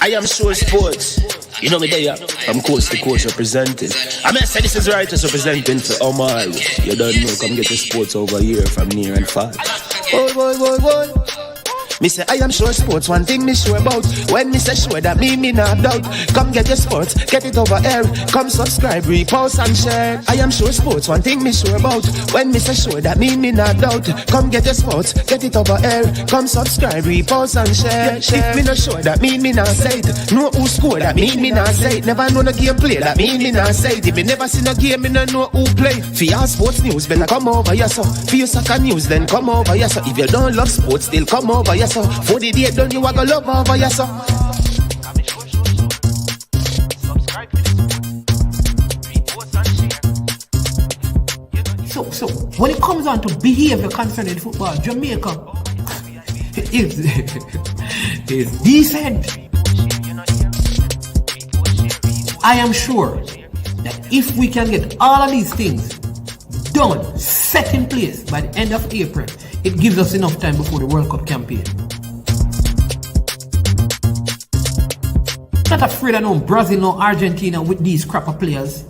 I am sure sports. You know me there, I'm coast to coast representing. I mean, I say this is righteous representing for Omar. You don't know, come get the sports over here from near and far. Boy. Me say I am sure sports, one thing me sure about. When me say sure, that me not doubt. Come get your sports, get it over here. Come subscribe, repost and share. I am sure sports, one thing me sure about. When me say sure, that me not doubt. Come get your sports, get it over here. Come subscribe, repost and share. If me not sure, that me not say it. Know who score, that me not say it. Never know the game play, that me not say it. If me never seen a game, me no know who play. For your sports news, better come over here so. For your soccer news, then come over here so. If you don't love sports, still come over here so. For the day done, you are gonna love over here so. So when it comes on to behavior concerning football, Jamaica is decent. I am sure that if we can get all of these things done, set in place by the end of April, it gives us enough time before the World Cup campaign. Not afraid of no Brazil, no Argentina with these crap of players.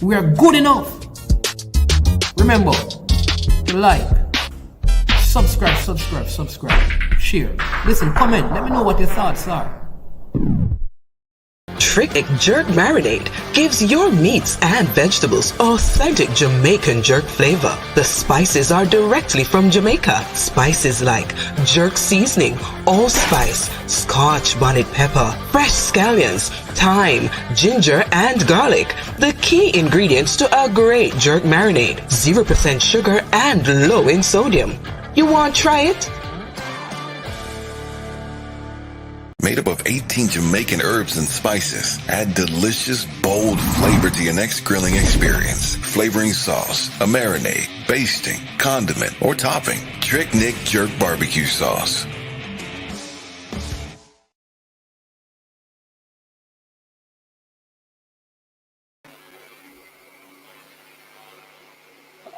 We are good enough. Remember to like, subscribe, share. Listen, comment, let me know what your thoughts are. Trick Jerk Marinade gives your meats and vegetables authentic Jamaican jerk flavor. The spices are directly from Jamaica. Spices like jerk seasoning, allspice, Scotch bonnet pepper, fresh scallions, thyme, ginger, and garlic. The key ingredients to a great jerk marinade. 0% sugar and low in sodium. You want to try it? Made up of 18 Jamaican herbs and spices, add delicious, bold flavor to your next grilling experience. Flavoring sauce, a marinade, basting, condiment, or topping. Trick Nick Jerk Barbecue Sauce.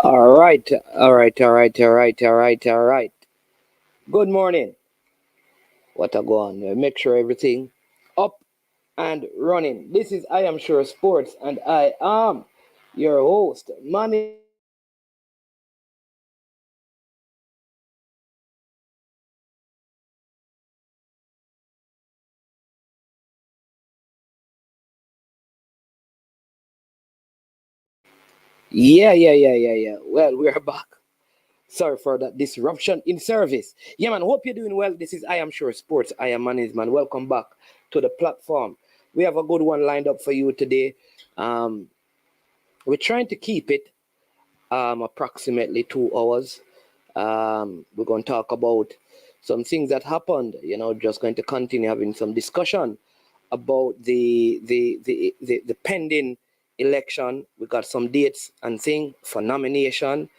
All right. Good morning. What a go on? Make sure everything up and running. This is I Am Sure Sports, and I am your host, Manny. Yeah. Well, we're back. Sorry for that disruption in service. Yeah, man, hope you're doing well. This is I Am Sure Sports. I am Manny's man. Welcome back to the platform. We have a good one lined up for you today. We're trying to keep it approximately 2 hours. We're going to talk about some things that happened. Just going to continue having some discussion about the pending election. We got some dates and things for nomination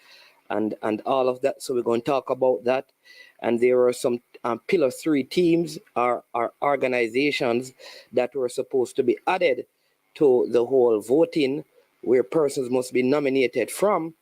and all of that. So we're going to talk about that. And there are some pillar 3 teams or organizations that were supposed to be added to the whole voting, where persons must be nominated from.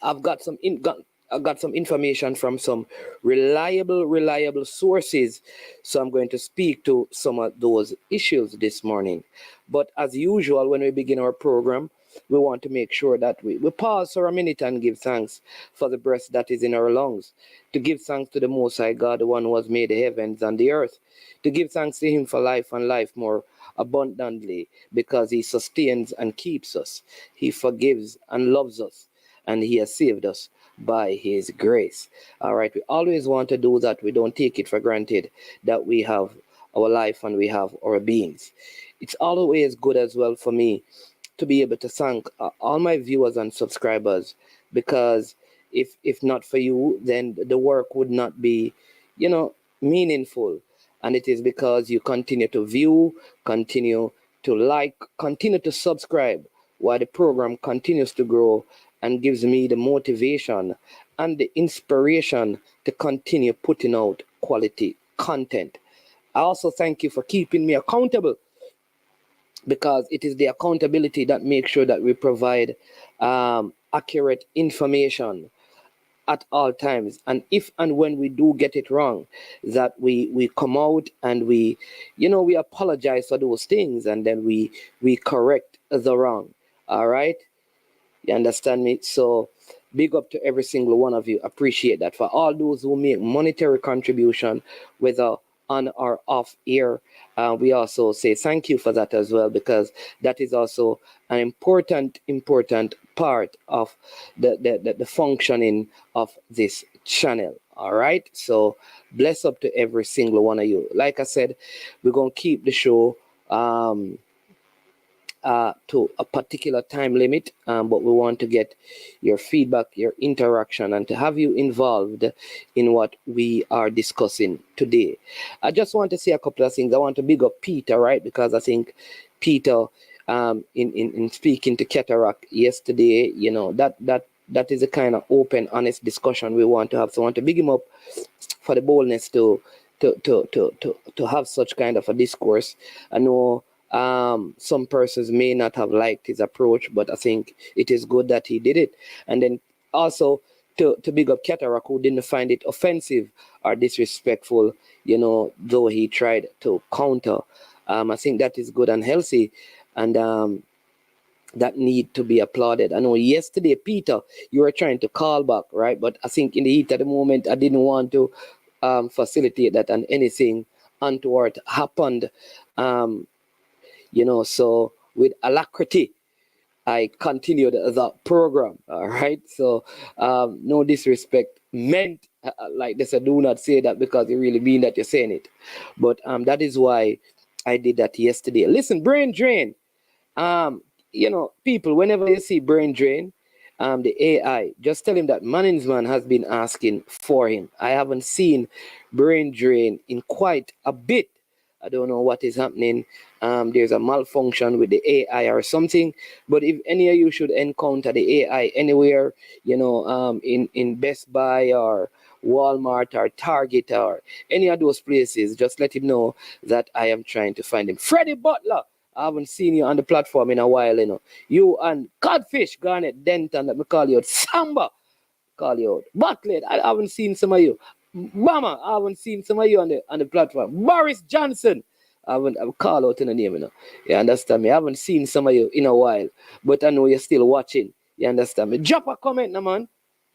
I've got some information from some reliable sources. So I'm going to speak to some of those issues this morning. But as usual, when we begin our program, we want to make sure that we pause for a minute and give thanks for the breath that is in our lungs, to give thanks to the Most High God, the one who has made the heavens and the earth, to give thanks to him for life and life more abundantly, because he sustains and keeps us. He forgives and loves us, and he has saved us by his grace. All right, we always want to do that. We don't take it for granted that we have our life and we have our beings. It's always good as well for me to be able to thank all my viewers and subscribers, because if not for you, then the work would not be, meaningful. And it is because you continue to view, continue to like, continue to subscribe, while the program continues to grow and gives me the motivation and the inspiration to continue putting out quality content. I also thank you for keeping me accountable, because it is the accountability that makes sure that we provide accurate information at all times. And if and when we do get it wrong, that we come out and we apologize for those things, and then we correct the wrong. All right. You understand me? So big up to every single one of you. Appreciate that. For all those who make monetary contribution, whether on or off air, we also say thank you for that as well, because that is also an important part of the functioning of this channel. All right. So bless up to every single one of you. Like I said, we're gonna keep the show to a particular time limit, but we want to get your feedback, your interaction, and to have you involved in what we are discussing today. I just want to say a couple of things. I want to big up Peter, right? Because I think Peter, in speaking to Cataract yesterday, that is a kind of open, honest discussion we want to have. So I want to big him up for the boldness to have such kind of a discourse. I know some persons may not have liked his approach, but I think it is good that he did it. And then also to big up Cataract, who didn't find it offensive or disrespectful, though he tried to counter. I think that is good and healthy, and that need to be applauded. I know yesterday, Peter, you were trying to call back, right? But I think in the heat of the moment, I didn't want to facilitate that, and anything untoward happened. So with alacrity, I continued the program. All right. So no disrespect meant like this. I do not say that because you really mean that you're saying it. But that is why I did that yesterday. Listen, brain drain. People, whenever you see brain drain, the AI, just tell him that management has been asking for him. I haven't seen brain drain in quite a bit. I don't know what is happening. There's a malfunction with the AI or something. But if any of you should encounter the AI anywhere, in Best Buy or Walmart or Target or any of those places, just let him know that I am trying to find him. Freddie Butler, I haven't seen you on the platform in a while, You and Codfish, Garnet Denton, let me call you out. Samba, call you out. Bartlett, I haven't seen some of you. Mama, I haven't seen some of you on the platform. Boris Johnson, I call out in the name, You understand me? I haven't seen some of you in a while, but I know you're still watching. You understand me? Drop a comment, now, man.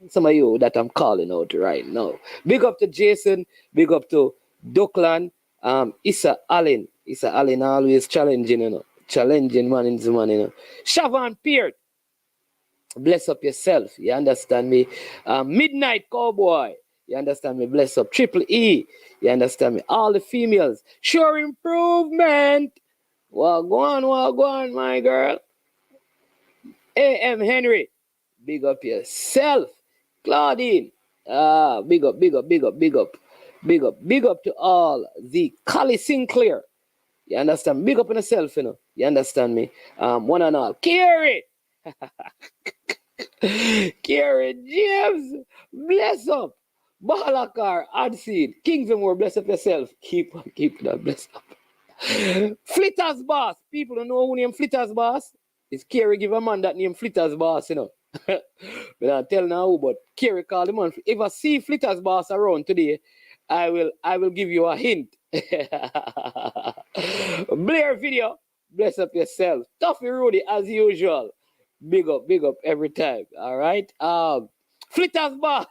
Some of you that I'm calling out right now. Big up to Jason. Big up to Duckland. ISSA Allen. ISSA Allen always challenging, Challenging man in the man, Siobhan Peart. Bless up yourself. You understand me? Midnight Cowboy. You understand me? Bless up. Triple E. You understand me? All the females. Sure improvement. Well, go on, my girl. A.M. Henry. Big up yourself. Claudine. Big up. Big up to all the Collie Sinclair. You understand? Big up on yourself, You understand me? One and all. Carrie. Carrie James. Bless up. Balakar, Adseed, Kingsmore, bless up yourself. Keep that, bless up. Flitters Boss. People don't know who named Flitters Boss. It's Kerry give a man that name Flitters Boss, But I tell now who, but Kerry called the man. If I see Flitters Boss around today, I will give you a hint. Blair Video, bless up yourself. Toughy Rudy, as usual. Big up every time. All right. Flitters Boss.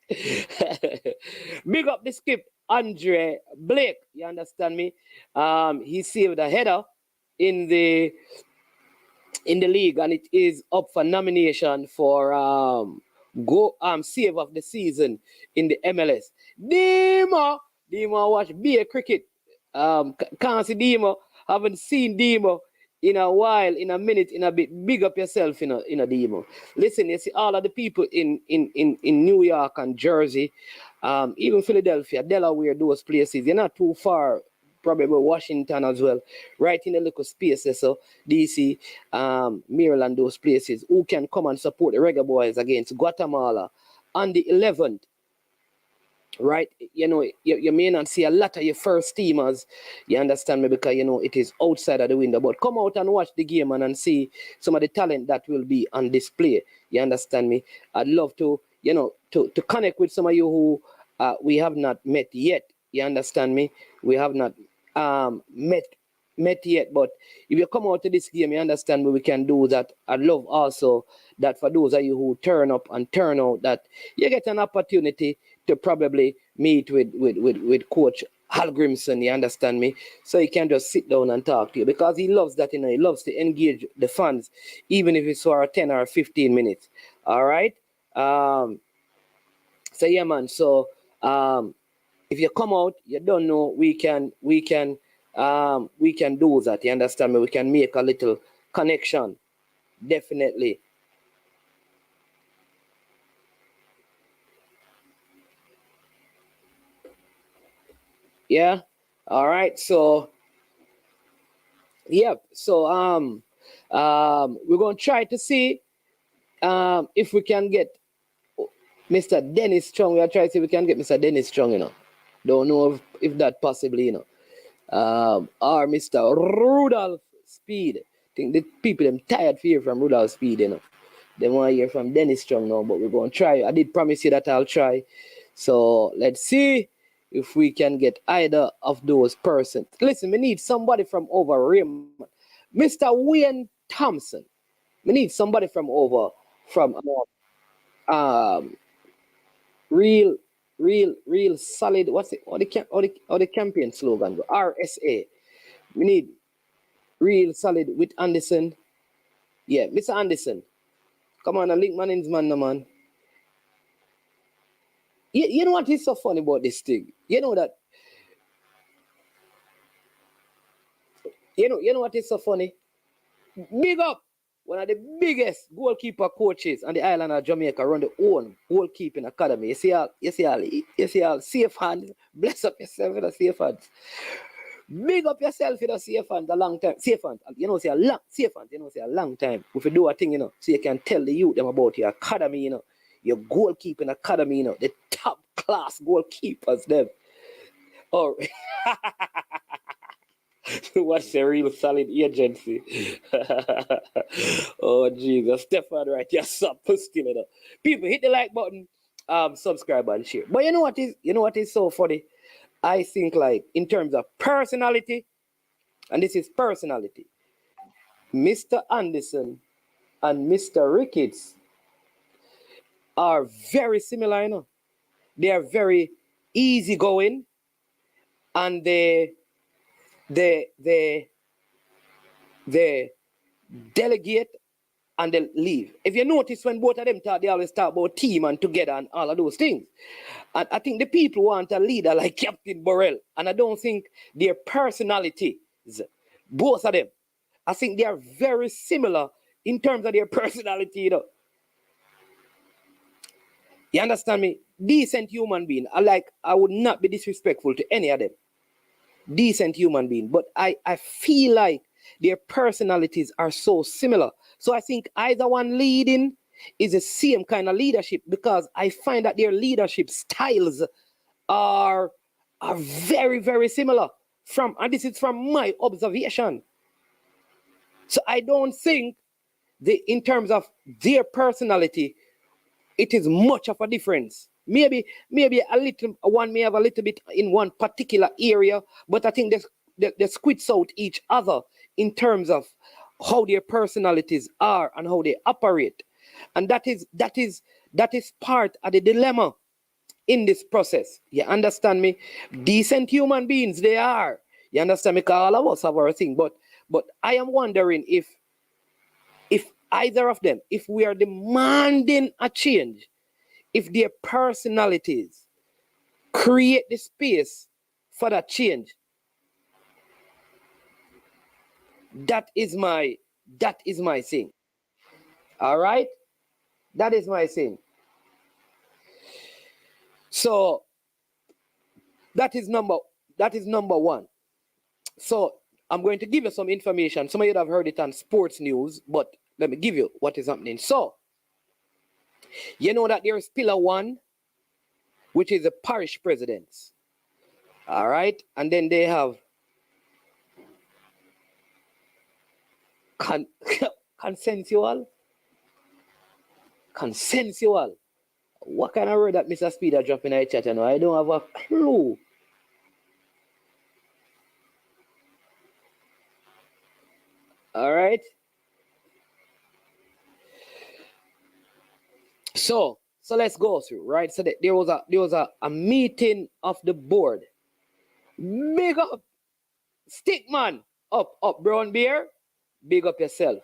Big up the skip, Andre Blake. You understand me? He saved a header in the league, and it is up for nomination for save of the season in the MLS. Demo watch BA cricket. Can't see Demo. Haven't seen Demo in a while, in a minute, in a bit. Big up yourself in a Demo. Listen, you see all of the people in New York and Jersey, even Philadelphia, Delaware, those places, you're not too far, probably Washington as well, right in the little spaces, so DC, Maryland, those places, who can come and support the Reggae Boys against Guatemala on the 11th right? You may not see a lot of your first teamers, you understand me, because it is outside of the window. But come out and watch the game and see some of the talent that will be on display. You understand me? I'd love to, to connect with some of you who we have not met yet. You understand me? We have not met yet, but if you come out to this game, you understand me, we can do that. I'd love also that for those of you who turn up and turn out, that you get an opportunity to probably meet with Coach Hal Grimson, you understand me? So he can just sit down and talk to you, because he loves that, he loves to engage the fans, even if it's for 10 or 15 minutes. All right? So yeah, man. So if you come out, you don't know, we can do that. You understand me? We can make a little connection. Definitely. Yeah. All right. So yeah. So we're gonna try to see if we can get Mr. Dennis Strong. We are trying to see if we can get Mr. Dennis Strong, Don't know if that possibly, or Mr. Rudolph Speed. I think the people them tired to hear from Rudolph Speed, They want to hear from Dennis Strong now, but we're going to try. I did promise you that I'll try. So let's see if we can get either of those persons. Listen, we need somebody from over Raymond. Mr. Wayne Thompson. We need somebody from real solid. What's it? Or the campaign slogan? RSA. We need real solid with Anderson. Yeah, Mr. Anderson. Come on, link man's man, man. You know what is so funny about this thing? You know that. You know what is so funny? Big up one of the biggest goalkeeper coaches on the island of Jamaica, run the own goalkeeping academy. You see all safe hands. Bless up yourself with the safe hands. Big up yourself with the safe hands a long time. Safe hands, say a long time. If you do a thing, so you can tell the youth them about your academy, your goalkeeping academy, the top class goalkeepers, them. Oh, what's a real solid agency? Oh, Jesus. Stefan, right? Yes, up. Still, People, hit the like button, subscribe and share. But you know what is so funny? I think, like, in terms of personality, and this is personality, Mr. Anderson and Mr. Ricketts are very similar, They are very easygoing, and they delegate and they leave. If you notice, when both of them talk, they always talk about team and together and all of those things. And I think the people want a leader like Captain Burrell, and I don't think their personalities, both of them, I think they are very similar in terms of their personality, You understand me? Decent human being. I would not be disrespectful to any of them. Decent human being. But I feel like their personalities are so similar. So I think either one leading is the same kind of leadership, because I find that their leadership styles are very, very similar. And this is from my observation. So I don't think in terms of their personality, it is much of a difference. Maybe a little, one may have a little bit in one particular area, but I think they squeeze out each other in terms of how their personalities are and how they operate. And that is part of the dilemma in this process. You understand me? Decent human beings, they are. You understand me? Because all of us have our thing. But I am wondering if either of them, if we are demanding a change, if their personalities create the space for that change. That is my thing. All right? That is my thing. So that is number one. So I'm going to give you some information. Some of you have heard it on sports news, but let me give you what is happening. So, you know that there is pillar 1, which is the parish presidents. All right, and then they have consensual. What kind of word that Mr. Speeder drop in the chat? You know, I don't have a clue. All right. So let's go through, right? So there was a meeting of the board. Big up, Stickman, up, Brown Bear, big up yourself.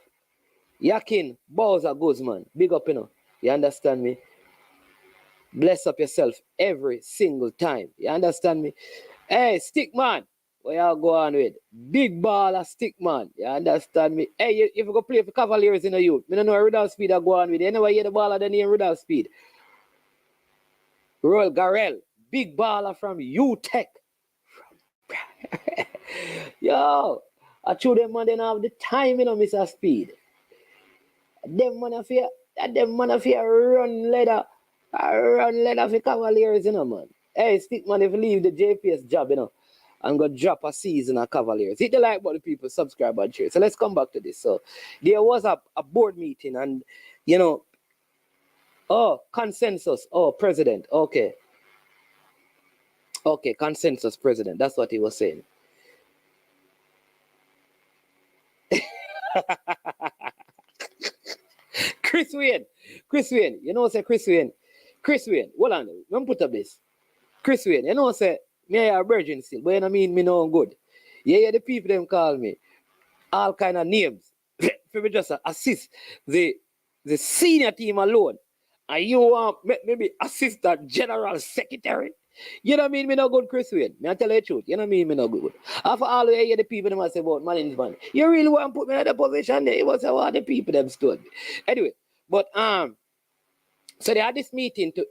Yakin, Bowser Guzman, big up, you know. You understand me? Bless up yourself every single time. You understand me? Hey, Stickman, where y'all go on with? Big ball of Stickman. You understand me? Hey, if you go play for Cavaliers in the youth, I don't know Rudolph Speed I go on with. You never hear the ball of the name Rudolph Speed. Royal Garrell, big baller from UTech. Yo, I told them man, they don't have the time, you know, Mr. Speed. Them man of here run leather for Cavaliers, you know, man. Hey, Stickman, if you leave the JPS job, you know, I'm going to drop a season of Cavaliers. Hit the like button, people, subscribe and share. So let's come back to this. So there was a board meeting and, you know, consensus. President. Okay, consensus, president. That's what he was saying. Chris Wayne. You know, say Chris Wayne, hold on. Let me put up this. Chris Wayne, you know, say, me a virgin still, but you know me no good. Yeah, the people them call me all kind of names. For me just assist the senior team alone. And you want maybe assistant general secretary. You know what I mean? Me no good, Chris Wayne. Me I tell you the truth. You know what I mean? Me no good. After all the people them say about management, you really want to put me in the position there? It was how the people them stood. Anyway, but so they had this meeting to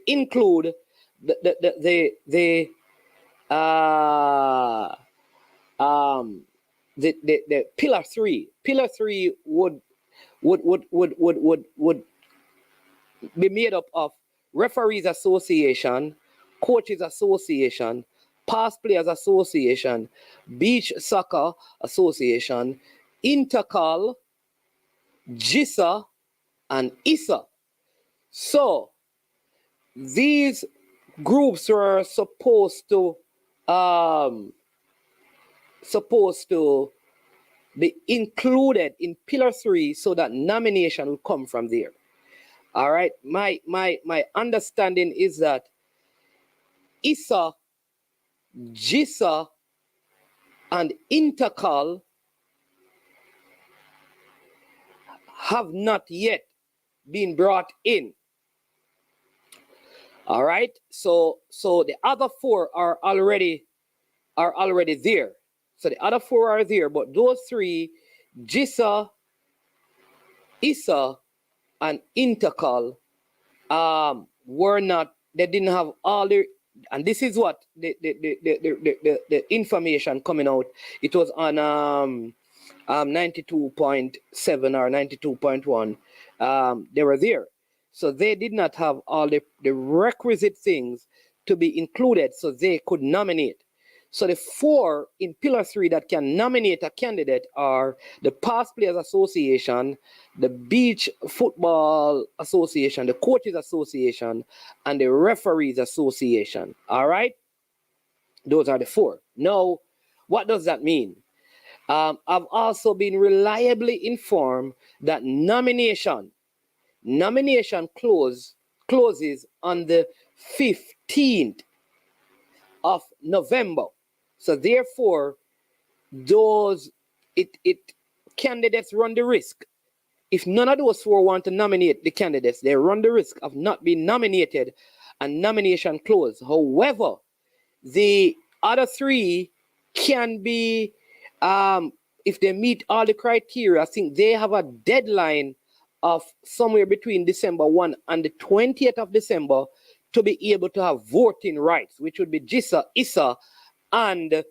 include the pillar 3. Pillar 3 would be made up of referees association, coaches association, past players association, beach soccer association, INTERCOL, JISA, and ISSA. So these groups were supposed to be included in pillar 3 so that nomination will come from there. All right, my understanding is that ISSA, JISA, and INTERCOL have not yet been brought in. All right, so the other 4 are already there. So the other 4 are there, but those 3, JISA, ISSA, and INTERCOL, were not. They didn't have all the. And this is what the information coming out. It was on 92.7 or 92.1. They were there. So they did not have all the requisite things to be included so they could nominate. So the 4 in pillar 3 that can nominate a candidate are the Past Players Association, the Beach Football Association, the Coaches Association, and the Referees Association. All right? Those are the 4. Now, what does that mean? I've also been reliably informed that nomination closes on the 15th of November. So therefore, those candidates run the risk. If none of those 4 want to nominate the candidates, they run the risk of not being nominated and nomination closed. However, the other 3 can be, if they meet all the criteria, I think they have a deadline of somewhere between December 1 and the 20th of December to be able to have voting rights, which would be JISA, ISSA, and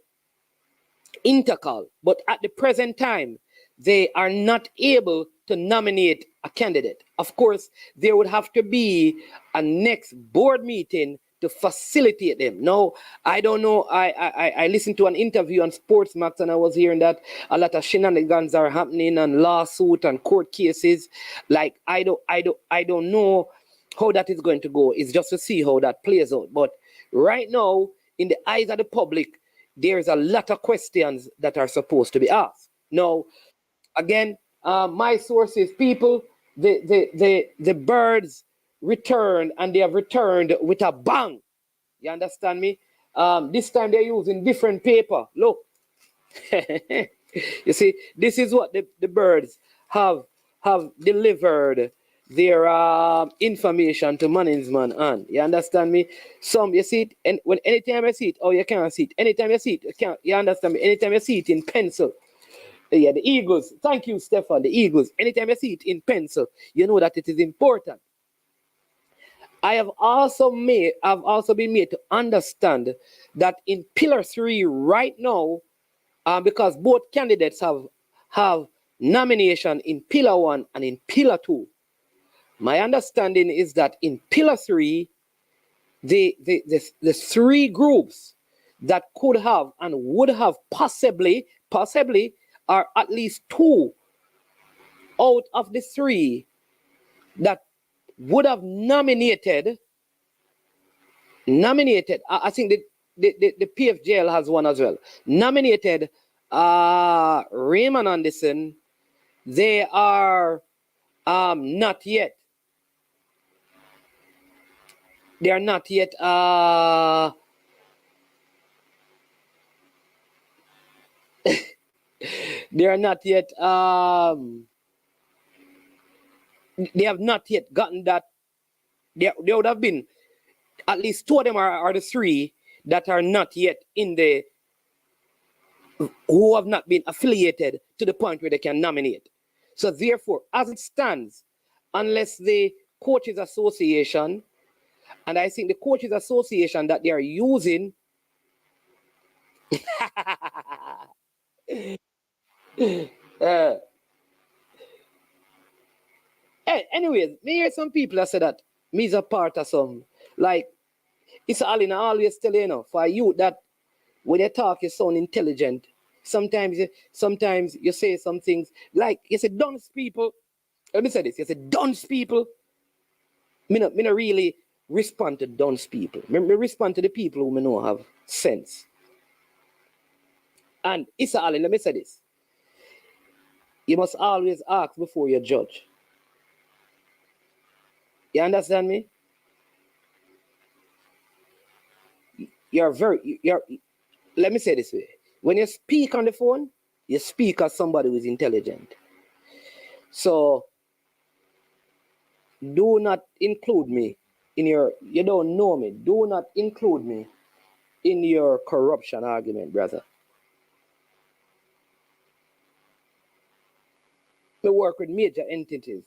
INTERCOL. But at the present time, they are not able to nominate a candidate. Of course, there would have to be a next board meeting to facilitate them. Now, I don't know. I listened to an interview on Sportsmax, and I was hearing that a lot of shenanigans are happening and lawsuit and court cases. Like I don't know how that is going to go. It's just to see how that plays out. But right now, in the eyes of the public, there's a lot of questions that are supposed to be asked. Now, again, my sources, people, the birds returned, and they have returned with a bang. You understand me? This time they're using different paper. Look. You see, this is what the birds have delivered their information to management on. You understand me? Some you see it, and when anytime I see it, oh, you can't see it. Anytime you see it, you can't. You understand me? Anytime you see it in pencil. Yeah, the Eagles. Thank you, Stefan. The Eagles. Anytime you see it in pencil, you know that it is important. I've also been made to understand that in Pillar 3 right now, because both candidates have nomination in Pillar 1 and in Pillar 2. My understanding is that in Pillar 3, the three groups that could have and would have possibly are at least 2 out of the 3 that would have nominated. I think the PFJL has one as well. Nominated Raymond Anderson. They are not yet. They are not yet. They are not yet. They have not yet gotten that. They would have been. At least 2 of them are the 3 that are not yet in the, who have not been affiliated to the point where they can nominate. So therefore, as it stands, unless the Coaches Association, and I think the Coaches Association that they are using, anyways, me hear some people that say that me's a part of some, like, it's all in always tell you, for you that when you talk, you sound intelligent. Sometimes you say some things like you say dunce people. Let me say this. You say dunce people. Me not really respond to dunce people. Me respond to the people who me know have sense. And ISSA, let me say this. You must always ask before you judge. You understand me? Let me say this way. When you speak on the phone, you speak as somebody who is intelligent. So do not include me in your, you don't know me, do not include me in your corruption argument, brother. We work with major entities,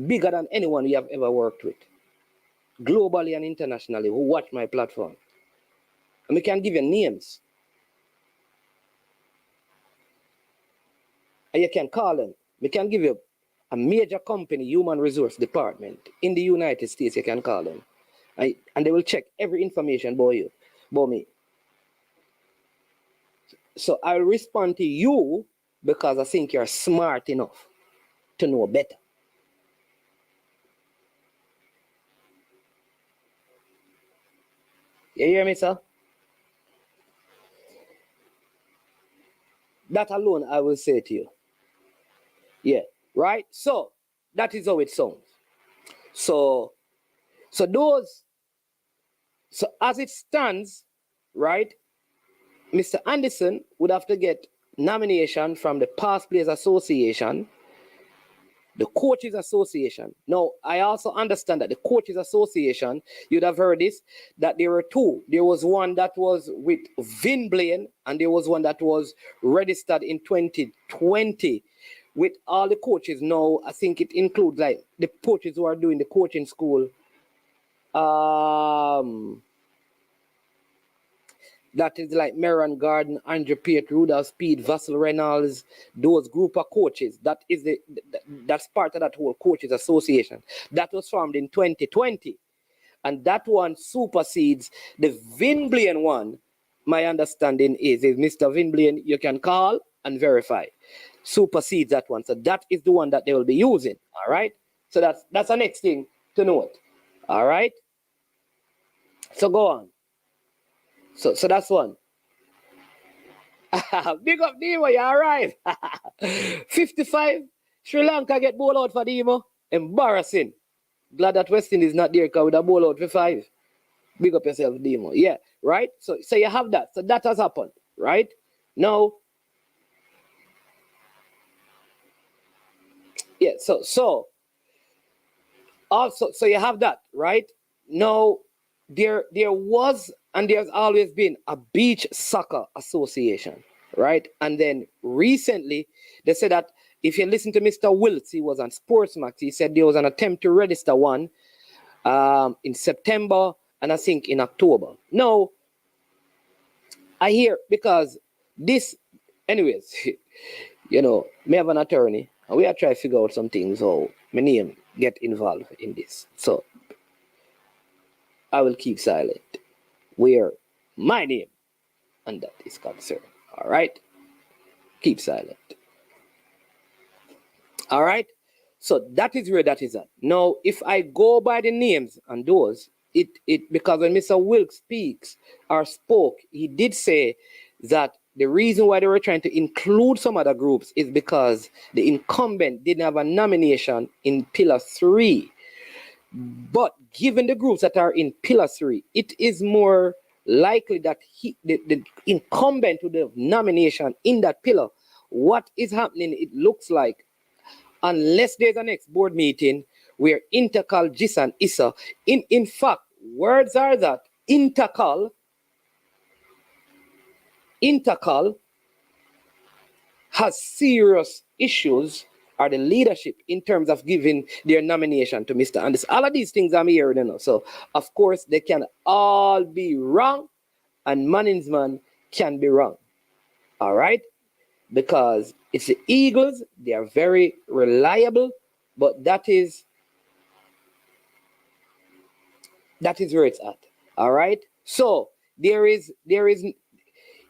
bigger than anyone we have ever worked with, globally and internationally, who watch my platform. And we can give you names. And you can call them. We can give you a major company, human resource department in the United States, you can call them. And they will check every information about you, about me. So I'll respond to you because I think you're smart enough to know better. You hear me, sir? That alone I will say to you. Yeah, right? So that is how it sounds. So as it stands, right, Mr. Anderson would have to get nomination from the Past Players Association, the Coaches Association. Now, I also understand that the Coaches Association, you'd have heard this, that there were 2. There was one that was with Vin Blaine, and there was one that was registered in 2020 with all the coaches. Now, I think it includes like the coaches who are doing the coaching school. That is like Meron Garden, Andrew Pate, Rudolph Speed, Vassal Reynolds, those group of coaches. That's part of that whole Coaches Association. That was formed in 2020. And that one supersedes the Vinblian one. My understanding is Mr. Vinblian, you can call and verify. Supersedes that one. So that is the one that they will be using. All right. So that's the next thing to note. All right. So go on. So that's one. Big up Demo, you all right? 55. Sri Lanka get ball out for Demo. Embarrassing. Glad that West Indies is not there because with a ball out for 5. Big up yourself, Demo. Yeah, right? So you have that. So that has happened, right? Now, yeah, so also, so you have that, right? Now, there was and there's always been a beach soccer association, right? And then recently, they said that if you listen to Mr. Wiltz, he was on Sportsmax, he said there was an attempt to register one in September and I think in October. Now, I hear because this, anyways, you know, me have an attorney and we are trying to figure out some things how my name get involved in this. So I will keep silent where my name and that is concerned. All right? Keep silent. All right? So that is where that is at. Now, if I go by the names and those, it because when Mr. Wilkes speaks or spoke, he did say that the reason why they were trying to include some other groups is because the incumbent didn't have a nomination in Pillar 3. But given the groups that are in Pillar 3, it is more likely that the incumbent would have nomination in that pillar. What is happening, it looks like, unless there's a next board meeting where INTERCOL, JISA, and ISSA, in fact, words are that INTERCOL has serious issues or the leadership in terms of giving their nomination to Mr. Anderson. All of these things I'm hearing, you know. So, of course, they can all be wrong and management can be wrong. All right? Because it's the Eagles. They are very reliable, but that is where it's at. All right? So, there is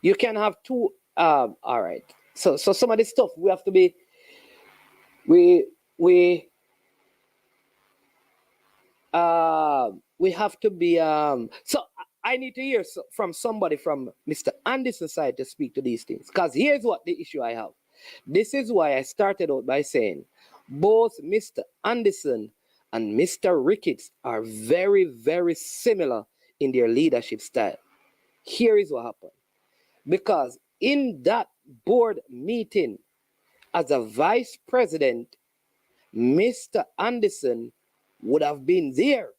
you can have two, all right. So some of this stuff we have to be, we have to be, so I need to hear from somebody from Mr. Anderson's side to speak to these things. Because here's what the issue I have. This is why I started out by saying both Mr. Anderson and Mr. Ricketts are very, very similar in their leadership style. Here is what happened. Because in that board meeting, as a vice president, Mr. Anderson would have been there.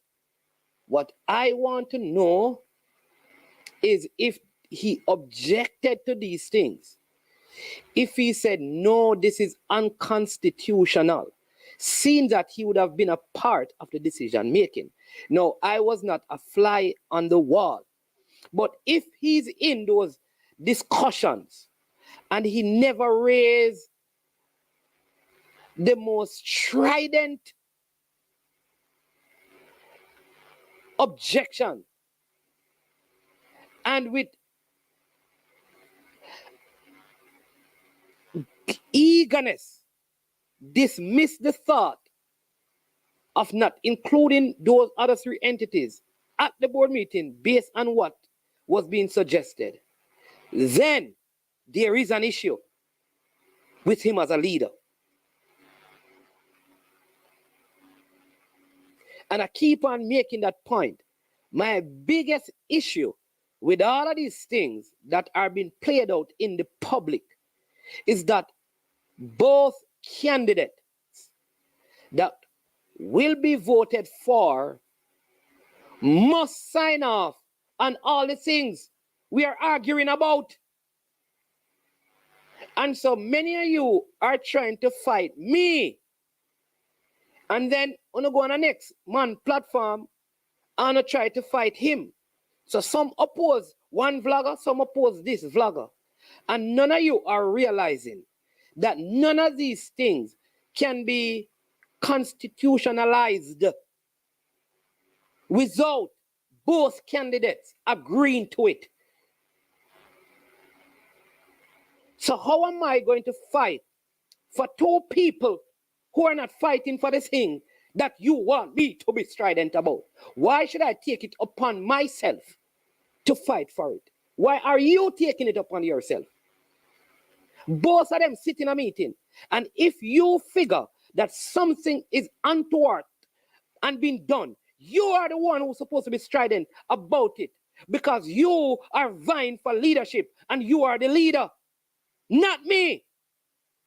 What I want to know is if he objected to these things. If he said, no, this is unconstitutional, seems that he would have been a part of the decision making. No, I was not a fly on the wall. But if he's in those discussions and he never raised the most strident objection and with eagerness dismiss the thought of not including those other 3 entities at the board meeting based on what was being suggested, then there is an issue with him as a leader. And I keep on making that point. My biggest issue with all of these things that are being played out in the public is that both candidates that will be voted for must sign off on all the things we are arguing about. And so many of you are trying to fight me. And then when I go on the next man platform and I try to fight him. So some oppose one vlogger, some oppose this vlogger. And none of you are realizing that none of these things can be constitutionalized without both candidates agreeing to it. So how am I going to fight for two people who are not fighting for the thing that you want me to be strident about? Why should I take it upon myself to fight for it? Why are you taking it upon yourself? Both of them sit in a meeting, and if you figure that something is untoward and being done, you are the one who's supposed to be strident about it, because you are vying for leadership and you are the leader, not me.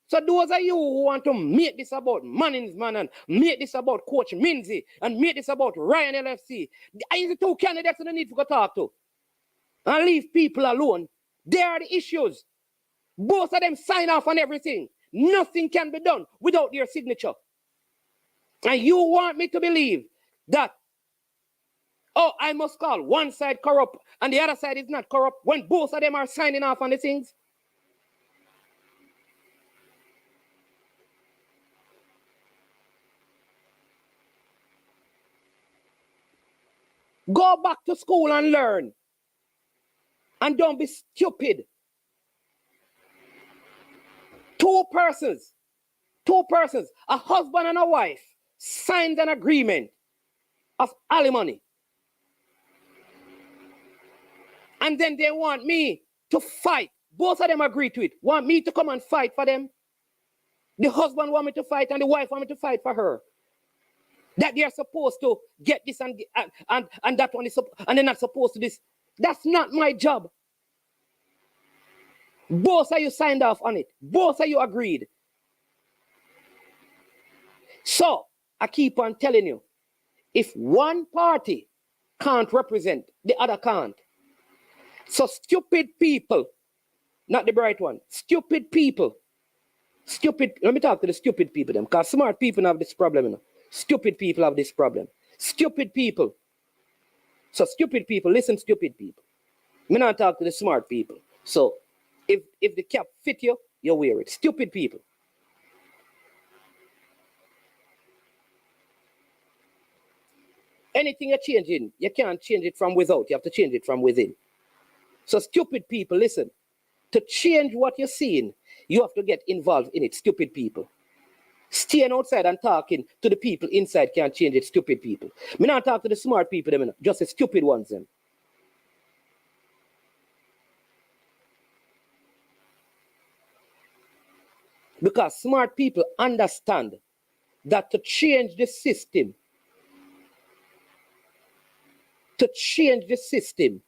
So those are you who want to make this about Manningsman and make this about Coach Minzy and make this about Ryan LFC. Are the two candidates that I need to go talk to? And leave people alone. They are the issues. Both of them sign off on everything. Nothing can be done without their signature. And you want me to believe that, oh, I must call one side corrupt and the other side is not corrupt when both of them are signing off on the things? Go back to school and learn. And don't be stupid. Two persons, a husband and a wife, signed an agreement of alimony. And then they want me to fight. Both of them agree to it. Want me to come and fight for them. The husband want me to fight and the wife want me to fight for her. That they are supposed to get this and that one is and they're not supposed to this. That's not my job. Both of you signed off on it. Both of you agreed. So I keep on telling you, if one party can't represent, the other can't. So stupid people, not the bright one, stupid people, let me talk to the stupid people then, because smart people have this problem, you know. Stupid people have this problem. Stupid people. So stupid people, listen, stupid people. Me not talk to the smart people. So if the cap fit you, you wear it. Stupid people. Anything you're changing, you can't change it from without. You have to change it from within. So stupid people, listen. To change what you're seeing, you have to get involved in it. Stupid people. Staying outside and talking to the people inside can't change it. Stupid people. Me not talk to the smart people, them, just the stupid ones. Them. Because smart people understand that to change the system, to change the system,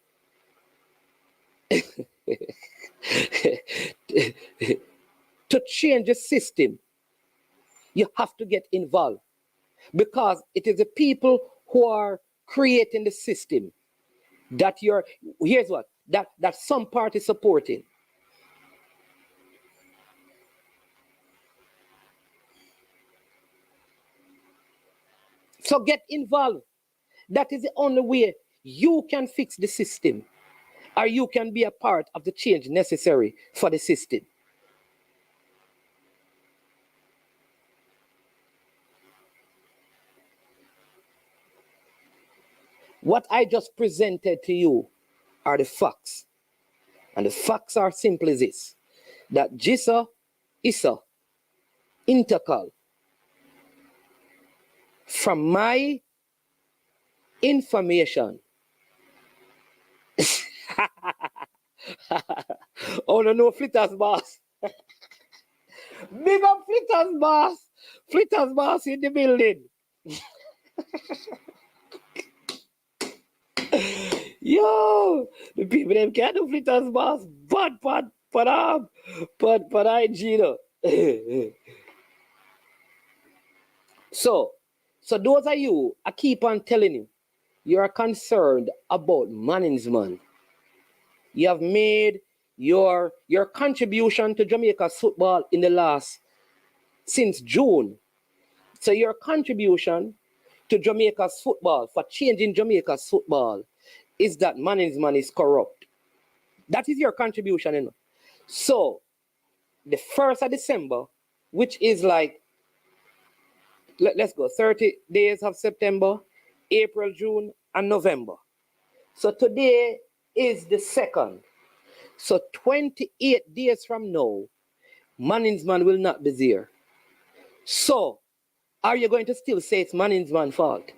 you have to get involved, because it is the people who are creating the system that here's what, that some party supporting. So get involved. That is the only way you can fix the system, or you can be a part of the change necessary for the system. What I just presented to you are the facts. And the facts are simple as this. That JISA, ISSA, INTERCOL, from my information, oh no, Flitters boss. Big up Flitters boss. Flitters boss in the building. Yo, the people them can't do Flitters boss, but I Gino. So those are you, I keep on telling you, you are concerned about management. You have made your contribution to Jamaica's football in the since June. So your contribution to Jamaica's football, for changing Jamaica's football, is that management is corrupt. That is your contribution, you know. So the 1st of December, which is like, let's go, 30 days of September, April, June, and November. So today is the 2nd. So 28 days from now, Management will not be there. So, are you going to still say it's Management fault?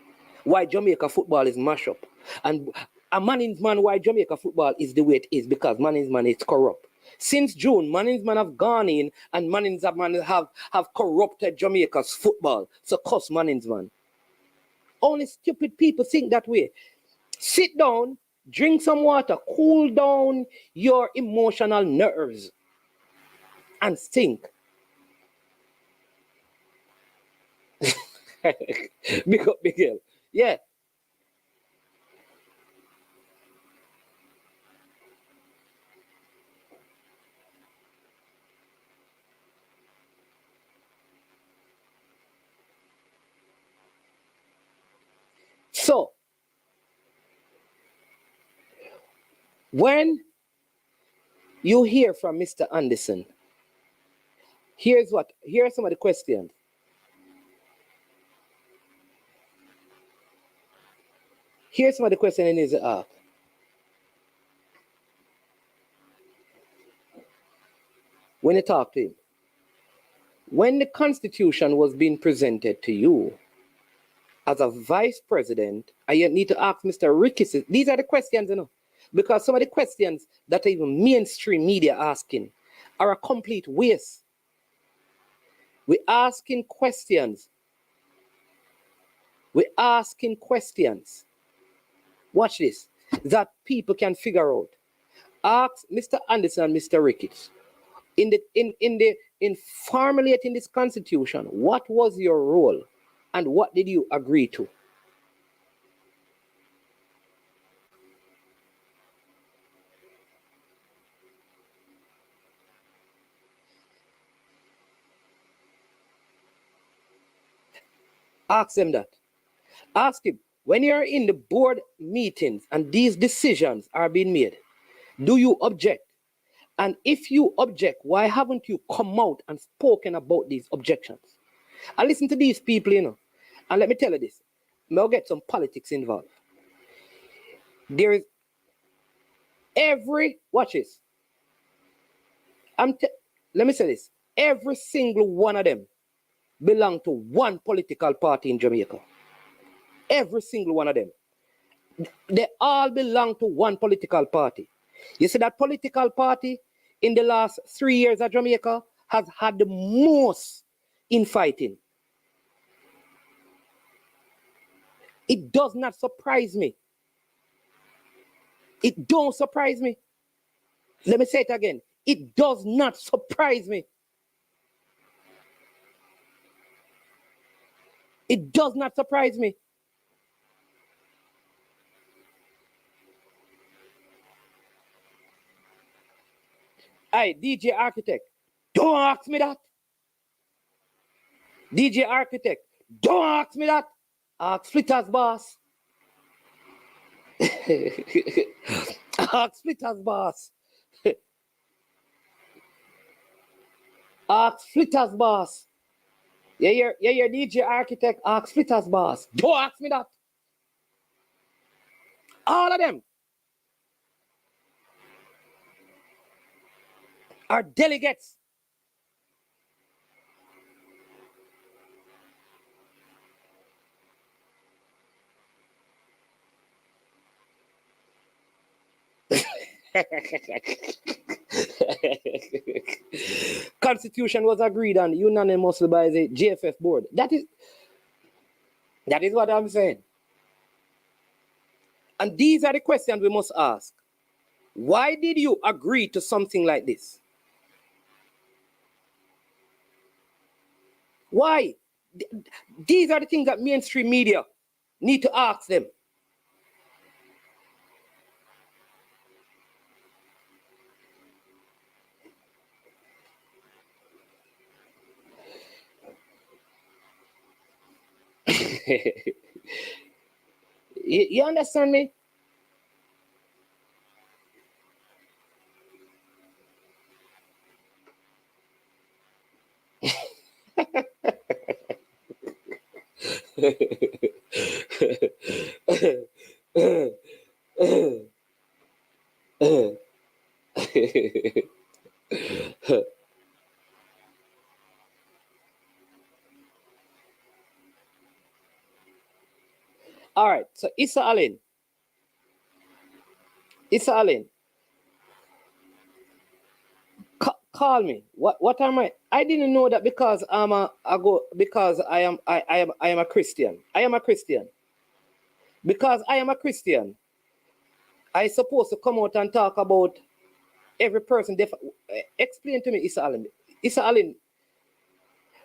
Why Jamaica football is mash up? And a Management why Jamaica football is the way it is because Management is corrupt. Since June, Management have gone in and Management have corrupted Jamaica's football. So cuss Management. Only stupid people think that way. Sit down, drink some water, cool down your emotional nerves, and think. Big up, Miguel. Yeah. So, when you hear from Mr. Anderson, here are some of the questions. Here's some of the questions he needs to ask. When you talk to him, when the Constitution was being presented to you as a vice president, and you need to ask Mr. Ricketts, these are the questions, you know, because some of the questions that even mainstream media asking are a complete waste. We're asking questions. We're asking questions. Watch this, that people can figure out. Ask Mr. Anderson and Mr. Ricketts, in formulating this constitution, what was your role and what did you agree to? Ask them that. Ask him, when you're in the board meetings and these decisions are being made, do you object? And if you object, why haven't you come out and spoken about these objections? And listen to these people, you know. And let me tell you this. I'll get some politics involved. There is watch this. Let me say this. Every single one of them belong to one political party in Jamaica. Every single one of them. They all belong to one political party. You see that political party in the last 3 years of Jamaica has had the most infighting. It does not surprise me. It don't surprise me. Let me say it again. It does not surprise me. It does not surprise me. Hey, DJ Architect, don't ask me that. DJ Architect, don't ask me that. Ask Flitter's boss. Ask Flitter's boss. Ask Flitter's boss. Yeah, DJ Architect, ask Flitter's boss. Don't ask me that. All of them are delegates. Constitution was agreed on unanimously by the JFF board. That is what I'm saying. And these are the questions we must ask. Why did you agree to something like this? Why? These are the things that mainstream media need to ask them. You understand me? All right, so Issa Allen. Issa Allen. Call me. What am I? I didn't know that because I am a Christian. I am a Christian. Because I am a Christian, I supposed to come out and talk about every person. Explain to me, Issa Allen. Issa Allen,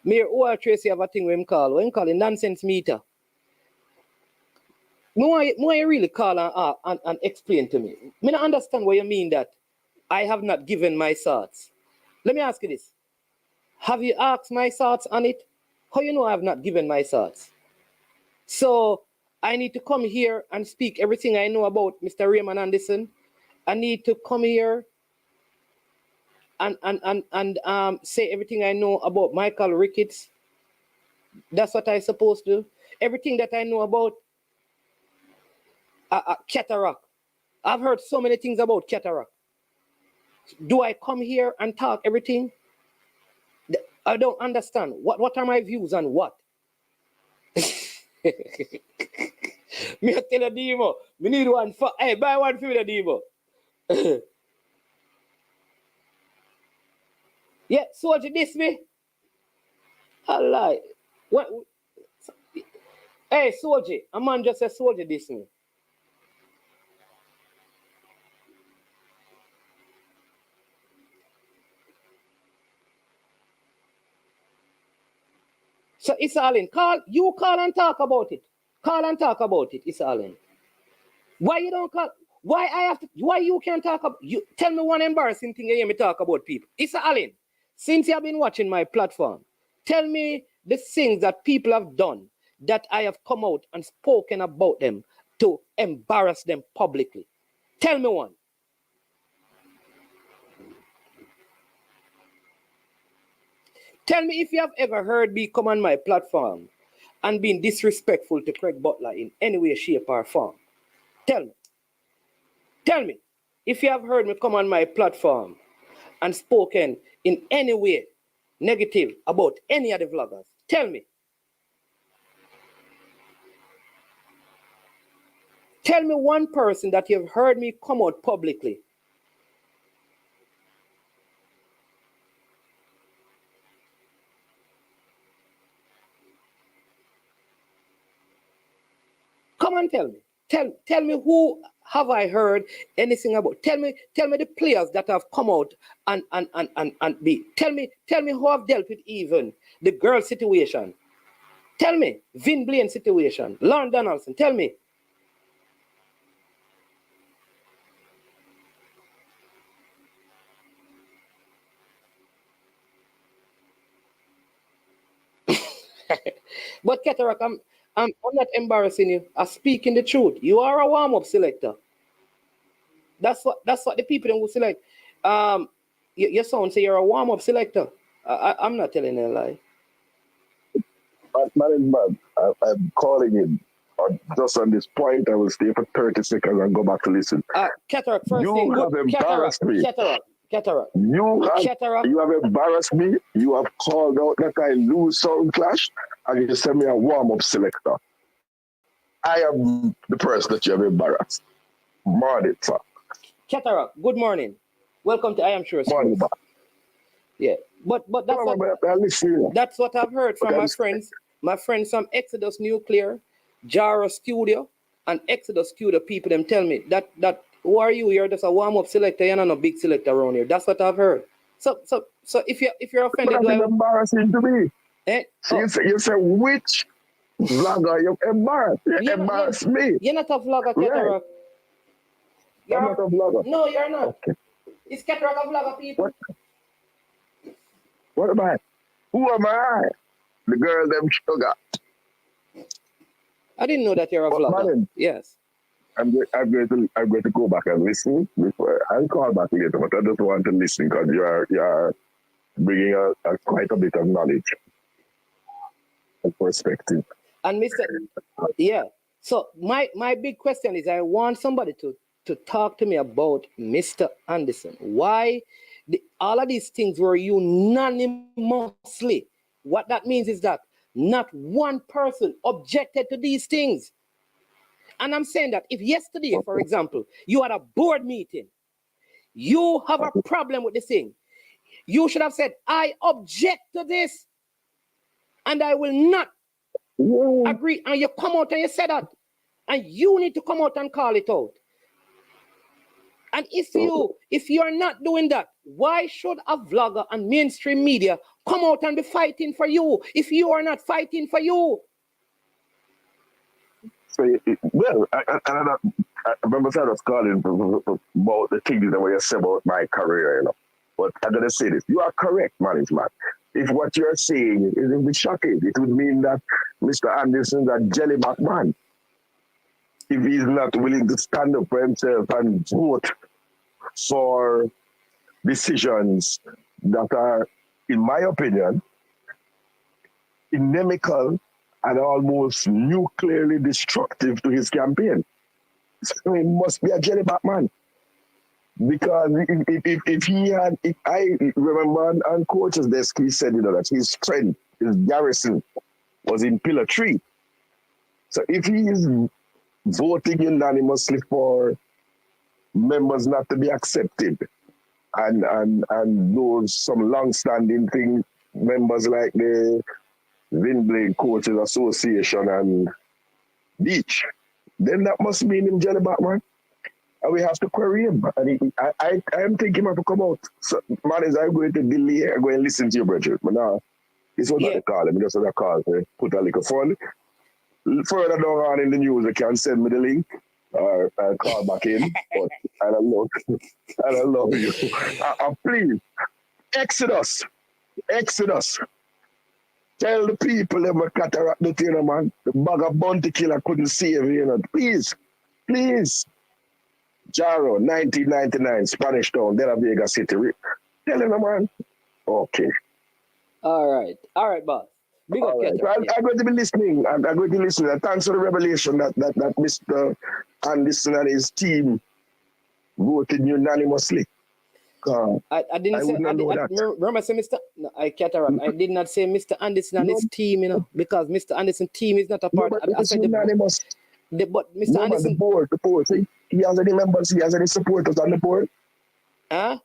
Mayor O.R. Tracy have a thing when him call a nonsense meter. More you really call and explain to me. I don't understand what you mean that I have not given my thoughts. Let me ask you this. Have you asked my thoughts on it? How you know I have not given my thoughts? So I need to come here and speak everything I know about Mr. Raymond Anderson. I need to come here and say everything I know about Michael Ricketts. That's what I supposed to do. Everything that I know about cataract. I've heard so many things about cataract. Do I come here and talk everything? I don't understand. What are my views on what? Me tell a Demo. Me need one for. Hey, buy one for me, the Demo. Yeah, soldier this me. I lie. What? Hey, soldier. A man just said soldier this me. So Issa Allen, call and talk about it. Call and talk about it, Issa Allen. Why you don't call? Why you can't talk about you? Tell me one embarrassing thing you hear me talk about people. Issa Allen, since you have been watching my platform, tell me the things that people have done that I have come out and spoken about them to embarrass them publicly. Tell me one. Tell me if you have ever heard me come on my platform and been disrespectful to Craig Butler in any way, shape, or form. Tell me. Tell me if you have heard me come on my platform and spoken in any way negative about any of the vloggers. Tell me. Tell me one person that you've heard me come out publicly. Come and tell me. Tell me who have I heard anything about. Tell me the players that have come out and be. Tell me who have dealt with even the girl situation. Tell me Vin Blaine situation. Lauren Donaldson. Tell me. But Cataract, I'm not embarrassing you. I'm speaking the truth. You are a warm-up selector. That's what the people don't select. Your son say you're a warm-up selector. I'm not telling a lie. Man, I'm calling him. Just on this point, I will stay for 30 seconds and go back to listen. Cataract, first you thing. You have embarrassed me. Cataract. You have embarrassed me. You have called out that I lose sound clash, and you send me a warm-up selector. I am the person that you have embarrassed. Morning, sir. Cataract, good morning. Welcome to I Am Sure Sports. Yeah, but that's what I've heard from my friends. My friends from Exodus Nuclear, Jara Studio, and Exodus Studio people. Them tell me that who are you? You're just a warm-up selector. You're not a big selector around here. That's what I've heard. So if you're offended, that's embarrassing to me. So you say which vlogger you embarrassed? You embarrassed me. You're not a vlogger, Cataract. Right. I'm not a vlogger. No, you're not. Okay. It's Cataract a vlogger, people. What am I? Who am I? The girl them sugar. I didn't know that you're a vlogger. Madam, yes. I'm going to go back and listen. I'll call back later, but I just want to listen because you're bringing quite a bit of knowledge and perspective. And Mr. Yeah. So my big question is, I want somebody to to talk to me about Mr. Anderson. Why all of these things were unanimously. What that means is that not one person objected to these things. And I'm saying that if yesterday, for example, you had a board meeting, you have a problem with this thing, you should have said, I object to this, and I will not agree. And you come out and you say that, and you need to come out and call it out. And if you are not doing that, why should a vlogger and mainstream media come out and be fighting for you if you are not fighting for you? So, well, I remember I was calling about the things that you said about my career, you know. But I'm going to say this. You are correct, management. If what you're saying is a bit shocking, it would mean that Mr. Anderson is a jellyback man. If he's not willing to stand up for himself and vote for decisions that are, in my opinion, inimical and almost nuclearly destructive to his campaign. So he must be a jellyback man. Because if I remember on coach's desk, he said, you know, that his strength, his garrison was in pillar 3. So if he is voting unanimously for members not to be accepted, and those some long-standing thing, members like the Windblade Coaches Association and Beach, then that must mean him jellyback man. And we have to query him. And I am thinking him to come out. So, man, is I going to delay? I'm going to listen to you, brother. But now, this was not the call. I mean, just a call to put a little fun. Further down on in the news, you can send me the link or I'll call back in. But I don't know. I don't know you. Please, Exodus. Tell the people them a cataract the thing, man. The bag of bounty killer couldn't save you, know. Please. Jaro, 1999, Spanish Town, De La Vega City. Tell him, man. Okay. All right, boss. Big up, right. So I'm going to be listening. I'm going to listen. And thanks for the revelation that Mr. Anderson and his team voted unanimously. I didn't say. Remember, I said Mr. No, I cataract. I did not say Mr. Anderson and his team, you know, because Mr. Anderson's team is not a part. I said unanimous. But Mr. Anderson, the board. So he has any members, he has any supporters on the board? Huh?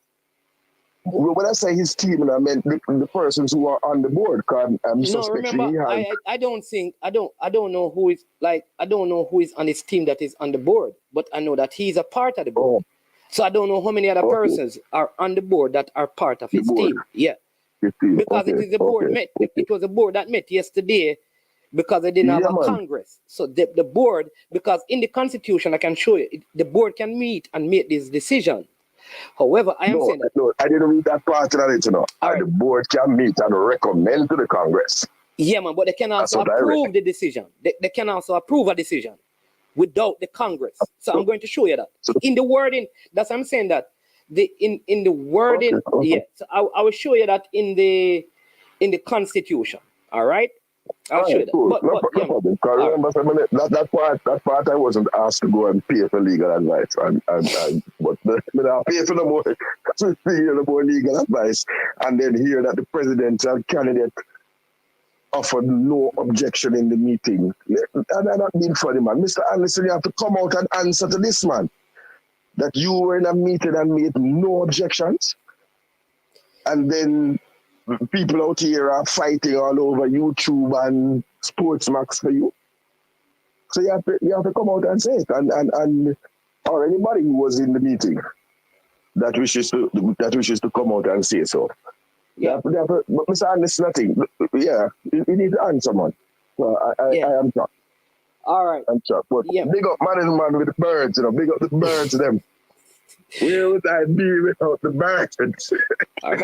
When I say his team, I meant the persons who are on the board. I'm remember, I don't know who is on his team that is on the board, but I know that he's a part of the board. So I don't know how many other persons are on the board that are part of his team. Yeah. Because it is the board met. It was a board that met yesterday because they didn't have a Congress. So the board, because in the Constitution, I can show you, the board can meet and make this decision. However, I am saying that. No, I didn't read that part of it, you know. The board can meet and recommend to the Congress. Yeah, man, but they can also approve the decision. They can also approve a decision without the Congress. So I'm going to show you that. In the wording, that's what I'm saying that. In the wording, yeah. So I will show you that in the Constitution. All right? I'll show you that. Cool. No problem. Remember, that part I wasn't asked to go and pay for legal advice. But I pay for the more legal advice and then hear that the presidential candidate offered no objection in the meeting. And I'm not being funny, man. Mr. Anderson, you have to come out and answer to this, man. That you were in a meeting and made no objections. And then people out here are fighting all over YouTube and Sportsmax for you. So you have to come out and say it. And or anybody who was in the meeting that wishes to come out and say so. Yeah. But Mr. Anderson, nothing. Yeah, you need to answer, man. Well, I am shocked. All right. I'm shocked. But big up man with the birds, you know. Big up the birds, them. Where would I be without the birds? All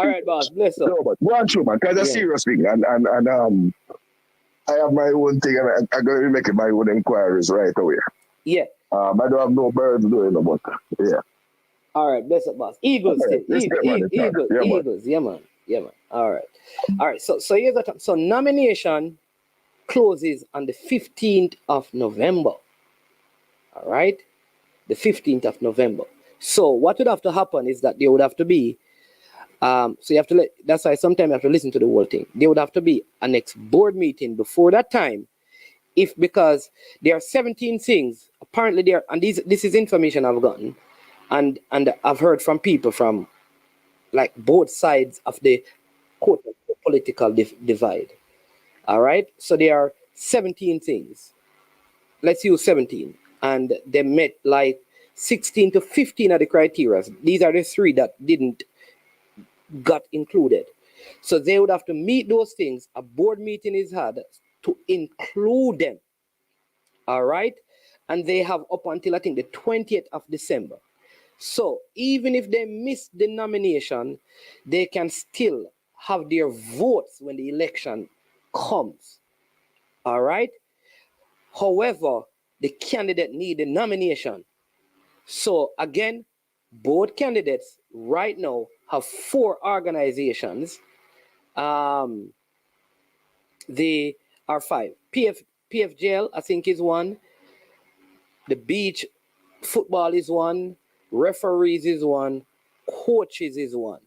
right, boss. Bless up. No, but go on through, man, because it's a serious thing. And I have my own thing, and I'm going to be making my own inquiries right away. Yeah. I don't have no birds doing it, but yeah. All right, bless up, boss. Eagles. Eagles. Yeah, man. All right. So here's the time. So nomination closes on the 15th of November. All right. the 15th of November. So what would have to happen is that there would have to be, so you have to that's why sometimes you have to listen to the whole thing. There would have to be a next board meeting before that time, because there are 17 things, apparently there, and this is information I've gotten, and I've heard from people from like both sides of the quote political divide. All right, so there are 17 things. Let's use 17, and they met like 16 to 15 of the criteria. These are the 3 that didn't got included. So they would have to meet those things. A board meeting is had to include them. All right, and they have up until I think the 20th of December. So even if they miss the nomination, they can still have their votes when the election comes. All right. However, the candidate need a nomination. So again, both candidates right now have 4 organizations. They are 5. PFJL, I think, is 1. The beach football is 1. Referees is 1. Coaches is 1.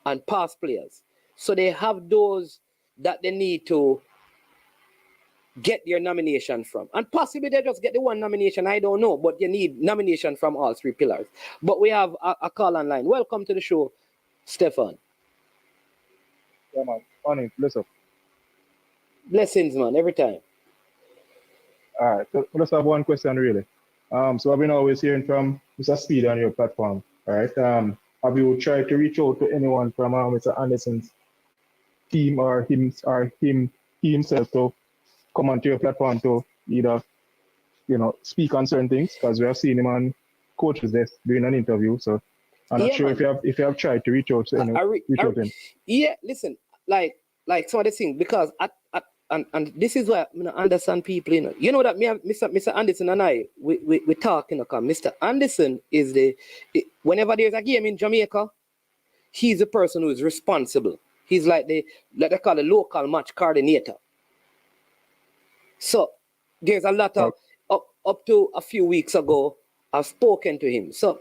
And past players. So they have those that they need to get your nomination from. And possibly they just get the 1 nomination, I don't know, but you need nomination from all 3 pillars. But we have a call online. Welcome to the show, Stefan. Yeah, man. Morning. Bless up. Blessings, man, every time. All right. So let's have one question, really. So I've been always hearing from Mr. Speed on your platform. All right. Have you tried to reach out to anyone from Mr. Anderson's team or him himself to come onto your platform to either, speak on certain things? Because we have seen him on Coach's Desk doing an interview. So I'm not sure if you have tried to reach out to him. Yeah, listen, like some of the things, because and this is why I understand people, You know that me and Mr. Anderson and I, we talk, because Mr. Anderson is whenever there's a game in Jamaica, he's the person who is responsible. He's like they call the local match coordinator. So there's a lot of, up to a few weeks ago, I've spoken to him. So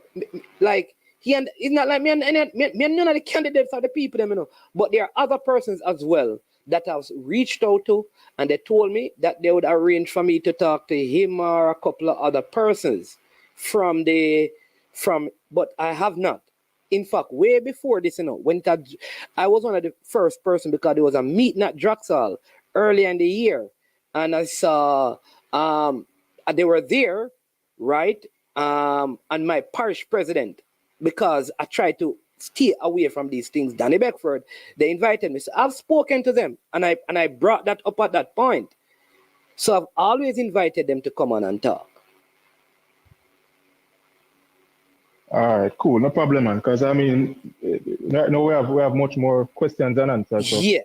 like, it's not like me and none of the candidates are the people, but there are other persons as well that I've reached out to, and they told me that they would arrange for me to talk to him or a couple of other persons but I have not. In fact, way before this, when I was one of the first person, because there was a meeting at Draxal early in the year, and I saw they were there, right? And my parish president, because I tried to stay away from these things, Danny Beckford, they invited me. So I've spoken to them, and I brought that up at that point. So I've always invited them to come on and talk. All right, cool, no problem, man. Because right now we have much more questions than answers. So yeah,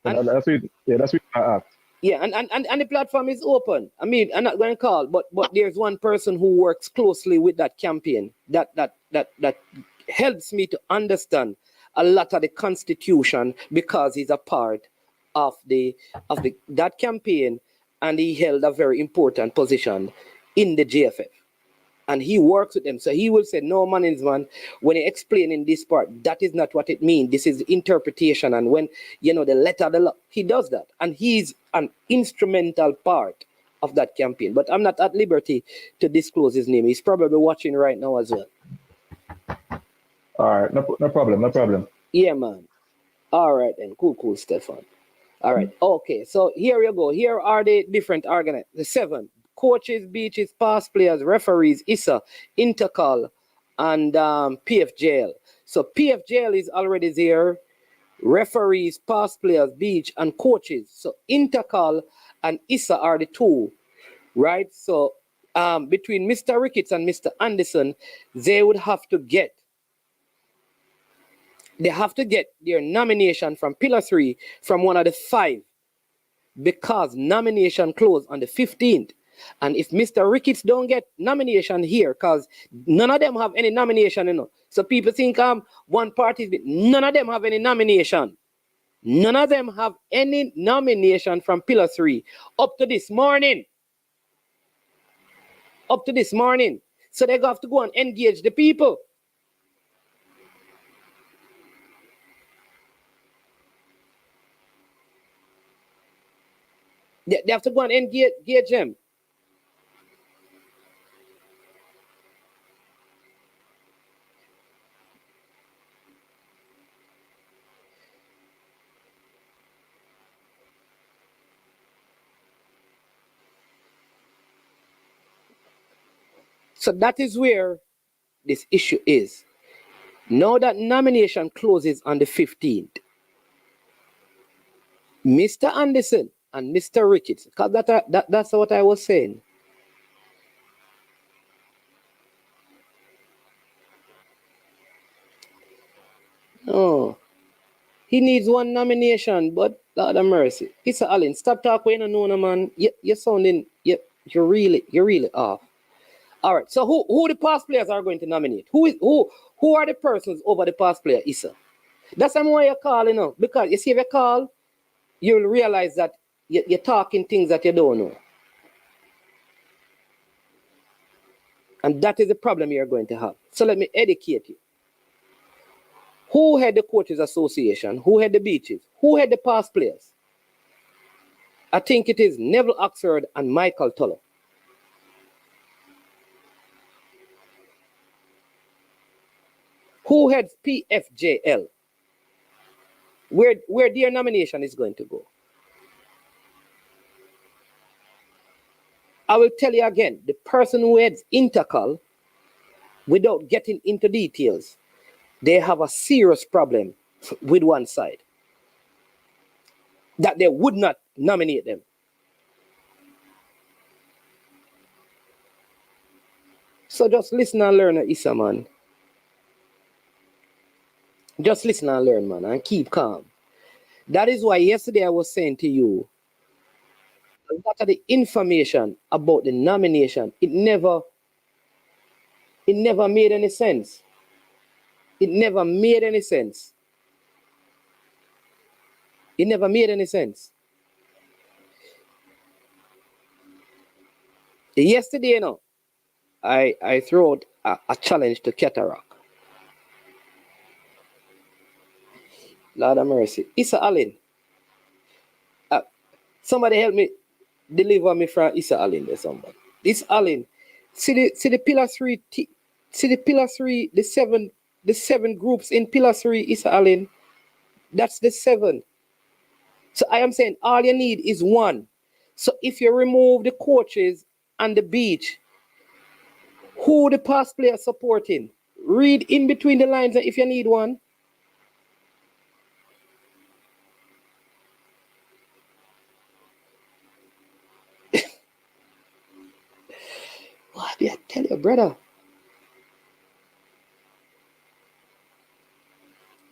that's what I asked. Yeah, and the platform is open. I'm not going to call, but there's one person who works closely with that campaign that helps me to understand a lot of the constitution, because he's a part of that campaign, and he held a very important position in the JFF. And he works with them. So he will say, no, man, when he explaining this part, that is not what it means. This is interpretation. And when, the letter, the law, he does that. And he's an instrumental part of that campaign. But I'm not at liberty to disclose his name. He's probably watching right now as well. All right, no problem. Yeah, man. All right, then. Cool, Stefan. All right. Okay, so here you go. Here are the different organizations. The 7. Coaches, beaches, past players, referees, ISSA, INTERCOL, and PFJL. So PFJL is already there. Referees, past players, beach, and coaches. So INTERCOL and ISSA are the 2, right? So between Mr. Ricketts and Mr. Anderson, they would have to get their nomination from Pillar 3 from one of the 5, because nomination closed on the 15th. And if Mr. Ricketts don't get nomination here, because none of them have any nomination, So people think one party, none of them have any nomination. None of them have any nomination from Pillar 3 up to this morning. So they have to go and engage the people. They have to go and engage them. So that is where this issue is. Now that nomination closes on the 15th, Mr. Anderson and Mr. Ricketts, because that's what I was saying. Oh, he needs one nomination, but Lord have mercy. Issa Allen, stop talking, you know, no man. You're sounding, you're really off. All right, so who the past players are going to nominate? Who are the persons over the past player, Issa? That's why you're calling, you know, because you see if you call, you'll realize that you're talking things that you don't know. And that is the problem you're going to have. So let me educate you. Who had the Coaches Association? Who had the beaches? Who had the past players? I think it is Neville Oxford and Michael Tulloch. Who had PFJL? Where their nomination is going to go? I will tell you again, the person who heads INTERCOL, without getting into details, they have a serious problem with one side. That they would not nominate them. So just listen and learn, Issa, man. Just listen and learn, man, and keep calm. That is why yesterday I was saying to you, a lot of the information about the nomination, it never made any sense. It never made any sense. It never made any sense. Yesterday, you know, I threw out a challenge to Cataract. Lord have mercy. Issa Allen. Somebody help me deliver me from Issa Allen or somebody. This Allen. See the pillar 3, see the pillar 3, the seven groups in pillar 3, Issa Allen. That's the 7. So I am saying all you need is one. So if you remove the coaches and the beach, who the past players supporting? Read in between the lines if you need one. What did I tell you, brother?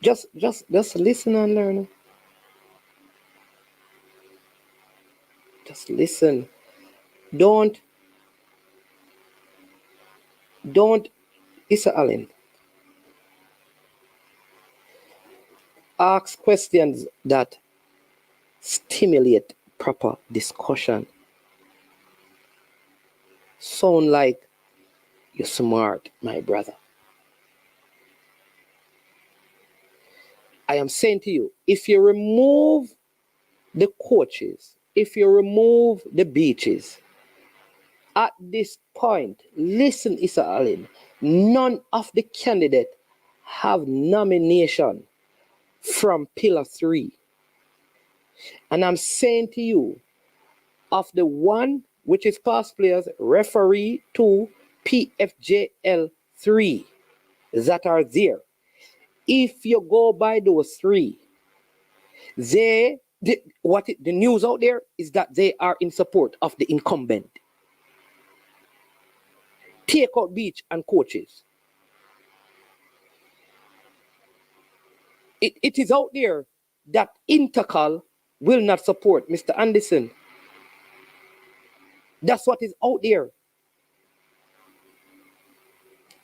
Just listen and learn. Just listen. Don't, Issa Allen. Ask questions that stimulate proper discussion. Sound like you're smart, my brother. I am saying to you, if you remove the coaches, if you remove the beaches, at this point, listen, Issa Allen, none of the candidates have nomination from pillar 3. And I'm saying to you, of the one which is past players, referee 2, PFJL 3 that are there, if you go by those 3, the news out there is that they are in support of the incumbent. Take out beach and coaches. It is out there that INTERCOL will not support Mr. Anderson. That's what is out there.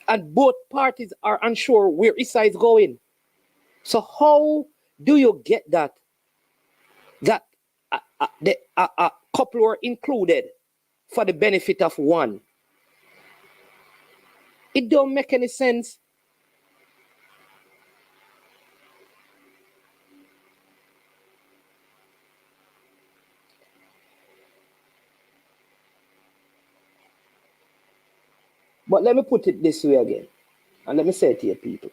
And both parties are unsure where ISSA is going. So how do you get that a couple are included for the benefit of one? It don't make any sense. But let me put it this way again. And let me say it to you people.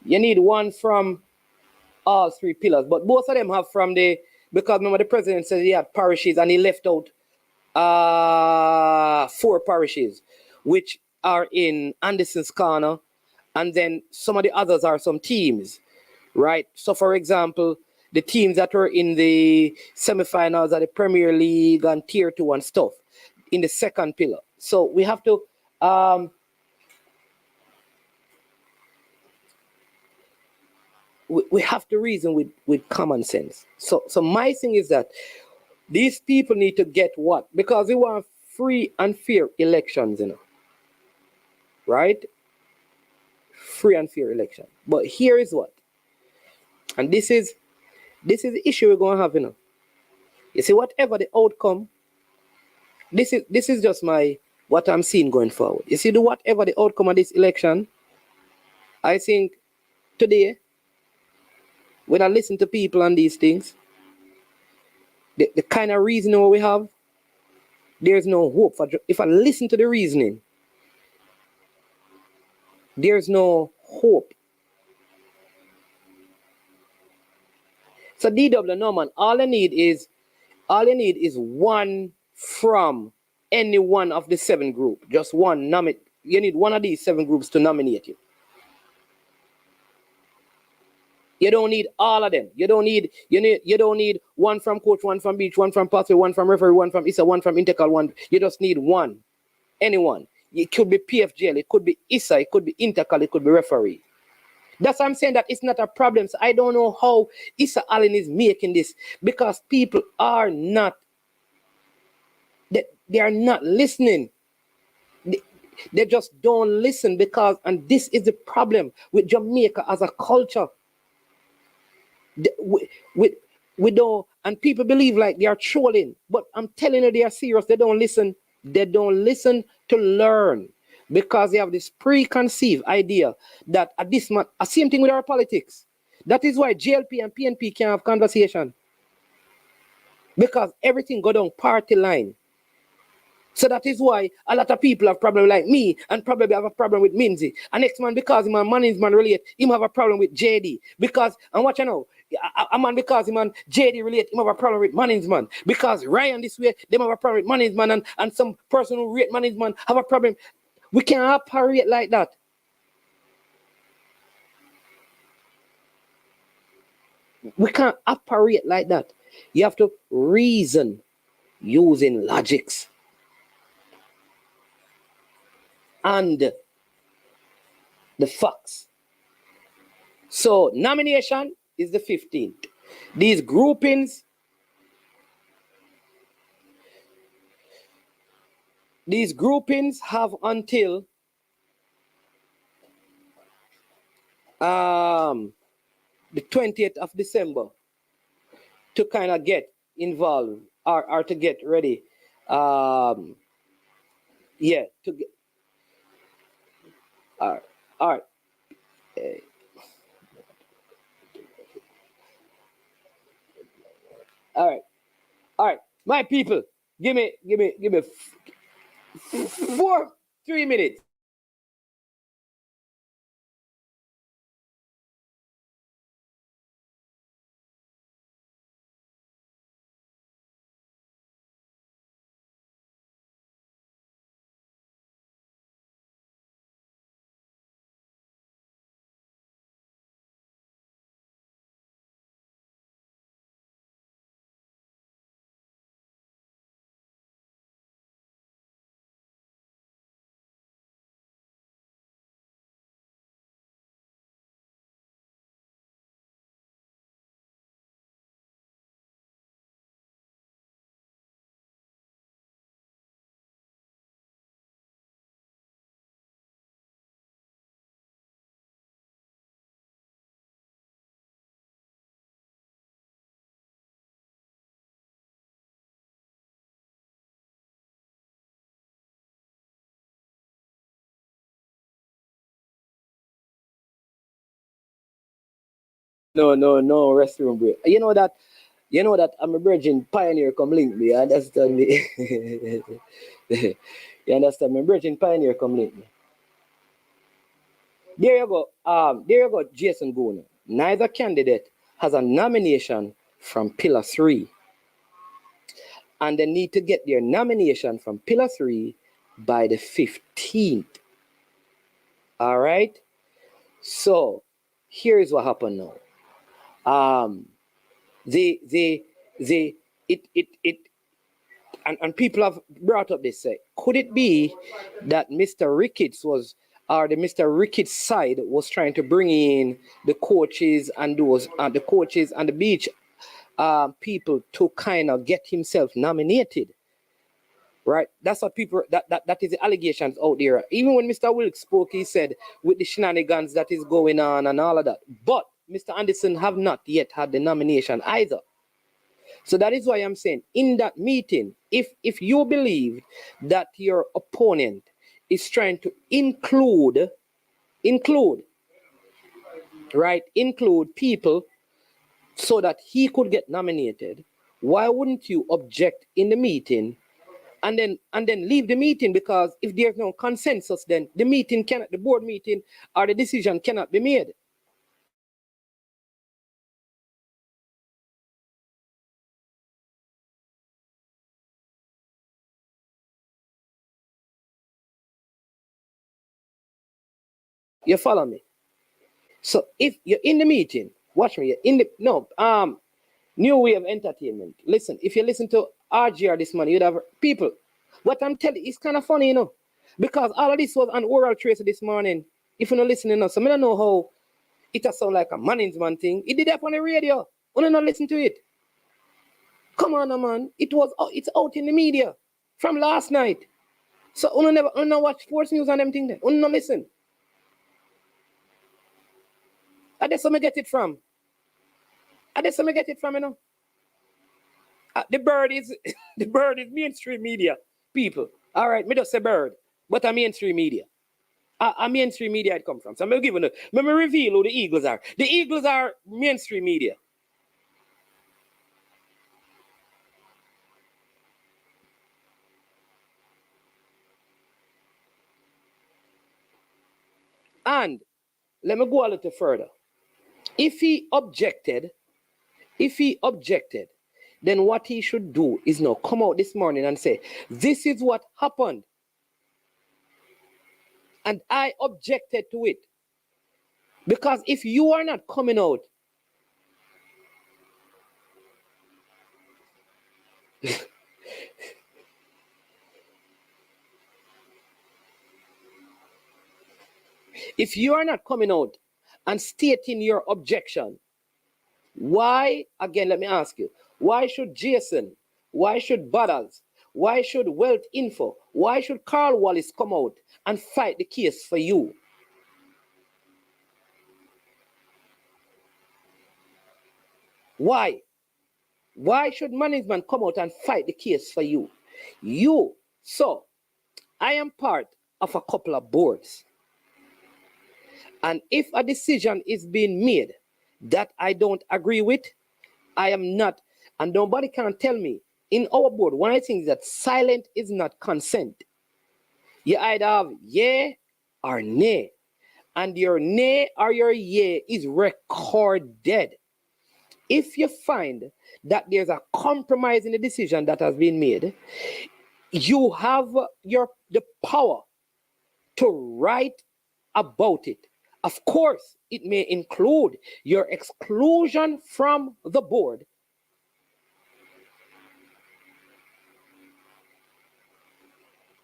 You need one from all three pillars, but both of them have from the, because remember the president said he had parishes and he left out 4 parishes, which are in Anderson's Corner, and then some of the others are some teams, right? So for example, the teams that were in the semifinals of the Premier League and Tier 2 and stuff in the second pillar. So we have to we have to reason with common sense. So my thing is that these people need to get what? Because we want free and fair elections, you know. Right? Free and fair election. But here is what. And this is the issue we're going to have, you know. You see, whatever the outcome, this is just what I'm seeing going forward. You see, whatever the outcome of this election, I think today, when I listen to people on these things, the kind of reasoning we have, there's no hope for. If I listen to the reasoning, there's no hope. So DW, no man, all you need is one from any one of the 7 groups. Just one nominate. You need one of these 7 groups to nominate you. You don't need all of them. You don't need one from coach, one from beach, one from pathway, one from referee, one from ISSA, one from INTERCOL, one. You just need one. Anyone. It could be PFGL, it could be ISSA, it could be INTERCOL, it could be referee. That's why I'm saying that it's not a problem. So I don't know how ISSA Allen is making this, because people are not, they are not listening. They just don't listen, because, and this is the problem with Jamaica as a culture. We don't, and people believe like they are trolling, but I'm telling you, they are serious. They don't listen. They don't listen to learn, because they have this preconceived idea that at this month, same thing with our politics. That is why JLP and PNP can't have conversation, because everything go down party line. So that is why a lot of people have problem like me, and probably have a problem with Minzy. And next man, because him and management relate, him have a problem with JD. Because, and watch you know, a man because him and JD relate, him have a problem with management. Because Ryan this way, them have a problem with management, and some person who rate management have a problem. We can't operate like that. We can't operate like that. You have to reason using logics. And the facts. So nomination is the 15th. These groupings have until the 20th of December to kind of get involved or to get ready. To get all right. All right. My people, give me 3 minutes. No restroom break. You know that I'm a virgin pioneer come link me, you understand me? You understand me? Virgin pioneer come link me. There you go, Jason Boone. Neither candidate has a nomination from Pillar 3. And they need to get their nomination from Pillar 3 by the 15th. All right? So, here's what happened now. And people have brought up this, say, could it be that Mr. Ricketts was, or the Mr. Ricketts side was trying to bring in the coaches and those, the coaches and the beach people to kind of get himself nominated? Right? That's what people, that is the allegations out there. Even when Mr. Wilkes spoke, he said, with the shenanigans that is going on and all of that. But Mr. Anderson have not yet had the nomination either. So that is why I'm saying, in that meeting, if you believe that your opponent is trying to include people so that he could get nominated, why wouldn't you object in the meeting and then leave the meeting? Because if there's no consensus, then the board meeting or the decision cannot be made. You follow me? So if you're in the meeting, watch me, new way of entertainment. Listen, if you listen to RGR this morning, you'd have people. What I'm telling you, it's kind of funny, because all of this was an oral trace this morning. If you're not listening now, so I don't know how it sound like a management thing. It did that on the radio. You not listen to it. Come on, man. It's out in the media from last night. So you never watch sports news and them thing there. You not listen. And that's where I get it from. The bird is mainstream media, people. All right, me just say bird, but I'm mainstream media. I'm mainstream media it come from. So I'm giving let me reveal who the Eagles are. The Eagles are mainstream media. And let me go a little further. If he objected, then what he should do is now come out this morning and say, this is what happened. And I objected to it. Because if you are not coming out, if you are not coming out and stating your objection, why, again, let me ask you, why should Jason, why should Butters, why should Wealth Info, why should Carl Wallace come out and fight the case for you? Why? Why should management come out and fight the case for you? So, I am part of a couple of boards. And if a decision is being made that I don't agree with, I am not, and nobody can tell me, in our board, one of the things is that silent is not consent. You either have yay or nay. And your nay or your yay is recorded. If you find that there's a compromise in the decision that has been made, you have the power to write about it. Of course, it may include your exclusion from the board.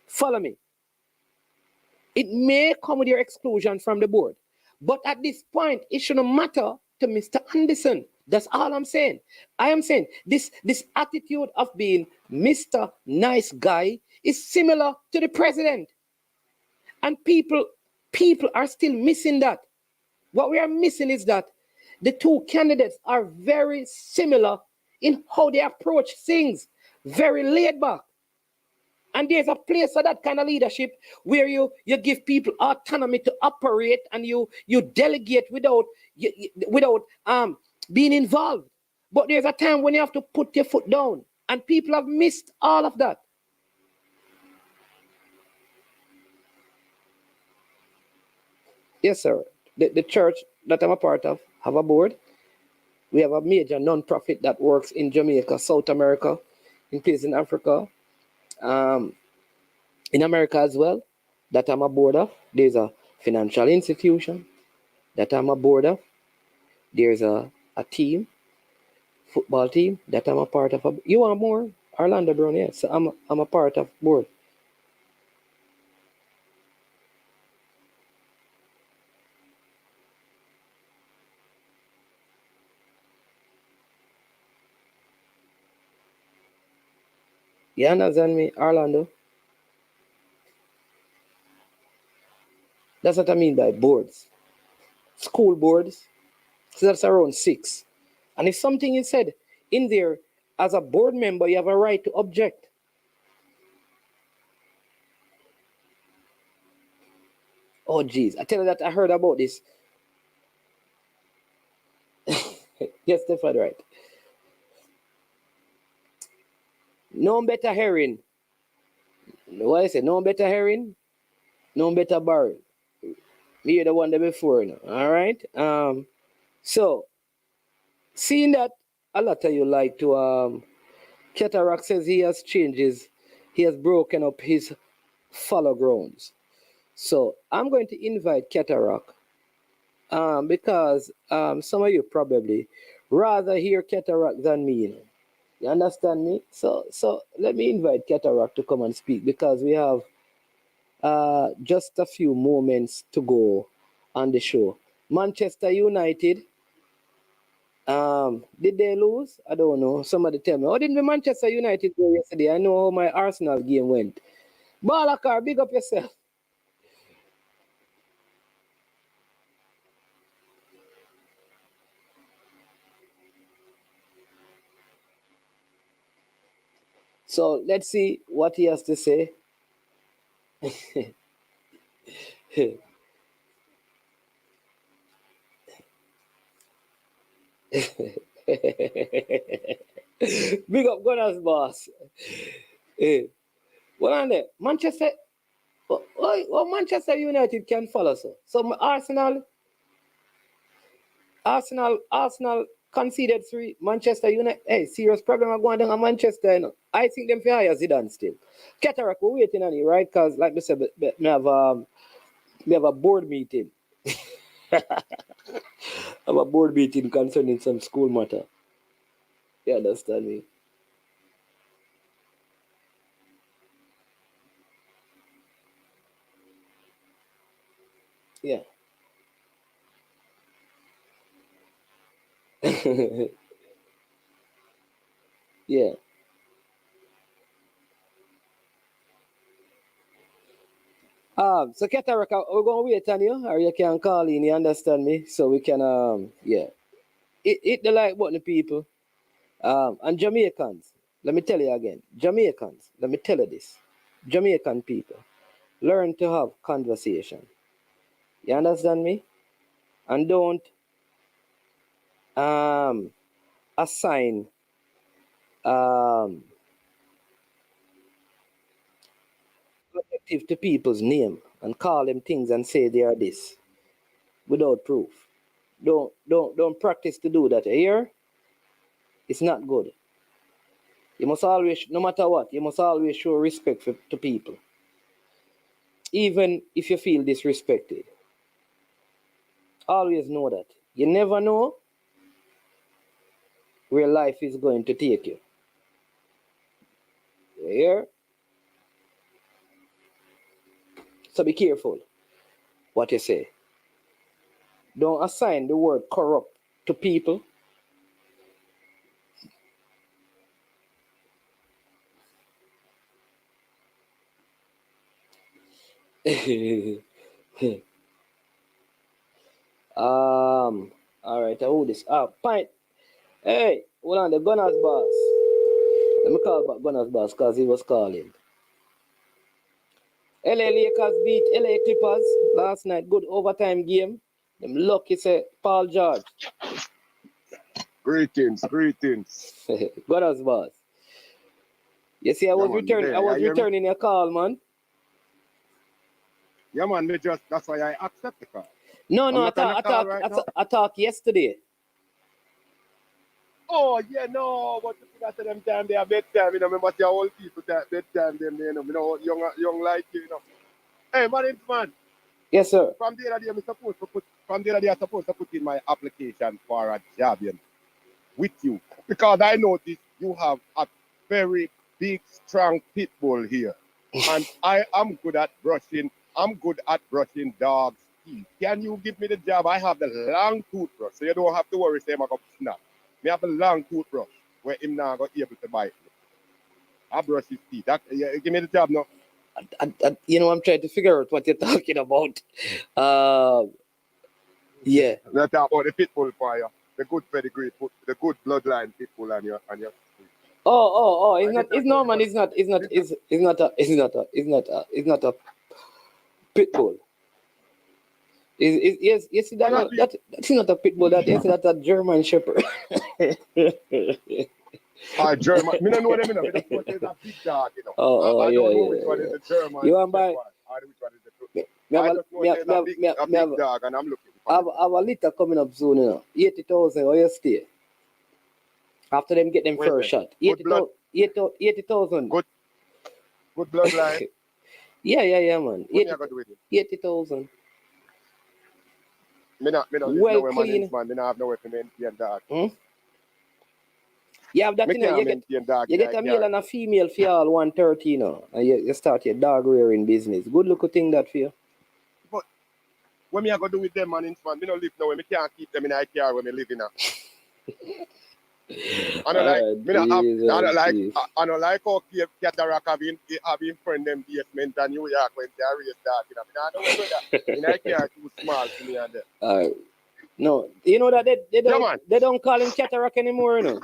Follow me. It may come with your exclusion from the board. But at this point, it shouldn't matter to Mr. Anderson. That's all I'm saying. I am saying this attitude of being Mr. Nice Guy is similar to the president. And people are still missing that. What we are missing is that the two candidates are very similar in how they approach things. Very laid back. And there's a place for that kind of leadership where you give people autonomy to operate and you delegate without being involved. But there's a time when you have to put your foot down, and people have missed all of that. Yes, sir. The church that I'm a part of have a board. We have a major non-profit that works in Jamaica, South America, in places in Africa, in America as well, that I'm a board of. There's a financial institution that I'm a board of. There's a team, football team that I'm a part of. You want more? Orlando Brown, yes. So I'm a part of board. You understand me, Orlando? That's what I mean by boards. School boards. So that's around 6. And if something is said in there, as a board member, you have a right to object. Oh, geez. I tell you that I heard about this. Yes, definitely right. No better herring. What I say? No better herring, no better barrel. You're the one there before now. All right. So seeing that a lot of you like to Cataract says he has he has broken up his fallow grounds. So I'm going to invite Cataract because some of you probably rather hear Cataract than me. You understand me? So let me invite Cataract to come and speak because we have just a few moments to go on the show. Manchester United, did they lose? I don't know. Somebody tell me. How did the Manchester United go yesterday? I know how my Arsenal game went. Balakar, big up yourself. So let's see what he has to say. Big up Gunners, boss. What on there? Manchester. Well, Manchester United can follow so Arsenal conceded 3. Manchester United, hey, serious problem are going on in Manchester. You know. I think them for hire Zidane still. Cataract, we're waiting on you, right? Because like we said, we have a board meeting. have a board meeting concerning some school matter. You understand me? Yeah. Yeah. So Cataract, we're gonna wait on you, or you can call in, you understand me? So we can yeah. Hit the like button, people. And Jamaicans, let me tell you again, Jamaicans, let me tell you this. Jamaican people, learn to have conversation. You understand me? And don't assign objective to people's name and call them things and say they are this without proof. Don't practice to do that. Here, it's not good. You must always, no matter what, you must always show respect to people. Even if you feel disrespected. Always know that. You never know where life is going to take you. You hear? So be careful what you say. Don't assign the word corrupt to people. All right, I hold this up. Pint. Hey, hold on, the Gunners boss. Let me call back Gunners boss because he was calling. LA Lakers beat LA Clippers last night. Good overtime game. Them lucky say Paul George. Greetings. Got us, boss. You see, I was returning your call, man. Yeah, man, that's why I accept the call. No, I talked yesterday. Oh, yeah, no, but that's them time they are bedtime, you know, remember the old people that bedtime, them, you know, young like you, know. Hey, man. Yes, sir. From the other day, I'm supposed to put in my application for a job, you know, with you. Because I noticed you have a very big, strong pit bull here. And I am good at brushing dogs' teeth. Can you give me the job? I have the long toothbrush, so you don't have to worry, say, I'm going to snap. I have a long toothbrush where him now got able to bite me. I brush his teeth. Give me the job now. You know, I'm trying to figure out what you're talking about. Yeah. Let's talk about the pit bull for you. The good pedigree, the good bloodline pit bull on your Oh! It's not a pit bull. Yes, that's not a pit bull. That's a German Shepherd. German. Me don't know them, you know. Me just know there's a big dog, you know. I don't know which one is the German. You want buy? Which one is the I just know there's a big dog, and I'm looking for it. I have a litter coming up soon, you know. 80,000, where you stay? After them get them first shot. 80,000. Good bloodline. Yeah, man. What you gonna do with it? 80,000. Me not well clean. Man. Me not have no way to maintain dog. You have that, you know, you get a male and a female for all 130, you know, and you start your dog rearing business. Good looking thing that for you. But what me I gonna do with them, man, me don't live nowhere. Me can't keep them in a car when me live in a. I don't like how Cataract having friend them basement in New York when they are raised dark. You know, I don't know that. In a car too small to me and them. No, you know that they don't call him Cataract anymore, you know.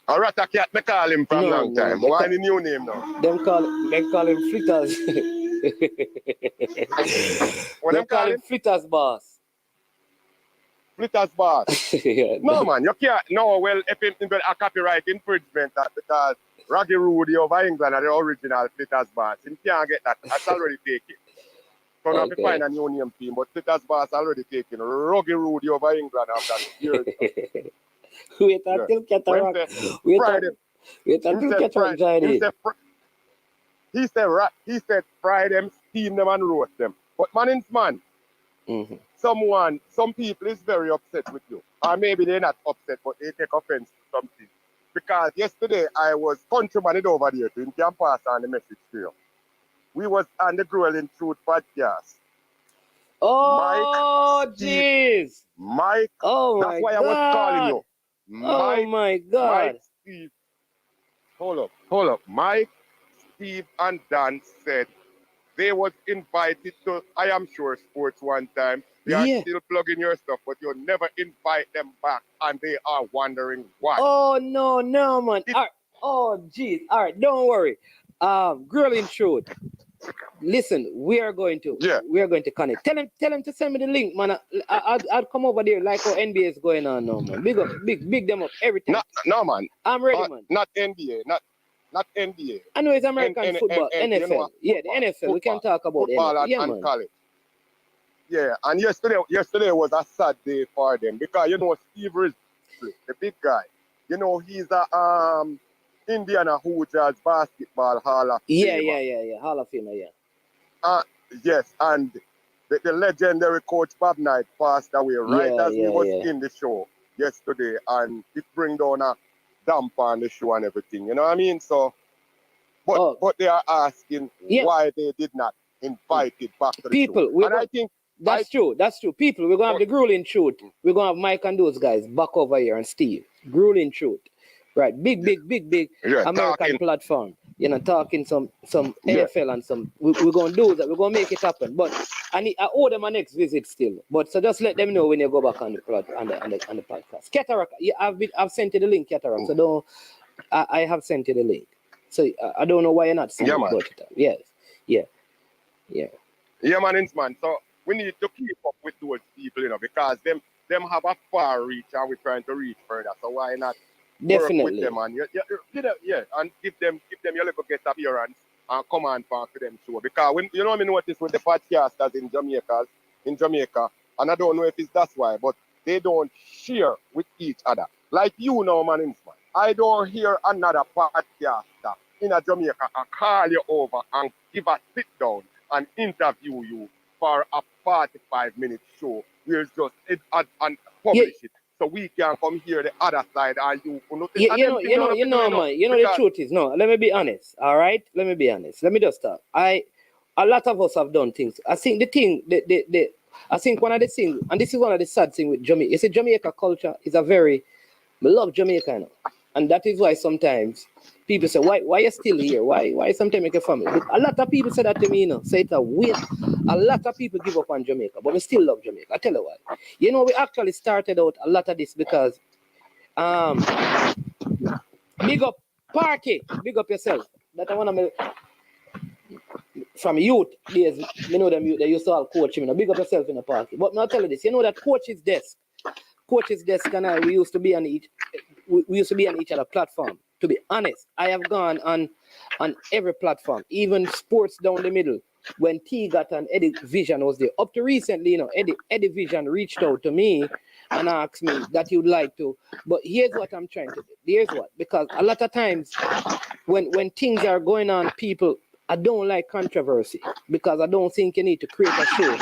A Ratacat, they call him from long time. But why the new name now? They call him Flitters. What they call him? Flitters boss. Flitters boss. Yeah, no, man, you can't. No, well, if it's a copyright infringement, that because Raggy Rudy over England are the original Flitters boss. You can't get that. That's already taken. So now we find a new name team, but Flitters boss already taken. Raggy Rudy over England after years. Wait until Cataract. Wait until Cataract join it. He said fry them, steam them, and roast them. But man, some people is very upset with you. Or maybe they're not upset, but they take offense to something. Because yesterday I was countryman over there to him can pass on the message to you. We was on the Growing Truth podcast. Oh, jeez. Mike. Oh, my God. That's why I was calling you. Oh my God. Mike, Steve. Hold up. Mike, Steve, and Dan said they was invited to I Am Sure Sports one time. They are still plugging your stuff, but you never invite them back, and they are wondering why. Oh no, man. All right. Oh jeez. All right, don't worry. Grilling Truth. Listen, we are going to connect. Tell him to send me the link, man. I'll come over there like how NBA is going on now, man. Big them up every time. No, man. I'm ready, man. Not NBA, not NBA. I know it's American football, NFL. You know, the NFL. Football, we can talk about football NFL. and college. Yeah, and yesterday was a sad day for them because you know Steve Rizzi, the big guy. You know he's a Indiana Hoosiers basketball Hall of Famer. Yeah. Hall of Famer, yeah. Yes, and the legendary coach Bob Knight passed away as we was in the show yesterday, and it bring down a damper on the show and everything. You know what I mean? So, but they are asking why they did not invite it back to the show. And I think that's true. People, we're gonna have the Grueling Truth. We're gonna have Mike and those guys back over here and Steve. Grueling Truth. Right, big American platform. You know, talking some NFL and some. We're gonna do that. We're gonna make it happen. But I owe them a next visit still. But so just let them know when you go back on the podcast. Cataract, I've sent you the link, Cataract. So I have sent you the link. So I don't know why you're not sending it. Yes. Yeah. Yeah, man. So we need to keep up with those people, because them have a far reach, and we're trying to reach further. So why not work with Definitely. them and and give them your little guest appearance and come on back to them show. Because when I notice with the podcasters in Jamaica, and I don't know if it's that's why, but they don't share with each other. Like man. I don't hear another podcaster in a Jamaica and call you over and give a sit down and interview you for a 45-minute show. We'll just and publish it. So we can come here the other side and you man. The truth is, no, let me be honest. All right? Let me be honest. Let me just start. A lot of us have done things. I think I think one of the things, and this is one of the sad things with Jamaica, you see, Jamaica culture is I love Jamaica, and that is why sometimes people say, why you still here? Why sometimes make a family? But a lot of people say that to me, say it's a waste. A lot of people give up on Jamaica, but we still love Jamaica. I tell you why. We actually started out a lot of this because big up party, big up yourself. That I want to from youth days, them youth, they used to all coach him, big up yourself in the party. But now tell you this, that coach's desk and I, we used to be on each other platform. To be honest, I have gone on every platform, even sports down the middle. When T got and Eddie Vision was there. Up to recently, Eddie Vision reached out to me and asked me that he would like to. But here's what I'm trying to do. Here's what, because a lot of times when things are going on, people, I don't like controversy because I don't think you need to create a show.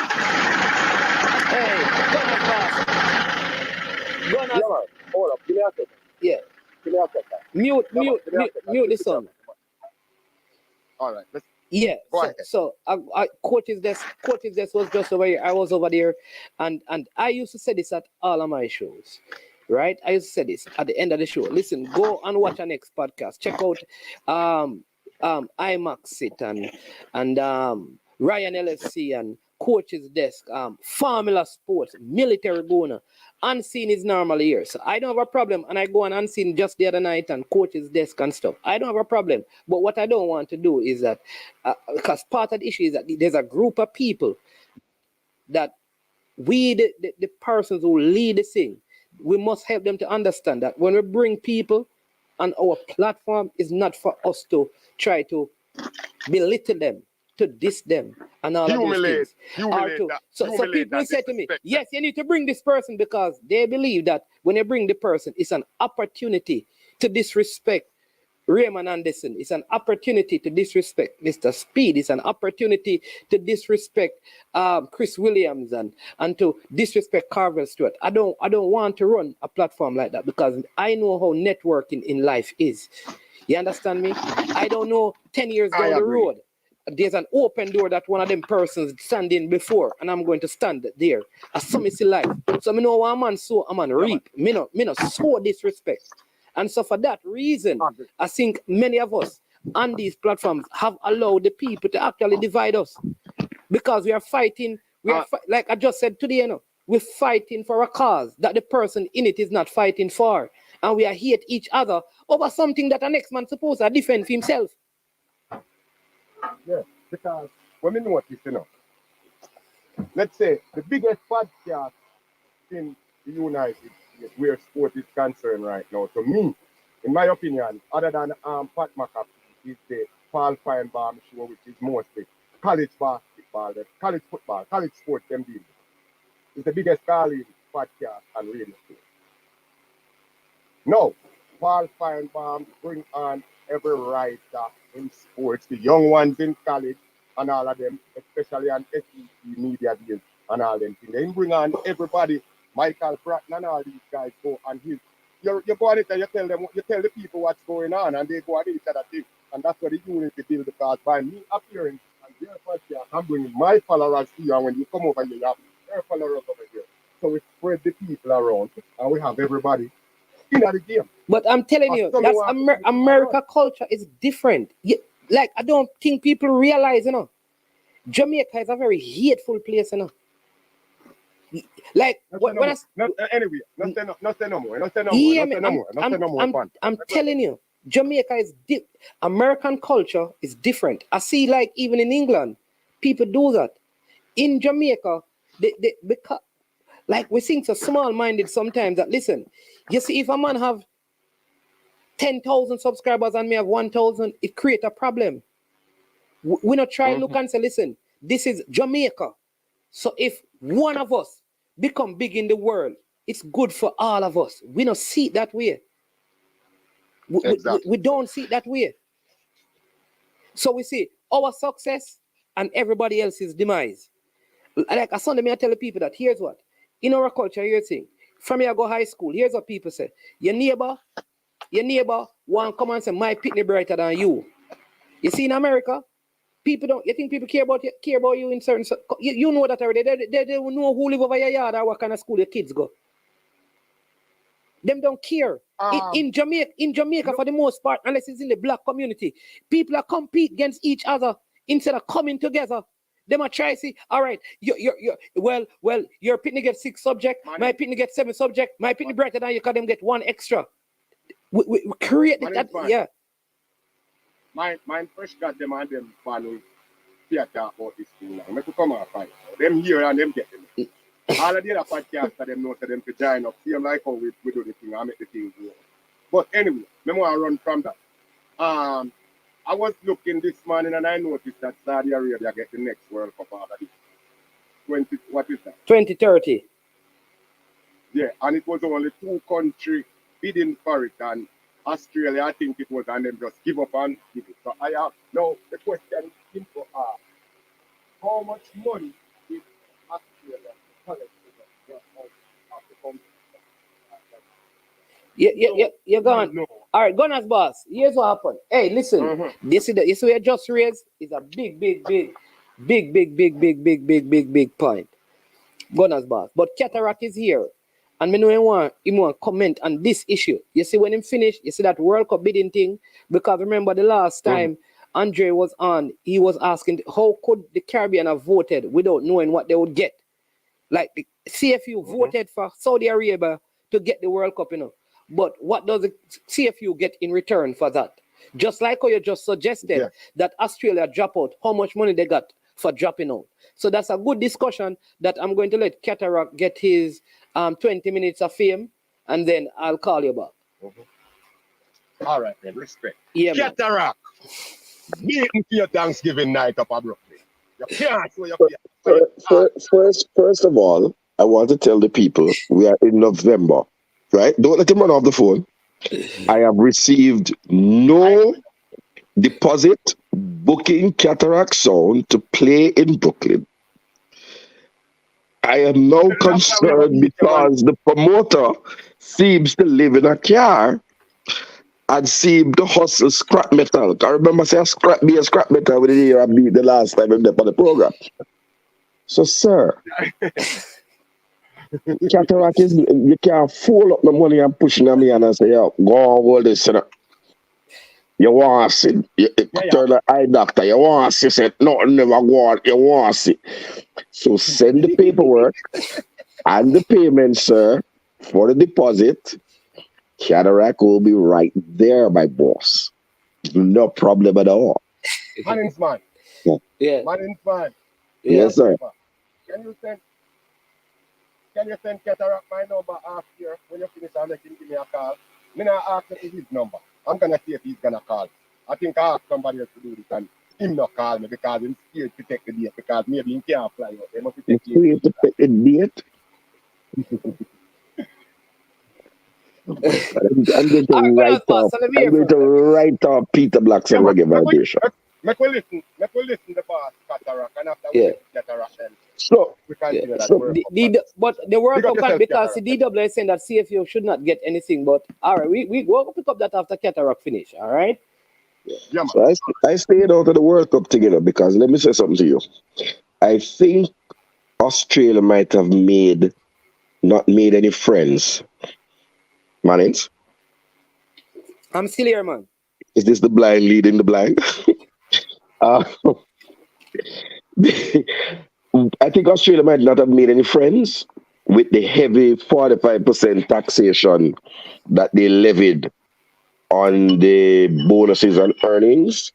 Hey, hold up, give me a second. Yeah. Give me a second. Mute the sound. All right, let's. Yeah. So I coach's desk was just over here. I was over there, and I used to say this at all of my shows, right? I used to say this at the end of the show. Listen, go and watch our next podcast. Check out IMAX and Ryan LFC and Coach's Desk, Formula Sports, Military Gona. Unseen is normal here. So I don't have a problem. And I go on Unseen just the other night and Coach's Desk and stuff. I don't have a problem. But what I don't want to do is that, because part of the issue is that there's a group of people that we, the persons who lead the thing, we must help them to understand that when we bring people on our platform, it's not for us to try to belittle them, to diss them, and all of those things. So people say to me, yes, you need to bring this person because they believe that when you bring the person, it's an opportunity to disrespect Raymond Anderson. It's an opportunity to disrespect Mr. Speed. It's an opportunity to disrespect Chris Williams and to disrespect Carvel Stewart. I don't want to run a platform like that because I know how networking in life is. You understand me? I don't know 10 years down the road. There's an open door that one of them persons standing before, and I'm going to stand there. I saw me see life. So I know one man sow, a man reap. Me no sow disrespect. And so for that reason, I think many of us on these platforms have allowed the people to actually divide us. Because we are fighting, like I just said today, we're fighting for a cause that the person in it is not fighting for. And we are hate each other over something that the next man supposed to defend for himself. Yeah, because when we notice, let's say the biggest podcast in the United States where sport is concerned right now, to me, in my opinion, other than Pat McAfee, is the Paul Feinbaum show, which is mostly college basketball, college football, college sports, them deal. It's the biggest college podcast and radio show. No, Paul Feinbaum bring on every writer in sports, the young ones in college and all of them, especially on SEC media deals and all them things. They bring on everybody, Michael Pratt and all these guys go and you go on it and you tell the people what's going on and they go on each other thing. And that's what the unity build because by me appearing on their podcast, I'm bringing my followers here and when you come over here, you have their followers over here. So we spread the people around and we have everybody in the game. But I'm telling you, that's America culture is different. Like, I don't think people realize, Jamaica is a very hateful place, Like, I'm telling you, Jamaica is American culture is different. I see, like, even in England, people do that. In Jamaica, they because, like, we think so small-minded sometimes that, listen, you see, if a man have 10,000 subscribers and me have 1,000, it create a problem. We not try look and say, listen, this is Jamaica. So if one of us become big in the world, it's good for all of us. We don't see it that way. We don't see it that way. So we see our success and everybody else's demise. Like a Sunday, I tell the people that here's what. In our culture, here's the thing. From here I go high school, here's what people say. Your neighbor want come and say, my pitney brighter than you. You see, in America, people don't. You think people care about you in certain. You know that already. They don't know who live over your yard or what kind of school your kids go. Them don't care. In Jamaica, for the most part, unless it's in the black community, people are compete against each other instead of coming together. Them are try to see, all right, your pitney get 6 subject, my pitney get 7 subject, my pitney brighter than you, because them get 1 extra. We create that, yeah. Mine first got them and them fan theater about this thing now. Make you come and fight. Them here and them get them. All of the other podcasts that them know to them to join up. Same like how we do the thing and make the thing go. But anyway, I want to run from that. I was looking this morning and I noticed that Saudi Arabia get the next World Cup after this. What is that? 2030. Yeah, and it was only 2 countries bidding for it, and Australia, I think it was, and them just give up and give it. So I have now the question is simple: how much money is Australia collecting? You're gone. No. All right, Gunners boss. Here's what happened. Hey, listen. This is you see what just raised is a big point. Gunners boss. But Cataract is here. And me know he want comment on this issue. You see, when him finish, you see that World Cup bidding thing. Because remember the last time Andre was on, he was asking how could the Caribbean have voted without knowing what they would get. Like the CFU voted for Saudi Arabia to get the World Cup, you know. But what does the CFU get in return for that? Just like how you just suggested that Australia drop out, how much money they got for dropping out. So that's a good discussion that I'm going to let Cataract get his 20 minutes of fame, and then I'll call you back. All right, then, respect. Yeah, Cataract, beating for your Thanksgiving night up abruptly. You can't show your First of all, I want to tell the people we are in November, right? Don't let him run off the phone. I have received no deposit booking Cataract Sound to play in Brooklyn. I am now concerned because the promoter seems to live in a car and seems to hustle scrap metal. I remember saying scrap metal with the year I beat the last time I'm there for the program. So, sir, Cataract is, you can't fold up the money and pushing on me and say, yo, go on, hold this. You want to see, turn the eye doctor, you want to see, say, nothing never go on, you want to see. So send the paperwork and the payment, sir, for the deposit. Cataract will be right there, my boss. No problem at all. Man's man. Yeah. Man's man. Yes, sir. Can you send Cataract my number after when you finish and make him give me a call? Me not ask him his number. I'm gonna see if he's gonna call. I think I asked somebody else to do this and him not call me because he's scared to take the date because maybe he can't fly out. They must be taking the date. I'm going to write off Peter Black's reggae vibration. Make we listen the boss Cataract and after we Cataract then. So we consider that but the World Cup because the DW is saying that CFU should not get anything. But all right, we will pick up that after Cataract finish. All right. Yeah, so I stayed out of the World Cup together because let me say something to you. I think Australia might have not made any friends. Manins? I'm still here, man. Is this the blind leading the blind? I think Australia might not have made any friends with the heavy 45% taxation that they levied on the bonuses and earnings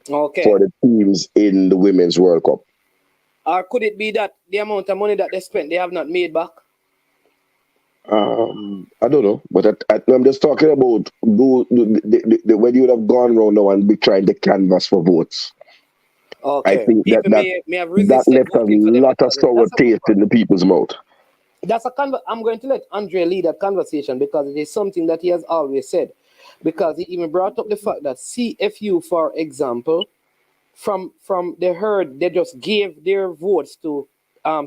Okay. for the teams in the Women's World Cup. Or could it be that the amount of money that they spent, they have not made back? I don't know, but I'm just talking about when you would have gone around now and be trying to canvass for votes. Okay. I think People that may have that resisted left a voting for them lot of because sour that's a good taste one. in the people's mouth. I'm going to let Andre lead that conversation because it is something that he has always said. Because he even brought up the fact that CFU, for example, from they heard they just gave their votes to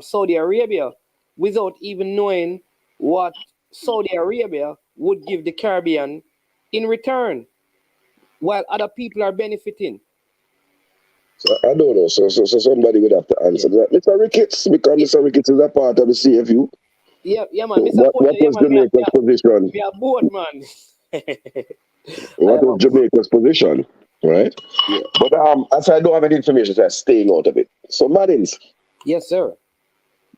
Saudi Arabia without even knowing what Saudi Arabia would give the Caribbean in return, while other people are benefiting. So I don't know. So somebody would have to answer that. Mr. Ricketts, because Mr. Ricketts is a part of the CFU. Yeah, man. Mr. What Porter, was Jamaica's position? We are bored, man. What was Jamaica's position? Right? Yeah. But as I don't have any information, so I'm staying out of it. So Martins. Yes, sir.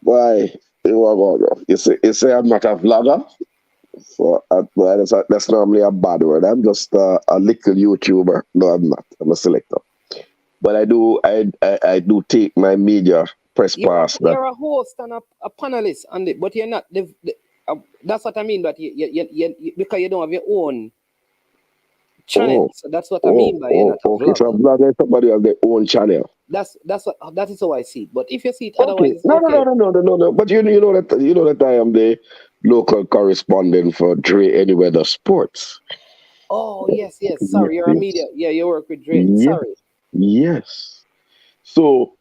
Why? You say I'm not a vlogger? So that's normally a bad word. I'm just a little YouTuber. No, I'm not. I'm a selector. But I do take my media press pass. You're a host and a panelist, but you're not. That's what I mean. But you because you don't have your own channel. So that's what I mean by you're not a vlogger. So a vlogger is somebody who has their own channel. That is how I see it. But if you see it Okay. otherwise, it's No. But you know that I am the local correspondent for Dre Anywhere the Sports. Oh yes. Sorry, you're a media. Yeah, you work with Dre. Yes. Sorry. Yes. So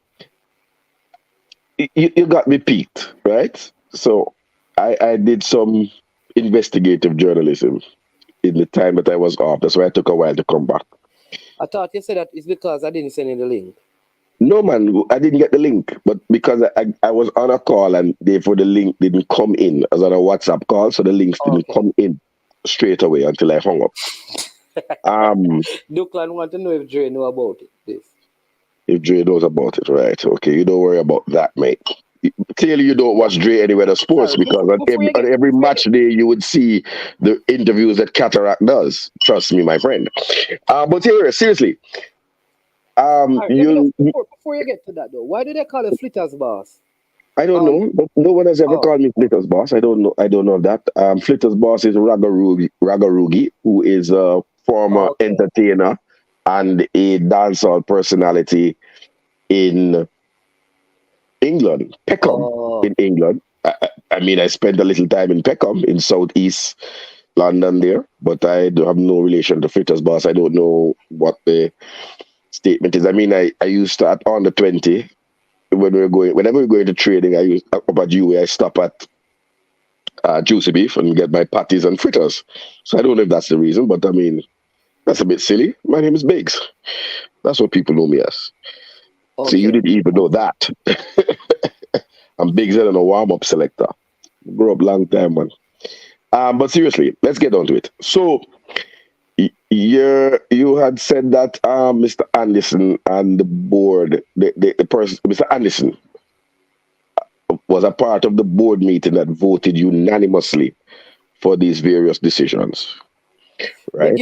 you got me peaked, right? So I did some investigative journalism in the time that I was off. That's why I took a while to come back. I thought you said that it's because I didn't send you the link. No, man, I didn't get the link, but because I was on a call and therefore the link didn't come in. I was on a WhatsApp call, so the links didn't come in straight away until I hung up. Duckland want to know if Dre know about this. If Dre knows about it, right? Okay, you don't worry about that, mate. Clearly, you don't watch Dre Anywhere the Sports because on every match day you would see the interviews that Cataract does. Trust me, my friend. But here, seriously, before you get to that though, why do they call it Flitter's boss? I don't know. But no one has ever called me Flitter's boss. I don't know that. Flitter's boss is Ragarugi, who is a former entertainer and a dancehall personality in England, Peckham in England. I mean, I spent a little time in Peckham in southeast London there, but I have no relation to Flitter's boss. I don't know what the statement is. I mean, I used to at under 20 whenever we're going to trading. I used up at UA. I stop at Juicy Beef and get my patties and fritters. So I don't know if that's the reason, but I mean, that's a bit silly. My name is Biggs. That's what people know me as. Okay. So you didn't even know that. I'm Biggs and a warm-up selector. Grew up long time, man. But seriously, let's get on to it. So you had said that Mr. Anderson and the board, the person, Mr. Anderson, was a part of the board meeting that voted unanimously for these various decisions. Right?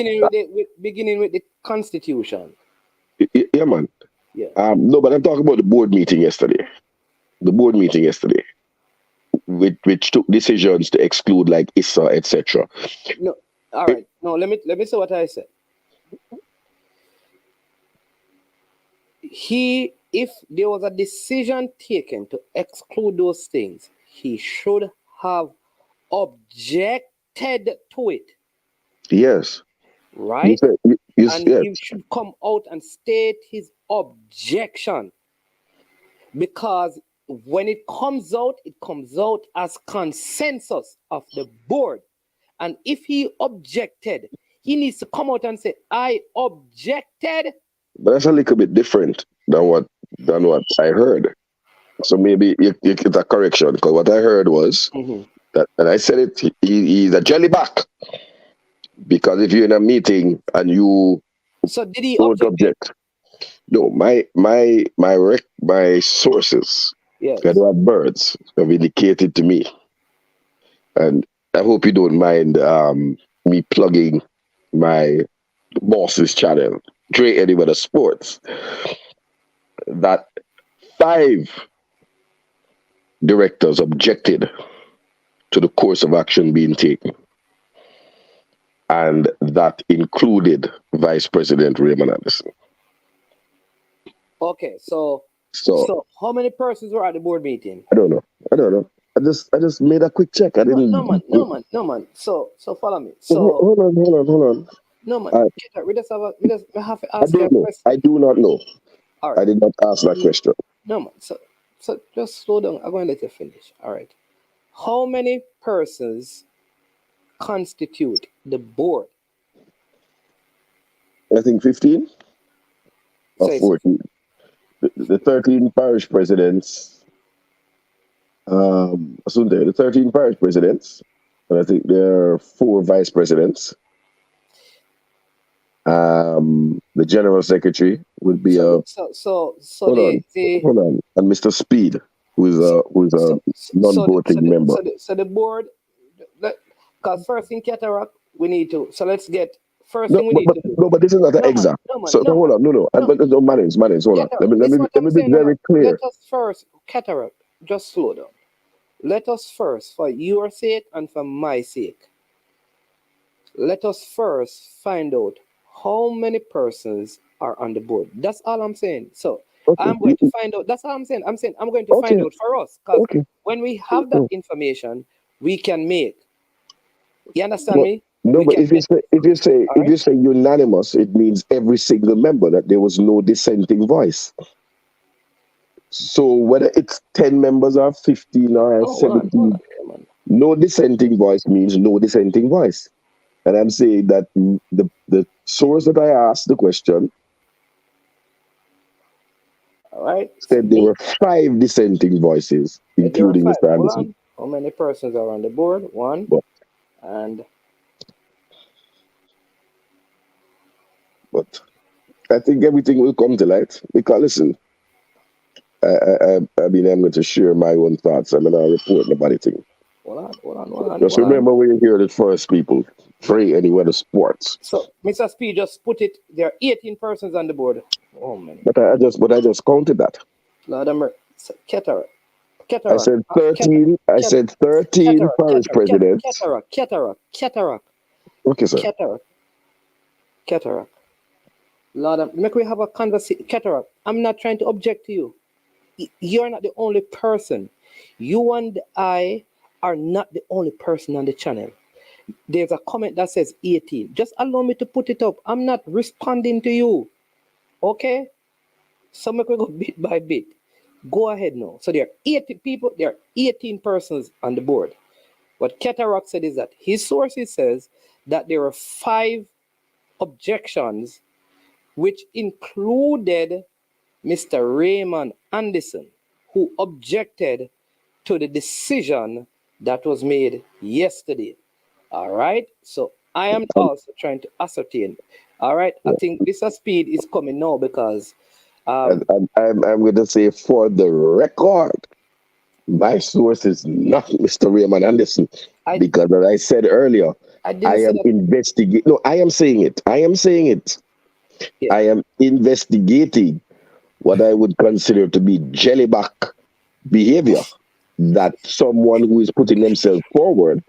Beginning with the Constitution. Yeah, man. Yeah. No, but I'm talking about the board meeting yesterday. The board meeting yesterday, which took decisions to exclude like ISSA, etc. No, all right. No, let me say what I said. If there was a decision taken to exclude those things, he should have objected to it. Yes. Right? He should come out and state his objection. Because when it comes out as consensus of the board. And if he objected, he needs to come out and say, I objected. But that's a little bit different than what I heard. So maybe it's a correction, because what I heard was that, and I said it, he's a jellyback. Because if you're in a meeting and you did he don't object. No, my sources that are birds have indicated to me, and I hope you don't mind me plugging my boss's channel, Dre Eddie with the Sports, that 5 directors objected to the course of action being taken. And that included Vice President Raymond Anderson. Okay, so how many persons were at the board meeting? I don't know. I just made a quick check. I didn't. No man. So follow me. So hold on. No man. We just have to ask you a question. I do not know. All right. I did not ask that question. No man. So just slow down. I'm going to let you finish. All right. How many persons constitute the board? I think 15 or 14. The 13 parish presidents. The 13 parish presidents, and I think there are 4 vice presidents. The general secretary would be hold on, and Mr. Speed, who is a non-voting member. So the board, because first in Cataract we need to. So let's get first thing we need to. No, but this is not an exam. Hold on, no. Manage, hold on. Let me be very clear. Let us first, Cataract, just slow down. Let us first, for your sake and for my sake, let us first find out how many persons are on the board. That's all I'm saying. So okay. I'm going to find out. That's all I'm saying. I'm going to find out for us. Because when we have that information, we can make. You understand me? No, but if you say unanimous, it means every single member, that there was no dissenting voice. So whether it's 10 members or 15 or 17, no dissenting voice means no dissenting voice. And I'm saying that the source that I asked the question said there were 5 dissenting voices, including Mr. Anderson. How many persons are on the board? 1. But I think everything will come to light. Because listen, I'm going to share my own thoughts. I'm going to report about it. Hold on. Just remember when you hear it first, people. Free anywhere the sports. So Mr. Speed just put it. There are 18 persons on the board. Oh man. But I just counted that. Lord of mercy. Cataract. I said 13. I said 13 parish presidents. Cataract. Okay, sir. Cataract. Lord, make we have a conversation. Cataract. I'm not trying to object to you. You're not the only person. You and I are not the only person on the channel. There's a comment that says 18. Just allow me to put it up. I'm not responding to you. Okay? So make we go bit by bit. Go ahead now. So there are 80 people, there are 18 persons on the board. What Cataract said is that his sources says that there are 5 objections, which included Mr. Raymond Anderson, who objected to the decision that was made yesterday. All right. So I am also trying to ascertain. All right. I think Mr. Speed is coming now because I'm going to say, for the record, my source is not Mr. Raymond Anderson, because as I said earlier, I am investigating. No, I am saying it. Yeah. I am investigating what I would consider to be jellyback behavior, that someone who is putting themselves forward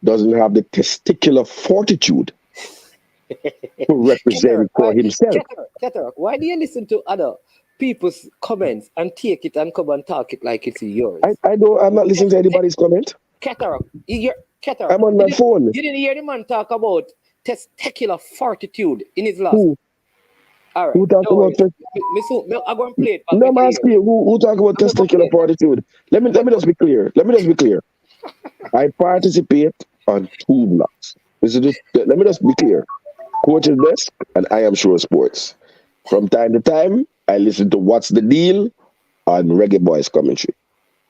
doesn't have the testicular fortitude to represent for himself. Cataract, why do you listen to other people's comments and take it and come and talk it like it's yours? I'm not listening to anybody's comment. Cataract, I'm on my phone. You didn't hear the man talk about testicular fortitude in his last. Who? All right. Who talk about I'm going to play it. No, I'm asking you, who talk about testicular fortitude? Let me just be clear. I participate on 2 blocks. Let me just be clear. Coach's Desk and I Am Sure Sports. From time to time, I listen to What's the Deal on Reggae Boys commentary.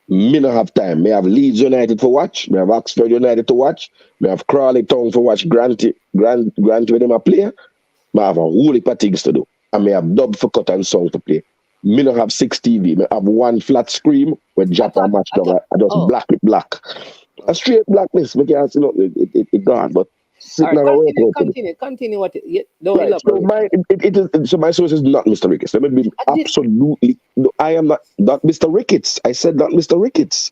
Me not have time. Me have Leeds United for watch. Me have Oxford United to watch. Me have Crawley Town for watch. Grant when them a play. Me have a whole heap of things to do. And me have dub for cut and song to play. Me not have 6 TV. Me have 1 flat screen with Japan match. I just black with black. A straight blackness. Me can't see nothing. It gone. But Sitting All right, on a workout for me. continue what don't Right. So elaborate. so my source is not Mr. Ricketts. Let me be I did- absolutely. No, I am not Mr. Ricketts. I said not Mr. Ricketts,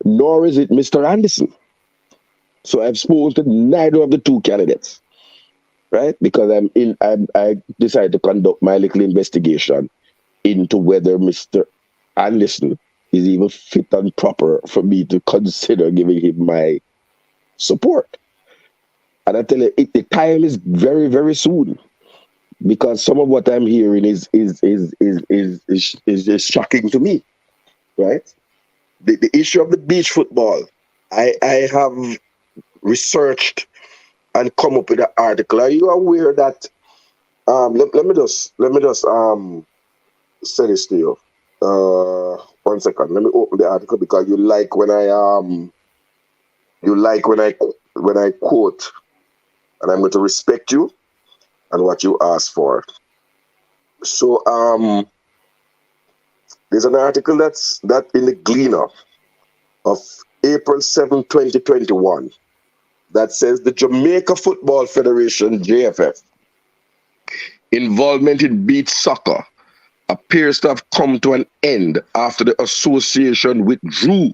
nor is it Mr. Anderson. So I've spoken to neither of the two candidates, right? Because I decided to conduct my little investigation into whether Mr. Anderson is even fit and proper for me to consider giving him my support. And I tell you, the time is very, very soon, because some of what I'm hearing is just shocking to me, right? The issue of the beach football, I have researched and come up with an article. Are you aware that? Let me just say this to you. 1 second. Let me open the article, because you like when I quote, and I'm going to respect you and what you ask for. So there's an article that in the Gleaner of April 7, 2021, that says the Jamaica Football Federation, JFF, involvement in beach soccer appears to have come to an end after the association withdrew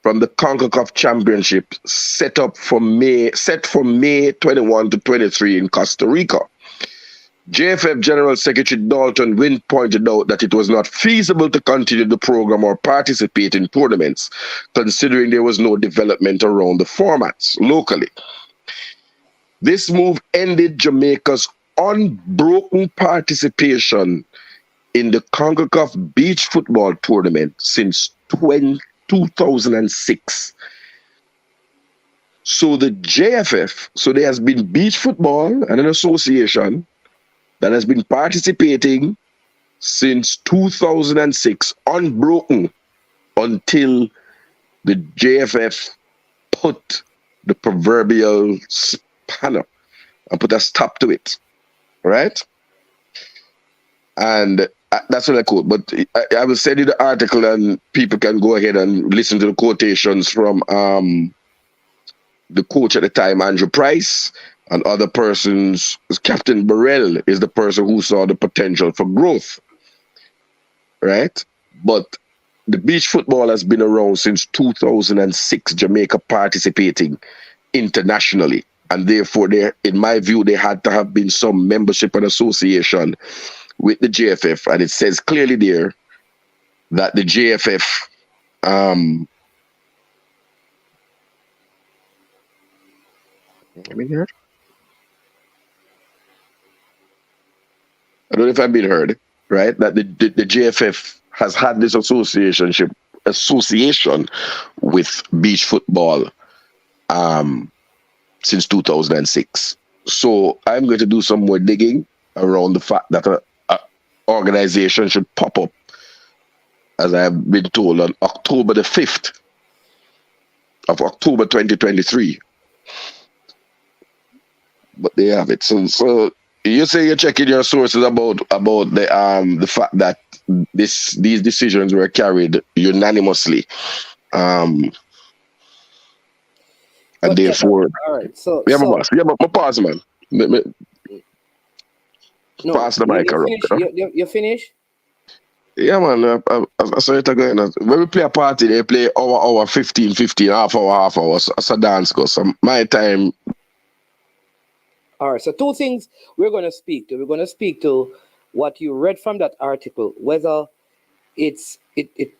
from the CONCACAF Championship set for May 21 to 23 in Costa Rica. JFF General Secretary Dalton Wynn pointed out that it was not feasible to continue the program or participate in tournaments, considering there was no development around the formats locally. This move ended Jamaica's unbroken participation in the CONCACAF Beach Football Tournament since 2006. So the JFF, so there has been beach football and an association that has been participating since 2006, unbroken, until the JFF put the proverbial spanner and put a stop to it, right? And that's what I quote. But I will send you the article, and people can go ahead and listen to the quotations from the coach at the time, Andrew Price, and other persons. Captain Burrell is the person who saw the potential for growth, right? But the beach football has been around since 2006, Jamaica participating internationally. And therefore, in my view, there had to have been some membership and association with the JFF. And it says clearly there that the JFF let me hear. I don't know if I've been heard, right? That the JFF has had this association with beach football since 2006. So I'm going to do some more digging around the fact that an organization should pop up, as I have been told, on October the 5th of October 2023. But they have it. So you say you're checking your sources about the fact that these decisions were carried unanimously, and therefore, all right. So my boss. Yeah, but my pause, man. Pass the mic around. You finish? Yeah, man. I saw it again. When we play a party, they play hour, 15, half hour. As a dance goes. So my time. All right, so two things we're going to speak to. We're going to speak to what you read from that article, whether it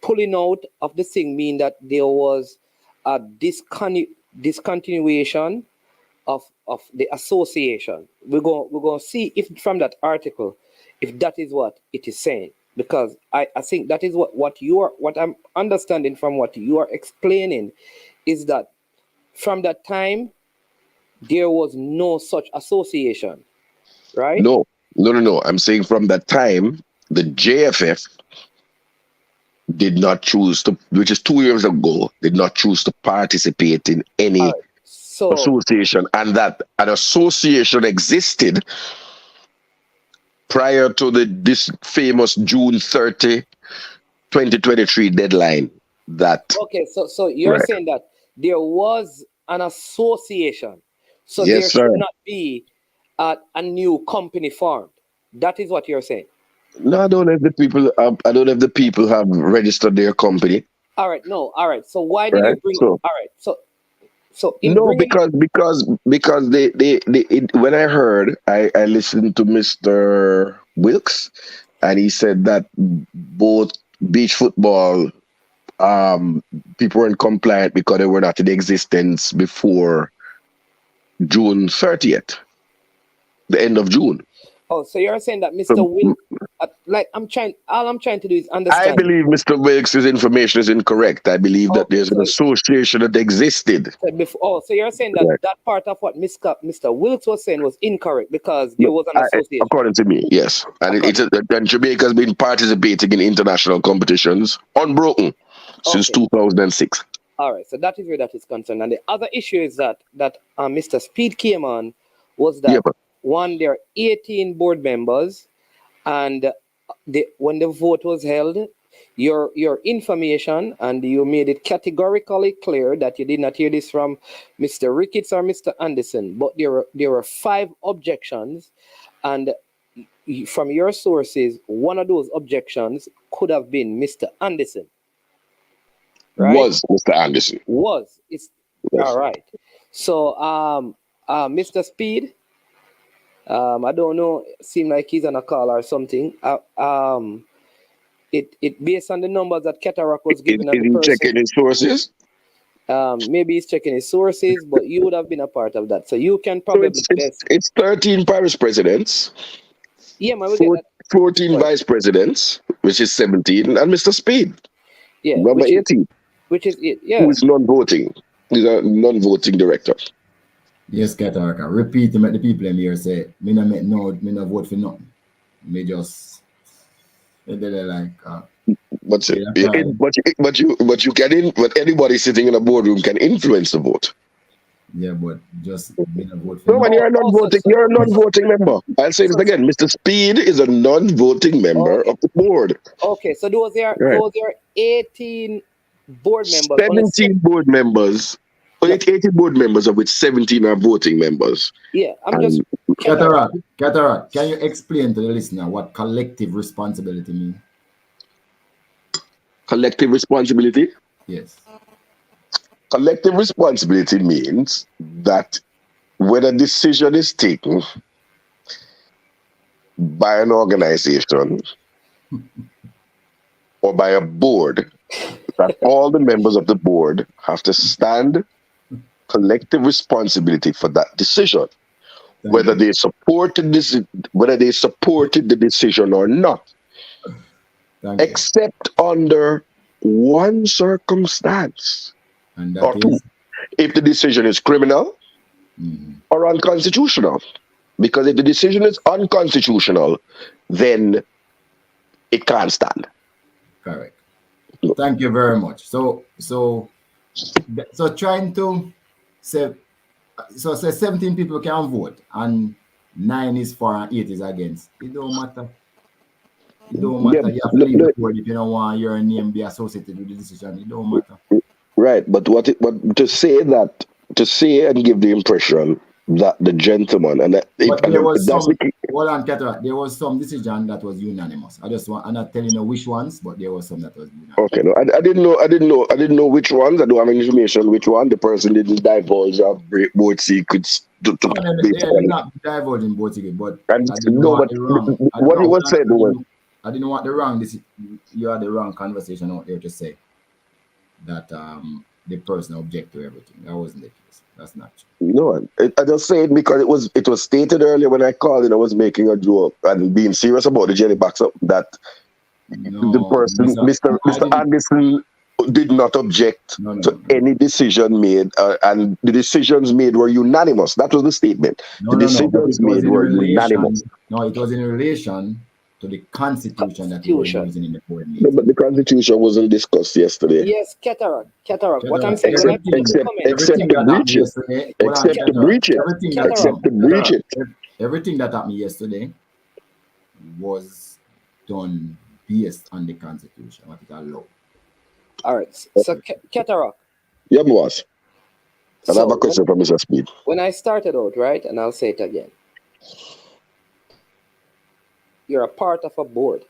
pulling out of the thing mean that there was a discontinuation of the association. We're going to see if from that article, if that is what it is saying, because I think that is what I'm understanding from what you are explaining is that from that time, there was no such association, right? No. I'm saying from that time, the JFF did not choose to, which is 2 years ago, did not choose to participate in any association, and that an association existed prior to this famous June 30, 2023 deadline. Okay, so you're saying that there was an association So Yes, there sir. should not be a new company formed. That is what you're saying. No, I don't know if the people. I don't know if the people have registered their company, All right, no, all right. So why did you right? bring? So All right, so in no, bringing it, because when I heard, I listened to Mr. Wilkes, and he said that both beach football people weren't compliant because they were not in existence before June 30th, the end of June. oh, so you're saying that So, Mr. Will, like all I'm trying to do is I understand. believe Mr. Wilkes' information is incorrect. I believe that Okay, there's an association that existed. so before, oh, so you're saying that Right. that part of what Mr. Wilkes was saying was incorrect because there was an association. According to me, yes. And and Jamaica has been participating in international competitions unbroken since Okay. 2006. All right, so that is where that is concerned. And the other issue is that Mr. Speed came on was that Yeah, but one, there are 18 board members, and when the vote was held, your information, and you made it categorically clear that you did not hear this from Mr. Ricketts or Mr. Anderson, but there were 5 objections, and from your sources, one of those objections could have been Mr. Anderson, right? was Mr. Anderson. It's Yes. all right. So Mr. Speed, I don't know, seem like he's on a call or something. It based on the numbers that Ketarak was Is giving of the he person. checking his sources? Maybe he's checking his sources, but you would have been a part of that, so you can So probably best. it's 13 parish presidents, Yeah, man, we get that. 14 Right. vice presidents, which is 17, and Mr. Speed, Yeah, number 18, which is it. who Yeah. is non-voting. He's a non-voting director. Yes, Kataraka. Repeat to make the people in here say, me no vote for nothing. Me just they're like But yeah, fine. but anybody sitting in a boardroom can influence the vote. Yeah, but just me no vote for No, man, nothing. you're a non-voting member. I'll say this again. Mr. Speed is a non-voting member of the board. Okay, so those are Right. 18 board members. Only 17 board members. 18 board members, of which 17 are voting members. Yeah, I'm just. Katarak, can you explain to the listener what collective responsibility means? Collective responsibility? Yes. Collective responsibility means that when a decision is taken by an organization or by a board, that all the members of the board have to stand collective responsibility for that decision, whether they supported the decision or not, except under one circumstance and or two: if the decision is criminal or unconstitutional. Because if the decision is unconstitutional, then it can't stand. Correct. Thank you very much. So trying to say, so say 17 people can vote and 9 is for and 8 is against. It don't matter. It don't matter. You have to leave the board if you don't want your name be associated with the decision. It don't matter. Right, but to say and give the impression that the gentleman and that but there was some. Hold on, Ketra. There was some decision that was unanimous. I'm not telling you which ones, but there was some that was unanimous. Okay, no, I didn't know which ones. I don't have any information which one. The person didn't divulge or break board secrets. They're not divulging board secrets, but what he was saying was, I didn't want the wrong. You had the wrong conversation out there to say that the person object to everything. That wasn't the case. That's not true. No, I just say it because it was stated earlier when I called and I was making a joke and being serious about the jelly box up that the person, Mr. Anderson, did not object to any decision made, and the decisions made were unanimous. That was the statement. The decisions made were unanimous. No, it was in relation to the constitution that you were using in the board meeting. No, but the constitution wasn't discussed yesterday. Yes, Ketarak. What I'm saying, except to breach it. Everything that happened yesterday was done based on the constitution, what it allowed. All right. So Ketarak. Yeah, boss. And I have a question from Mr. Speed. When I started out, right, and I'll say it again, you're a part of a board.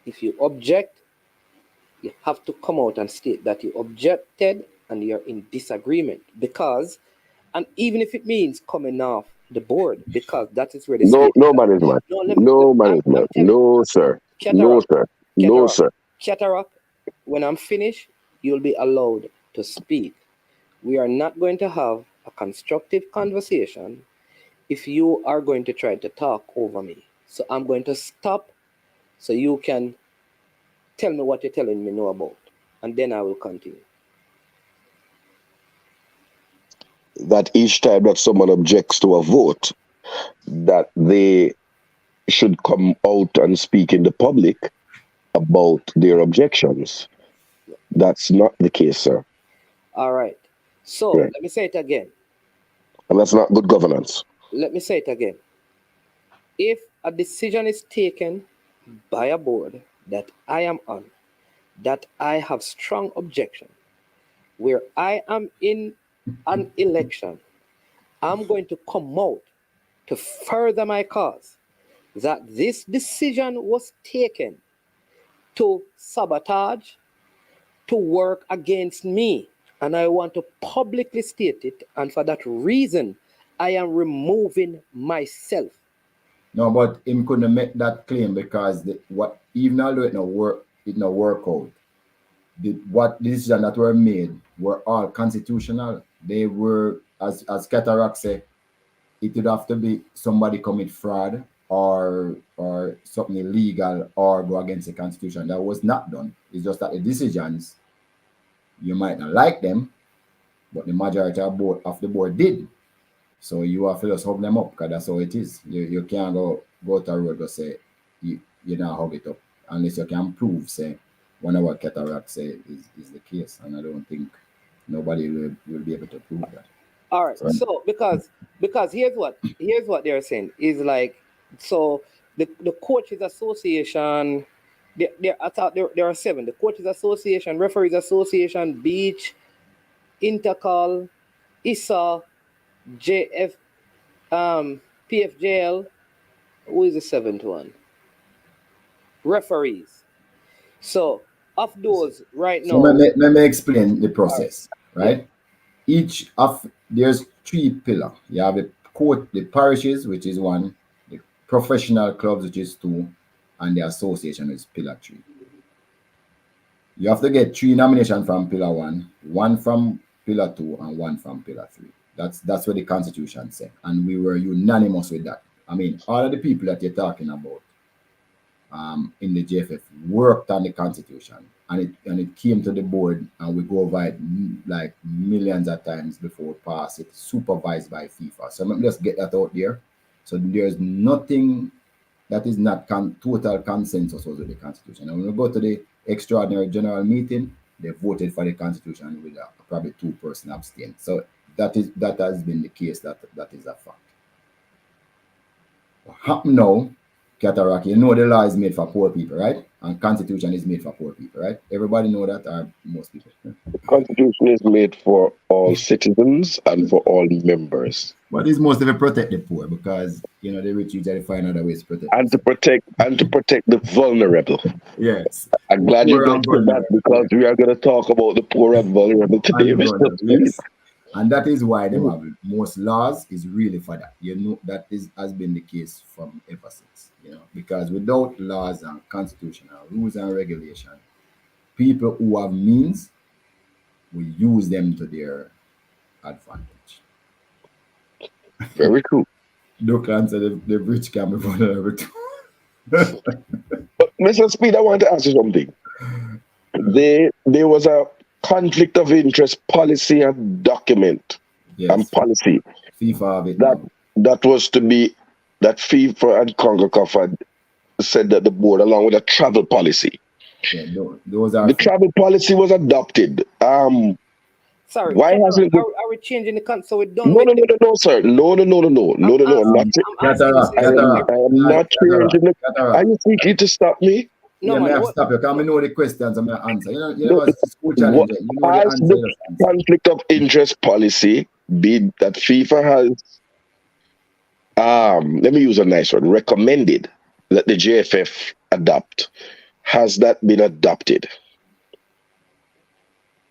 If you object, you have to come out and state that you objected and you're in disagreement, because, and even if it means coming off the board, because that is where the No management. No management. No, sir. No, sir. No, sir. Cataract, when I'm finished, you'll be allowed to speak. We are not going to have a constructive conversation if you are going to try to talk over me. So I'm going to stop so you can tell me what you're telling me know about, and then I will continue. That each time that someone objects to a vote, that they should come out and speak in the public about their objections. That's not the case, sir. All right. So Let me say it again. And that's not good governance. Let me say it again. If a decision is taken by a board that I am on, that I have strong objection, where I am in an election, I'm going to come out to further my cause that this decision was taken to sabotage, to work against me, and I want to publicly state it, and for that reason, I am removing myself. No, but him couldn't make that claim because even although it no work out, the decisions that were made were all constitutional. They were, as Cataract said, it would have to be somebody commit fraud or something illegal or go against the constitution. That was not done. It's just that the decisions, you might not like them, but the majority of the board did. So you have to just hug them up, because that's how it is. You can't go to a road and say you not hug it up unless you can prove, say, one of what Cataract say is the case. And I don't think nobody will be able to prove that. All right. So because here's what they're saying is like, so the coaches association, I thought there are 7. The coaches association, referees association, Beach, INTERCOL, ISSA, JF, PFJL. Who is the 7th one? Referees. So of those right now. So let me explain the process, right? Each of there's 3 pillars. You have the parishes, which is 1, the professional clubs, which is 2, and the association is pillar 3. You have to get 3 nominations from pillar 1, 1 from pillar 2, and 1 from pillar 3. That's what the Constitution said, and we were unanimous with that. I mean, all of the people that you're talking about in the JFF worked on the Constitution, and it came to the board, and we go over it like millions of times before it passed. It's supervised by FIFA. So let me just get that out there. So there's nothing that is not total consensus with the Constitution. And when we go to the extraordinary general meeting, they voted for the Constitution with probably 2% abstain. So that has been the case. That is a fact. What happened now, Cataract, you know the law is made for poor people, right? And Constitution is made for poor people, right? Everybody know that, or most people? The Constitution is made for all citizens and for all members. But it's mostly to protect the poor, because the rich usually find other ways to protect and to protect the vulnerable. Yes. I'm glad you got to that, because we are going to talk about the poor and vulnerable today. Yes. And that is why they have most laws is really for that. That has been the case from ever since. Because without laws and constitutional rules and regulation, people who have means will use them to their advantage. Very cool. Don't say the rich can be vulnerable too. But Mr. Speed, I want to ask you something. There was a conflict of interest policy and document and policy FIFA that was to be that FIFA and CONCACAF had said that the board, along with a travel policy. Yeah, those are the travel policy was adopted. Sorry, why hasn't are we changing the concept? So we don't. No, sir. No. I'm not changing the. Are you thinking to stop me? Yeah, man. may I stop you? Because I know the questions and my answer. You know, school challenge. You know the Has answer. the conflict of interest policy been that FIFA has, let me use a nice word, recommended that the JFF adopt? Has that been adopted?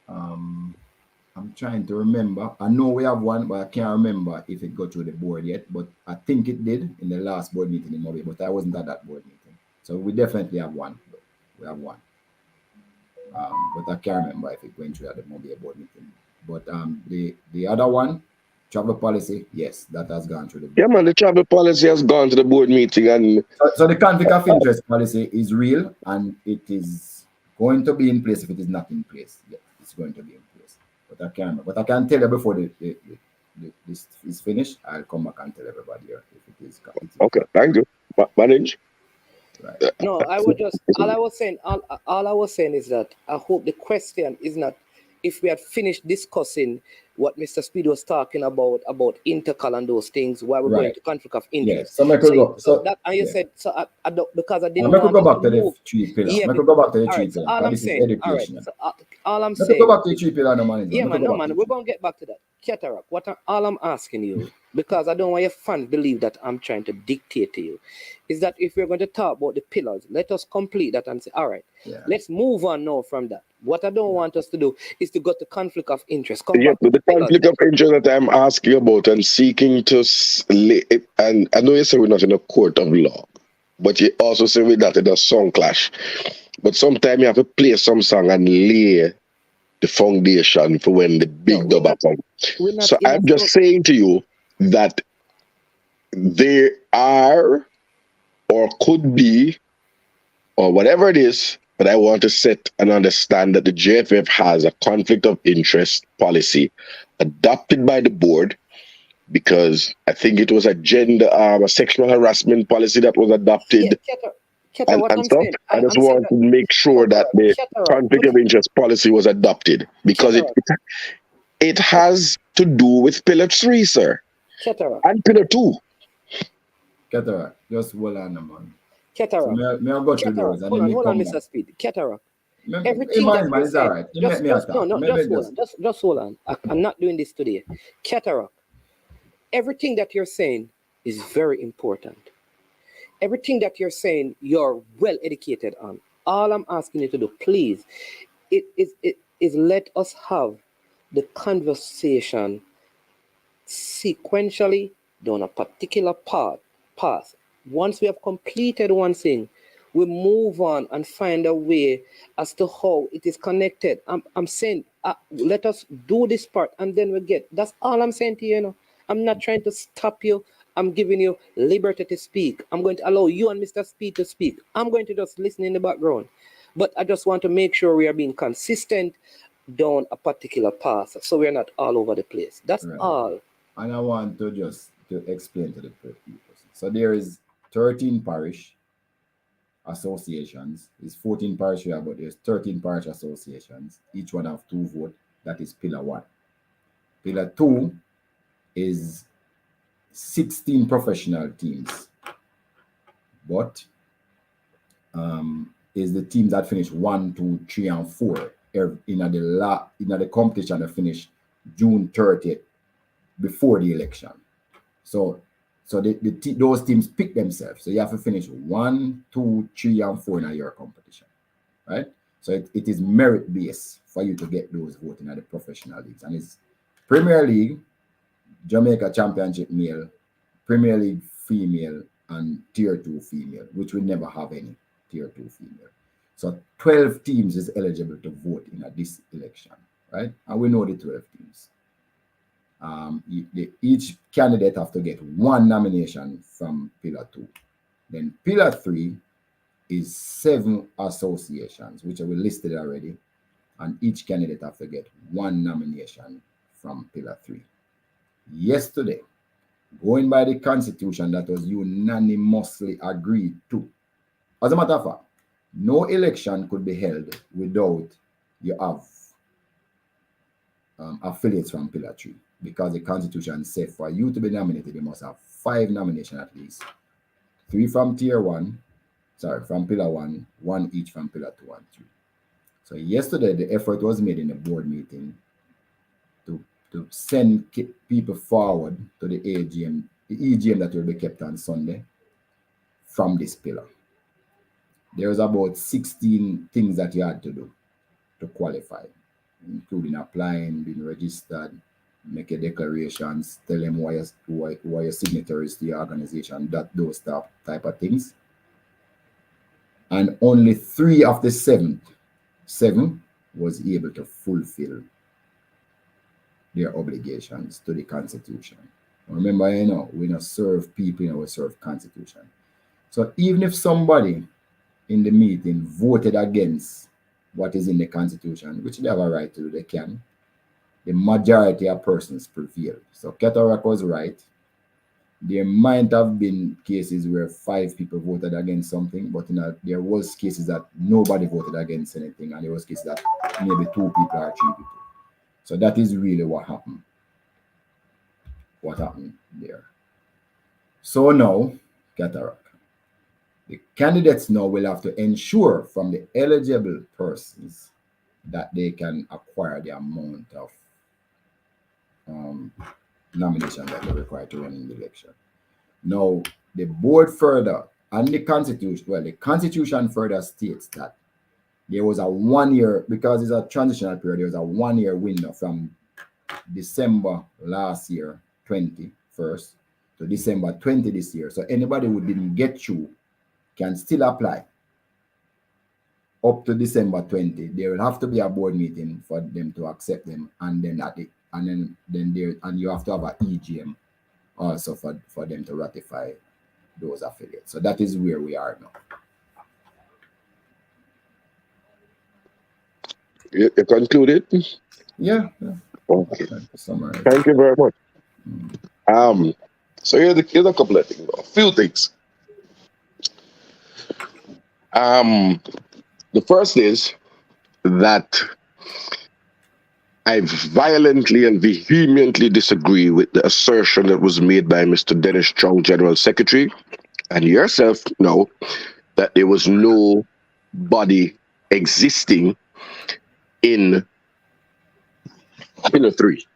I'm trying to remember. I know we have one, but I can't remember if it got through the board yet. But I think it did in the last board meeting in Mobile, but I wasn't at that board meeting. So we definitely have one. We have one. But I can't remember if it went through at the Mobile board meeting. But the other one, travel policy, yes, that has gone through the board. Yeah, man, the travel policy has gone to the board meeting. And so the conflict of interest policy is real, and it is going to be in place. If it is not in place, yeah, it's going to be in place. But I can't remember. But I can tell you before this is finished, I'll come back and tell everybody here if it is. Okay, thank you. Manage. Right. No, I would just all I was saying is that I hope the question is not if we had finished discussing what Mr. Speed was talking about INTERCOL and those things, why we're going to conflict of interest. Yeah. So I could go. So that and you said so. I don't, because I didn't. I could go back to move. the 3 pillars. Yeah, I could go back to the 3 right, pillars. all I'm this saying, is education. all I'm I saying. could go back to the 3 pillars, no man. Yeah, man, we're gonna get back to that. Cataract. All I'm asking you, because I don't want your fans believe that I'm trying to dictate to you, is that if we're going to talk about the pillars, let us complete that and say, all right, let's move on now from that. What I don't want us to do is to go to conflict of interest. But the conflict of interest that I'm asking about and seeking to, and I know you say we're not in a court of law, but you also say with that in a song clash. But sometimes you have to play some song and lay the foundation for when the big dub comes. So I'm just saying to you that there are or could be or whatever it is, but I want to set and understand that the JFF has a conflict of interest policy adopted by the board, because I think it was a sexual harassment policy that was adopted. And stuff. I just want to make sure that the conflict of interest policy was adopted, because it has to do with Pillar 3, sir, and Pillar 2. Cataract, just hold on, man. Cataract. So may I go through those? Hold on, Mr. Speed. Cataract. Everything that you're saying, right. Just hold on. I'm not doing this today. Cataract. Everything that you're saying is very important. Everything that you're saying, you're well educated on. All I'm asking you to do, please, is let us have the conversation sequentially down a particular path. Once we have completed one thing, we move on and find a way as to how it is connected. I'm saying, let us do this part and then we get. That's all I'm saying to you, you know. I'm not trying to stop you. I'm giving you liberty to speak. I'm going to allow you and Mr. Speed to speak. I'm going to just listen in the background. But I just want to make sure we are being consistent down a particular path, so we're not all over the place. That's all. And I want to just explain to the people. So there is 13 parish associations. It's 14 parish here, but there's 13 parish associations. Each one have 2 votes. That is Pillar 1. Pillar 2 is 16 professional teams, but is the teams that finish 1, 2, 3, and 4 in the competition that finish June 30th before the election. So those teams pick themselves. So you have to finish 1, 2, 3, and 4 in your competition, right? So it is merit based for you to get those votes in the professional leagues, and it's Premier League, Jamaica Championship male, Premier League female, and Tier 2 female, which we never have any Tier 2 female. So 12 teams is eligible to vote in this election, right? And we know the 12 teams. Each candidate have to get 1 nomination from Pillar 2. Then Pillar 3 is 7 associations, which are listed already, and each candidate have to get 1 nomination from Pillar 3. Yesterday, going by the constitution that was unanimously agreed to, as a matter of fact, no election could be held without you have affiliates from Pillar 3, because the constitution said for you to be nominated, you must have 5 nominations at least. 3 from Tier 1, Sorry, from pillar 1, 1 each from pillar 2 and 3. So yesterday, the effort was made in the board meeting to send people forward to the AGM, the EGM that will be kept on Sunday from this pillar. There was about 16 things that you had to do to qualify, including applying, being registered, make a declarations, tell them why your signatories to your organization, those type of things. And only 3 of the 7 was able to fulfill their obligations to the Constitution. Remember, we don't serve people, we serve Constitution. So even if somebody in the meeting voted against what is in the Constitution, which they have a right to do, they can, the majority of persons prevailed. So Ketarak was right. There might have been cases where 5 people voted against something, but there was cases that nobody voted against anything, and there was cases that maybe 2 people or 3 people. So that is really what happened. What happened there. So now, Ketarak, the candidates now will have to ensure from the eligible persons that they can acquire the amount of nomination that they're required to run in the election. Now, the board further, and the Constitution further states that there was a 1 year, because it's a transitional period, there was a 1 year window from December last year, 21st, to December 20 this year. So anybody who didn't get through can still apply up to December 20. There will have to be a board meeting for them to accept them, and then you have to have an EGM also for them to ratify those affiliates. So that is where we are now. You concluded? Yeah. Okay. Thank you very much. So here's a couple of things, a few things. The first is that I violently and vehemently disagree with the assertion that was made by Mr. Dennis Strong, General Secretary, and yourself know that there was no body existing in Pillar 3.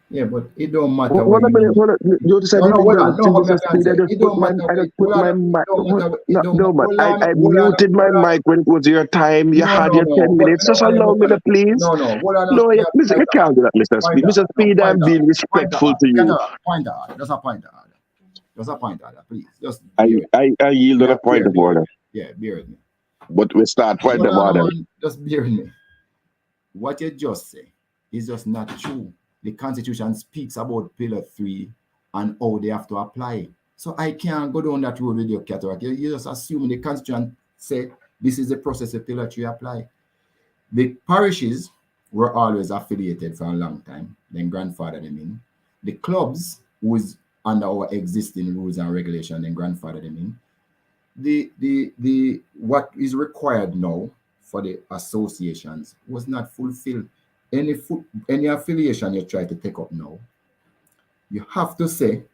Yeah, but it don't matter. Hold on a minute. You decided I muted my mic when it was your time. You had your 10 minutes. Just allow me to please. No, you can't do that, Mr. Speed. Mr. Speed, I'm being respectful to you. That's a point of order. Please. Just I yield on a point of order. Yeah, bear with me. But we start point of order. Just bear with me. What you just say is just not true. The Constitution speaks about Pillar 3 and how they have to apply. So I can't go down that road with your Ketarak. You just assume the Constitution say this is the process of Pillar 3 apply. The parishes were always affiliated for a long time, then grandfather them in. The clubs, who is under our existing rules and regulation, then grandfather them in. The what is required now for the associations was not fulfilled. Any affiliation you try to take up now, you have to say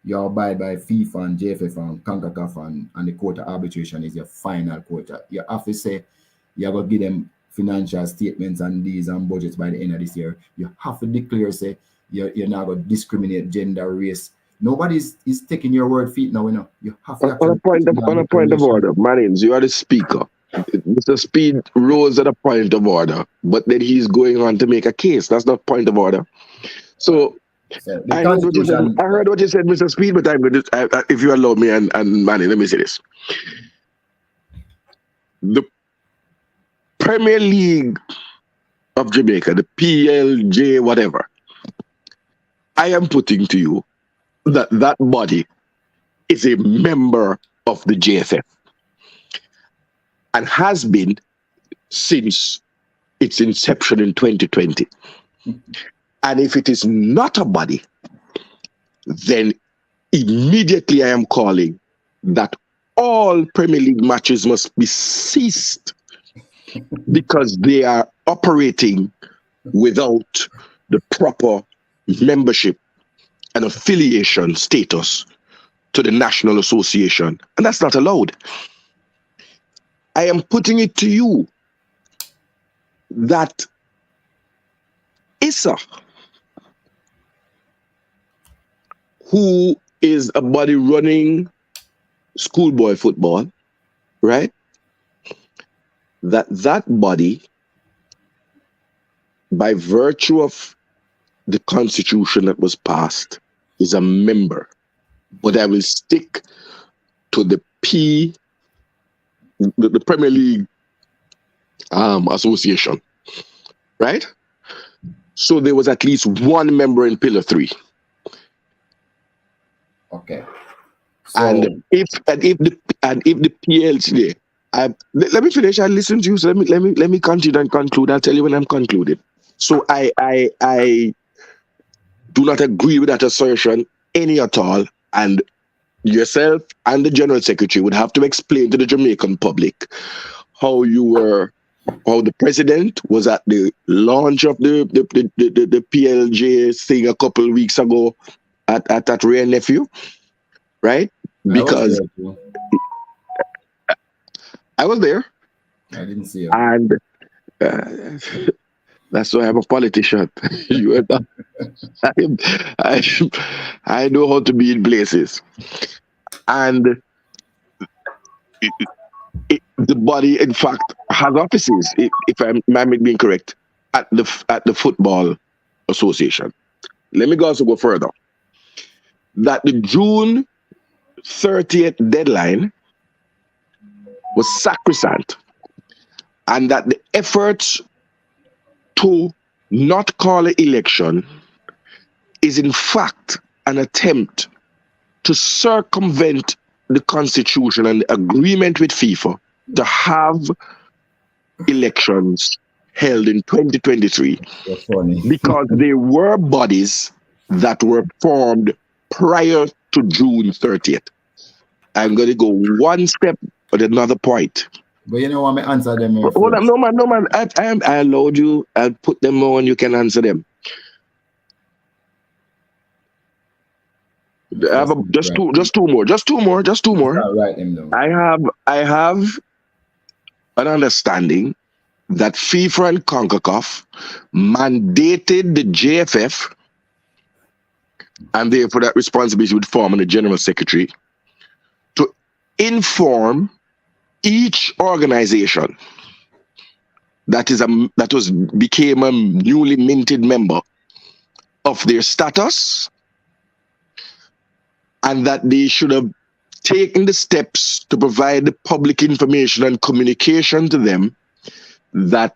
you abide by FIFA and JFF and CONCACAF and the court of arbitration is your final quota. You have to say you have to give them financial statements and these and budgets by the end of this year. You have to declare, say, you're not going to discriminate gender, race. Nobody is taking your word feet now. You have to on a point of order, Marines, you are the speaker. Mr. Speed rose at a point of order, but then he's going on to make a case. That's not point of order. So I heard what you said, Mr. Speed, but I'm going to, if you allow me, and Manny, let me say this. The Premier League of Jamaica, the PLJ, whatever, I am putting to you that body is a member of the JFF and has been since its inception in 2020. And if it is not a body, then immediately I am calling that all Premier League matches must be ceased because they are operating without the proper membership and affiliation status to the National Association. And that's not allowed. I am putting it to you that ISSA, who is a body running schoolboy football, right? That body, by virtue of the constitution that was passed, is a member. But I will stick to the Premier League Association, right? So there was at least one member in Pillar 3. Okay. So, And if the PLC, let me finish. I listen to you. So let me continue and conclude. I'll tell you when I'm concluded. So I do not agree with that assertion any at all. And yourself and the General Secretary would have to explain to the Jamaican public how the president was at the launch of the PLJ thing a couple of weeks ago at Rare Nephew, right? Because I was there. I didn't see him. And that's why I'm a politician. You are not. I know how to be in places. And the body, in fact, has offices, if I'm being correct, at the Football Association. Let me also go further. That the June 30th deadline was sacrosanct, and that the efforts to not call an election is in fact an attempt to circumvent the constitution and the agreement with FIFA to have elections held in 2023 because there were bodies that were formed prior to June 30th. I'm going to go one step at another point. But you know what, I answer them. Hold on, no man. I allowed you. I'll put them on. You can answer them. I have just two more. Write them down. I have an understanding that FIFA and CONCACAF mandated the JFF, and therefore that responsibility would fall on the General Secretary, to inform each organization that became a newly minted member of their status, and that they should have taken the steps to provide the public information and communication to them that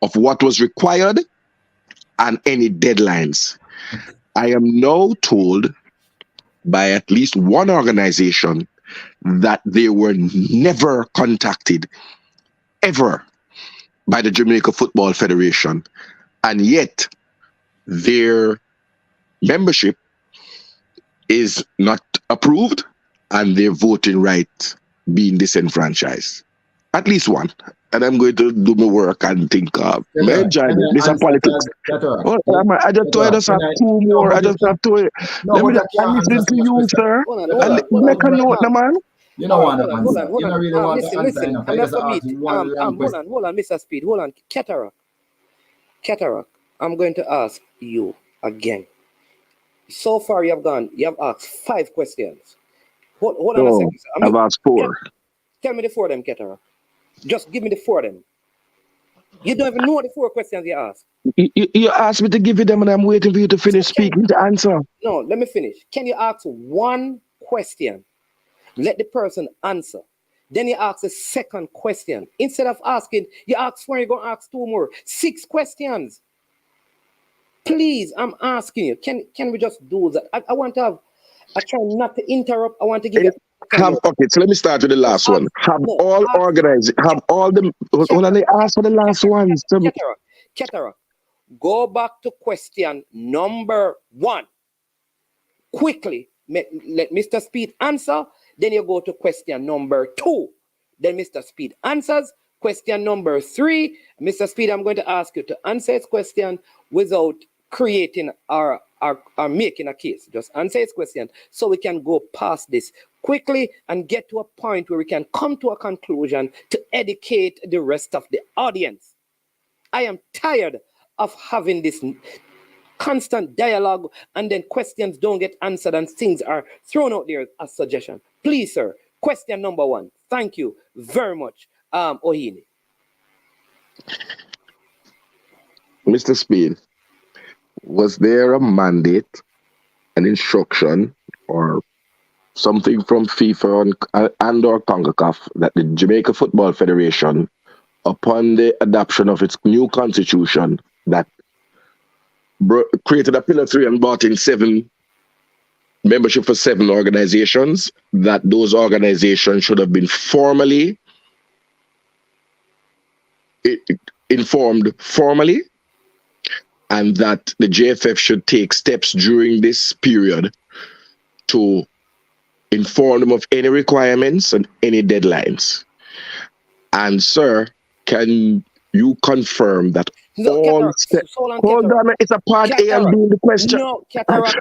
of what was required and any deadlines. I am now told by at least one organization that they were never contacted ever by the Jamaica Football Federation, and yet their membership is not approved and their voting right being disenfranchised. At least one. And I'm going to do my work and think of this is politics. I just told us have two more. I just have to listen to you, sir. Make a note, man. You don't want to answer. You don't really want to answer enough. Hold on, Mr. Speed. Hold on. Cataract, I'm going to ask you again. So far, you have asked 5 questions. Hold on a second. I've asked 4. Tell me the 4 of them, Cataract. Just give me the 4 of them. You don't even know the 4 questions you asked. You asked me to give you them, and I'm waiting for you to finish speaking to answer. No, let me finish. Can you ask 1 question? Let the person answer. Then you ask a second question. Instead of asking, you ask 4, you're going to ask 2 more. 6 questions. Please, I'm asking you. Can we just do that? I want to have. I try not to interrupt. I want to give you. Okay, so let me start with the last one. Hold on, they ask for the last one. Cataract, go back to question number 1. Quickly, let Mr. Speed answer. Then you go to question number 2. Then Mr. Speed answers. Question number 3. Mr. Speed, I'm going to ask you to answer his question without creating or are making a case. Just answer his question so we can go past this quickly and get to a point where we can come to a conclusion to educate the rest of the audience. I am tired of having this constant dialogue and then questions don't get answered and things are thrown out there as suggestion. Please, sir, question number 1. Thank you very much, Ohini. Mr. Speed, was there a mandate, an instruction, or something from FIFA and or CONCACAF that the Jamaica Football Federation, upon the adoption of its new constitution that created a Pillar 3 and brought in 7 membership for 7 organizations, that those organizations should have been formally informed formally, and that the JFF should take steps during this period to inform them of any requirements and any deadlines. And sir, can you confirm that all hold on, it's a part A and B in the question. No, Cataract,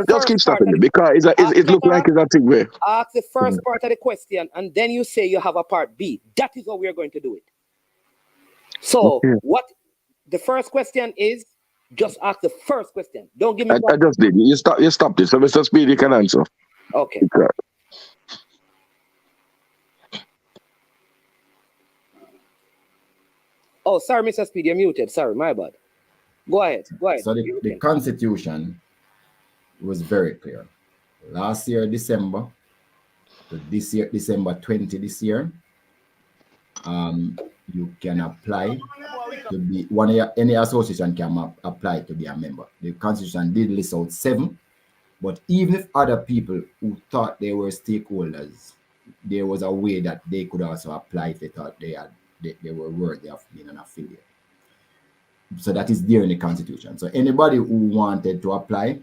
just keep stopping it because it looks like it's a thing where. Ask the first part of the question and then you say you have a part B. That is how we are going to do it. So what the first question is, just ask the first question. Don't give me I just did. You stopped it. So Mr. Speed, you can answer. Okay. Oh, sorry, Mr. Speed, you're muted. Sorry, my bad. Go ahead. So the Constitution was very clear. Last year, December, to this year, December 20 this year, you can apply to be any association can apply to be a member. The Constitution did list out 7, but even if other people who thought they were stakeholders, there was a way that they could also apply if they thought they were worthy of being an affiliate. So that is there in the Constitution. So anybody who wanted to apply,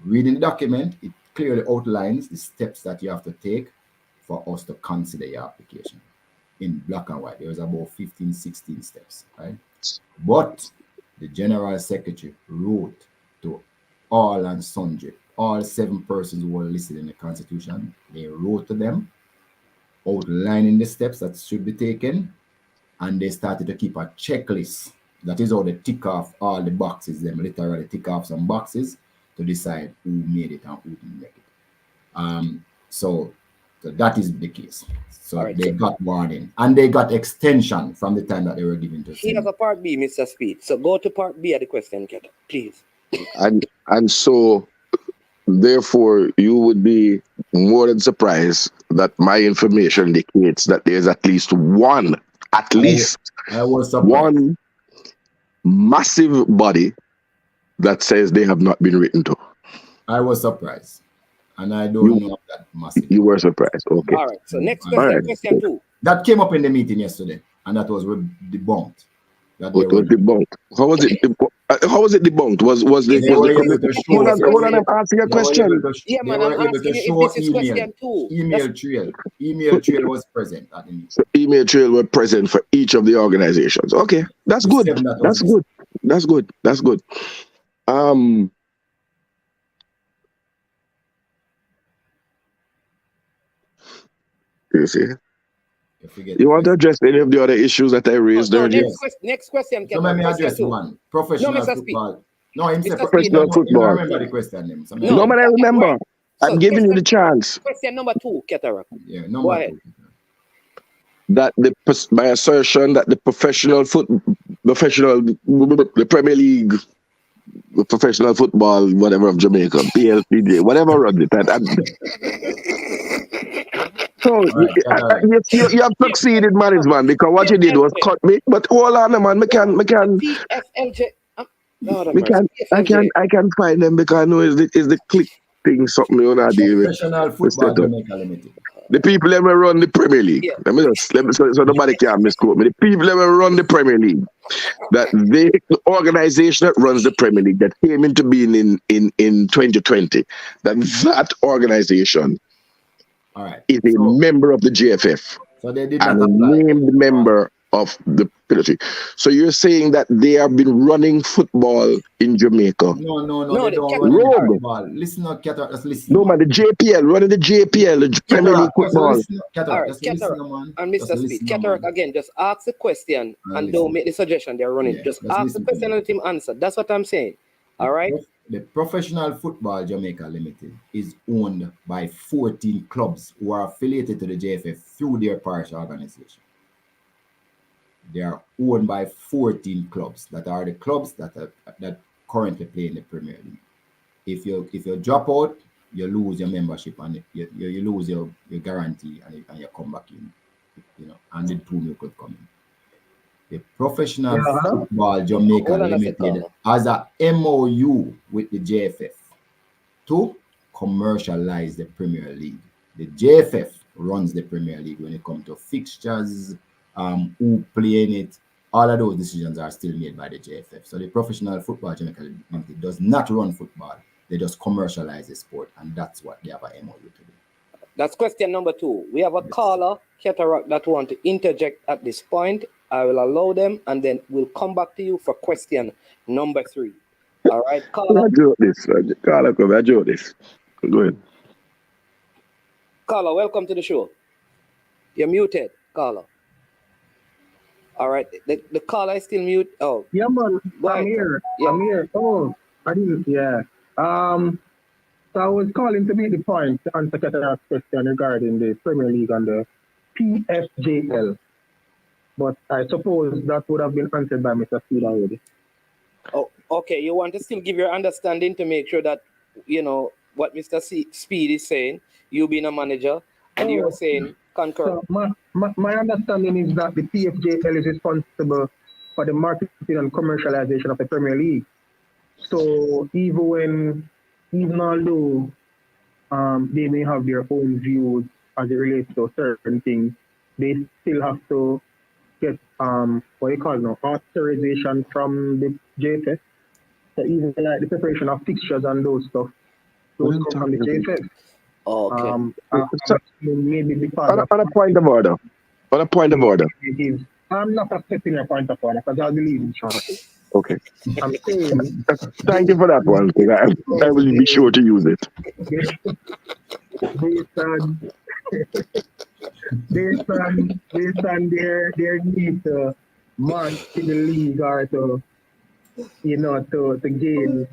reading the document, it clearly outlines the steps that you have to take for us to consider your application. In black and white, there was about 15, 16 steps, right? But the General Secretary wrote to all and sundry, all 7 persons who were listed in the Constitution. They wrote to them, outlining the steps that should be taken, and they started to keep a checklist. That is how they tick off all the boxes, them literally tick off some boxes to decide who made it and who didn't make it. So that is the case. So they got warning and they got extension from the time that they were given to. He has a part B, Mr. Speed. So go to part B of the question, Keta, please. And so therefore you would be more than surprised that my information indicates that there's at least one massive body that says they have not been written to. I was surprised. And I don't know that massive. You were surprised. Okay. All right. So next question, question 2. That came up in the meeting yesterday, and that was debunked. It was debunked. How was it? How was it debunked? Was hold on, I'm asking a question. Yeah, man, I'm asking you if this is question 2. Email trail was present at the meeting. So email trail were present for each of the organizations. Okay, that's good. That's good. That's good. That's good. You see? You want to address any of the other issues that I raised earlier? Next question. So let me address one. Professional football. No, I'm saying professional football. I remember the question. No, man, I remember. I'm giving you the chance. Question number 2, Ketara. Yeah, number 2. That my assertion that the the Premier League, the professional football, whatever of Jamaica, PLPJ, whatever runs it. So you have succeeded, management, because what you did was cut me. But hold on, man, I can find them because I know it's the click thing something you wanna deal with. Professional football Jamaica Limited. The people that run the Premier League. Yeah. So nobody can misquote me. The people that run the Premier League, the organization that runs the Premier League that came into being in 2020, that organization is a member of the JFF. So they did and a named member of the penalty. So you're saying that they have been running football in Jamaica? No, they don't run any football. Listen up, Cataract, just listen. No, man, the JPL, running the JPL, the Premier League football. Cataract, man. And Mr. Speed, Cataract, again, just ask the question and don't make the suggestion they're running. Yeah, just ask the question and let him answer. That's what I'm saying. All right? The Professional Football Jamaica Limited is owned by 14 clubs who are affiliated to the JFF through their parish organization. They are owned by 14 clubs that are the clubs that currently play in the Premier League. If you drop out, you lose your membership and you lose your guarantee and you come back in, and the 2 new could come in. The Professional Football Jamaica Limited has a MOU with the JFF to commercialize the Premier League. The JFF runs the Premier League when it comes to fixtures, who play in it. All of those decisions are still made by the JFF. So the Professional Football Jamaica Limited does not run football. They just commercialize the sport, and that's what they have a MOU to do. That's question number 2. We have a caller, Cataract, that want to interject at this point. I will allow them, and then we'll come back to you for question number 3. All right, caller. I joke this. Go ahead. Caller, welcome to the show. You're muted, caller. All right, the caller is still mute. Oh, yeah, man. I'm here. Yeah. I'm here. Oh, I didn't. Yeah. So I was calling to make the point to answer Cataract's question regarding the Premier League and the PFJL. But I suppose that would have been answered by Mr. Speed already. Oh, okay. You want to still give your understanding to make sure that, what Mr. Speed is saying, you being a manager, and you're saying concur. So my understanding is that the PFJL is responsible for the marketing and commercialization of the Premier League. So even although they may have their own views as it relates to certain things, they still have to get authorization from the JFF. So even like the preparation of fixtures and those stuff, those come from the JFF. Okay. Maybe because on a point of order. I'm not accepting your point of order because I believe in short. Okay. I'm saying. Thank you for that one. I will be sure to use it. Based on their need to march to the league or to gain,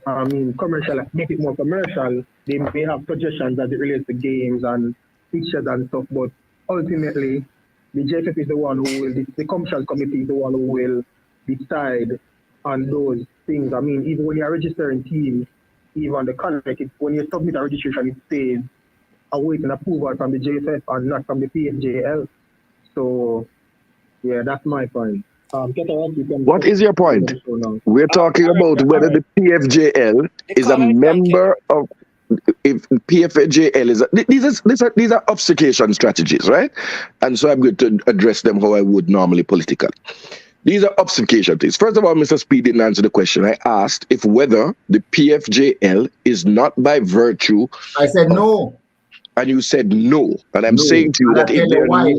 commercial, make it more commercial, they may have suggestions as it relates to games and fixtures and stuff, but ultimately, the JFF is the one who will, the commercial committee is the one who will decide on those things. Even when you're registering teams, even on the contract, when you submit a registration, it says awaiting approval from the JFF and not from the PFJL. So, yeah, that's my point. What is your point? We're talking about whether the PFJL is a member of. If PFJL is these are obfuscation strategies, right? And so I'm going to address them how I would normally politically. These are obfuscation things. First of all, Mr. Speed didn't answer the question. I asked if whether the PFJL is not by virtue. I said no. And you said no. And I'm saying to you that if they're why.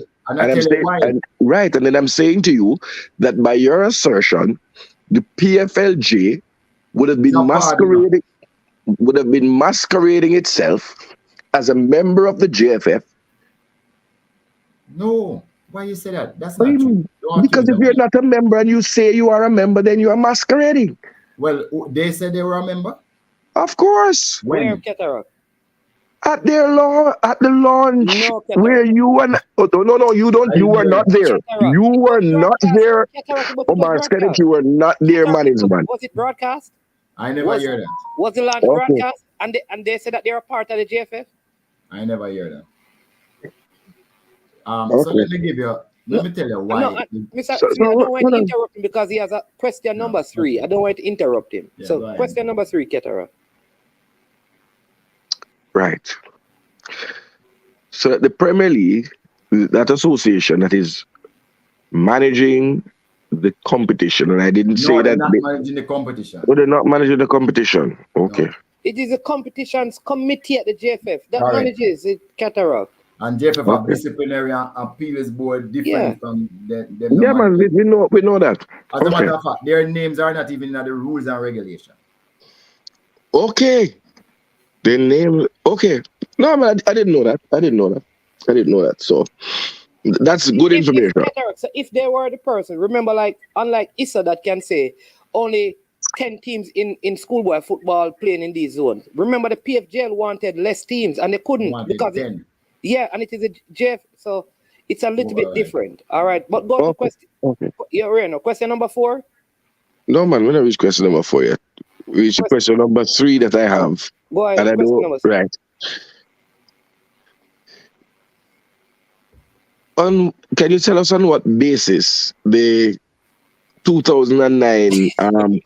Right, and then I'm saying to you that by your assertion, the PFLJ would have been masquerading itself as a member of the JFF. No, why you say that? That's not true. Because if you're not a member and you say you are a member, then you are masquerading. Well, they said they were a member? Of course. Where, Cataract? At the launch, where you were not, you were not there. You were not there. Omar said that you were not there, management. Was it broadcast? I never hear that. Was the launch broadcast? And they said that they are part of the JFF? I never hear that. So let me tell you why. I don't want to interrupt him because he has a question number 3. I don't want to interrupt him. Yeah, so question number 3, Ketara. Right. So the Premier League, that association that is managing the competition, and I didn't say that they're not managing the competition. Oh, they're not managing the competition. Okay. No. It is a competitions committee at the JFF that manages it, Cataract. And JFF have Okay. disciplinary and previous board different from them. Yeah, man, we know that. As a matter of fact, their names are not even in the rules and regulations. Okay. The name. Okay. No, man, I didn't know that. I didn't know that. So that's good information. So if they were the person, remember, like unlike ISSA that can say only 10 teams in schoolboy football playing in these zones. Remember, the PFJL wanted less teams and they couldn't because and it is a JF, so it's a little bit different. All right, but go to question. Okay. Yeah, Reno, question number 4. No, man, we're not reach question number 4 yet. We reach question number 3 that I have. Go ahead. And I Question know, number 3. right. Can you tell us on what basis the 2009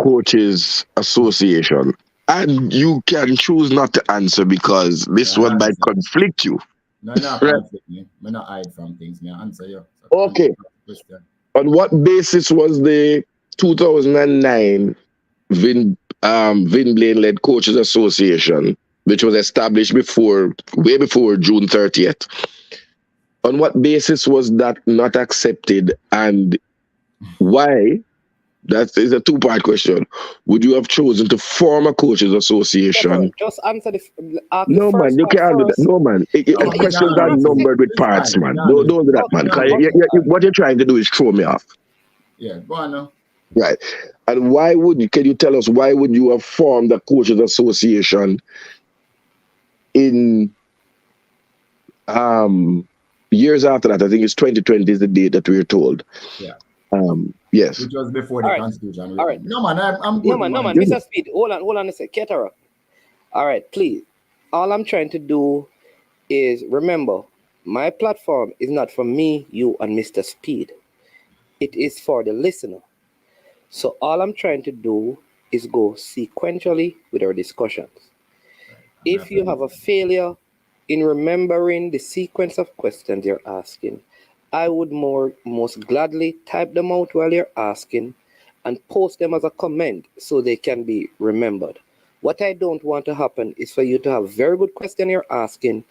Coaches Association, and you can choose not to answer because this one might conflict you. No, conflict me. I'm not hide from things. I answer you. So okay. On what basis was the 2009 Vin Blaine-led Coaches Association, which was established way before June 30th, on what basis was that not accepted, and why? That is a 2-part question. Would you have chosen to form a coaches association? Just answer the no, man, you can't do that. No, man. Questions are numbered with parts, man. Don't do that, man. What you're trying to do is throw me off. Yeah, go on now. Right. And can you tell us why would you have formed a coaches association in years after that? I think it's 2020 is the date that we're told. Yeah. Yes. Which was before the Constitution. All right. No, man, I'm good. No, man. Mr. Speed, hold on a sec. Ketara. All right, please. All I'm trying to do is remember, my platform is not for me, you, and Mr. Speed. It is for the listener. So all I'm trying to do is go sequentially with our discussions. If you have a failure in remembering the sequence of questions you're asking, I would most gladly type them out while you're asking and post them as a comment so they can be remembered. What I don't want to happen is for you to have very good question you're asking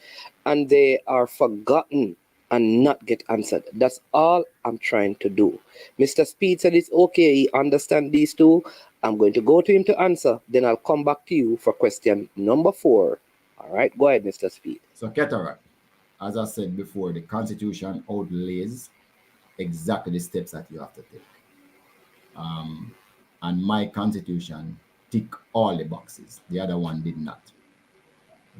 and they are forgotten and not get answered. That's all I'm trying to do. Mr. Speed said it's okay, he understands these two. I'm going to go to him to answer, then I'll come back to you for question number 4. All right, go ahead, Mr. Speed. So, Ketara, as I said before, the Constitution outlays exactly the steps that you have to take. And my Constitution tick all the boxes. The other one did not.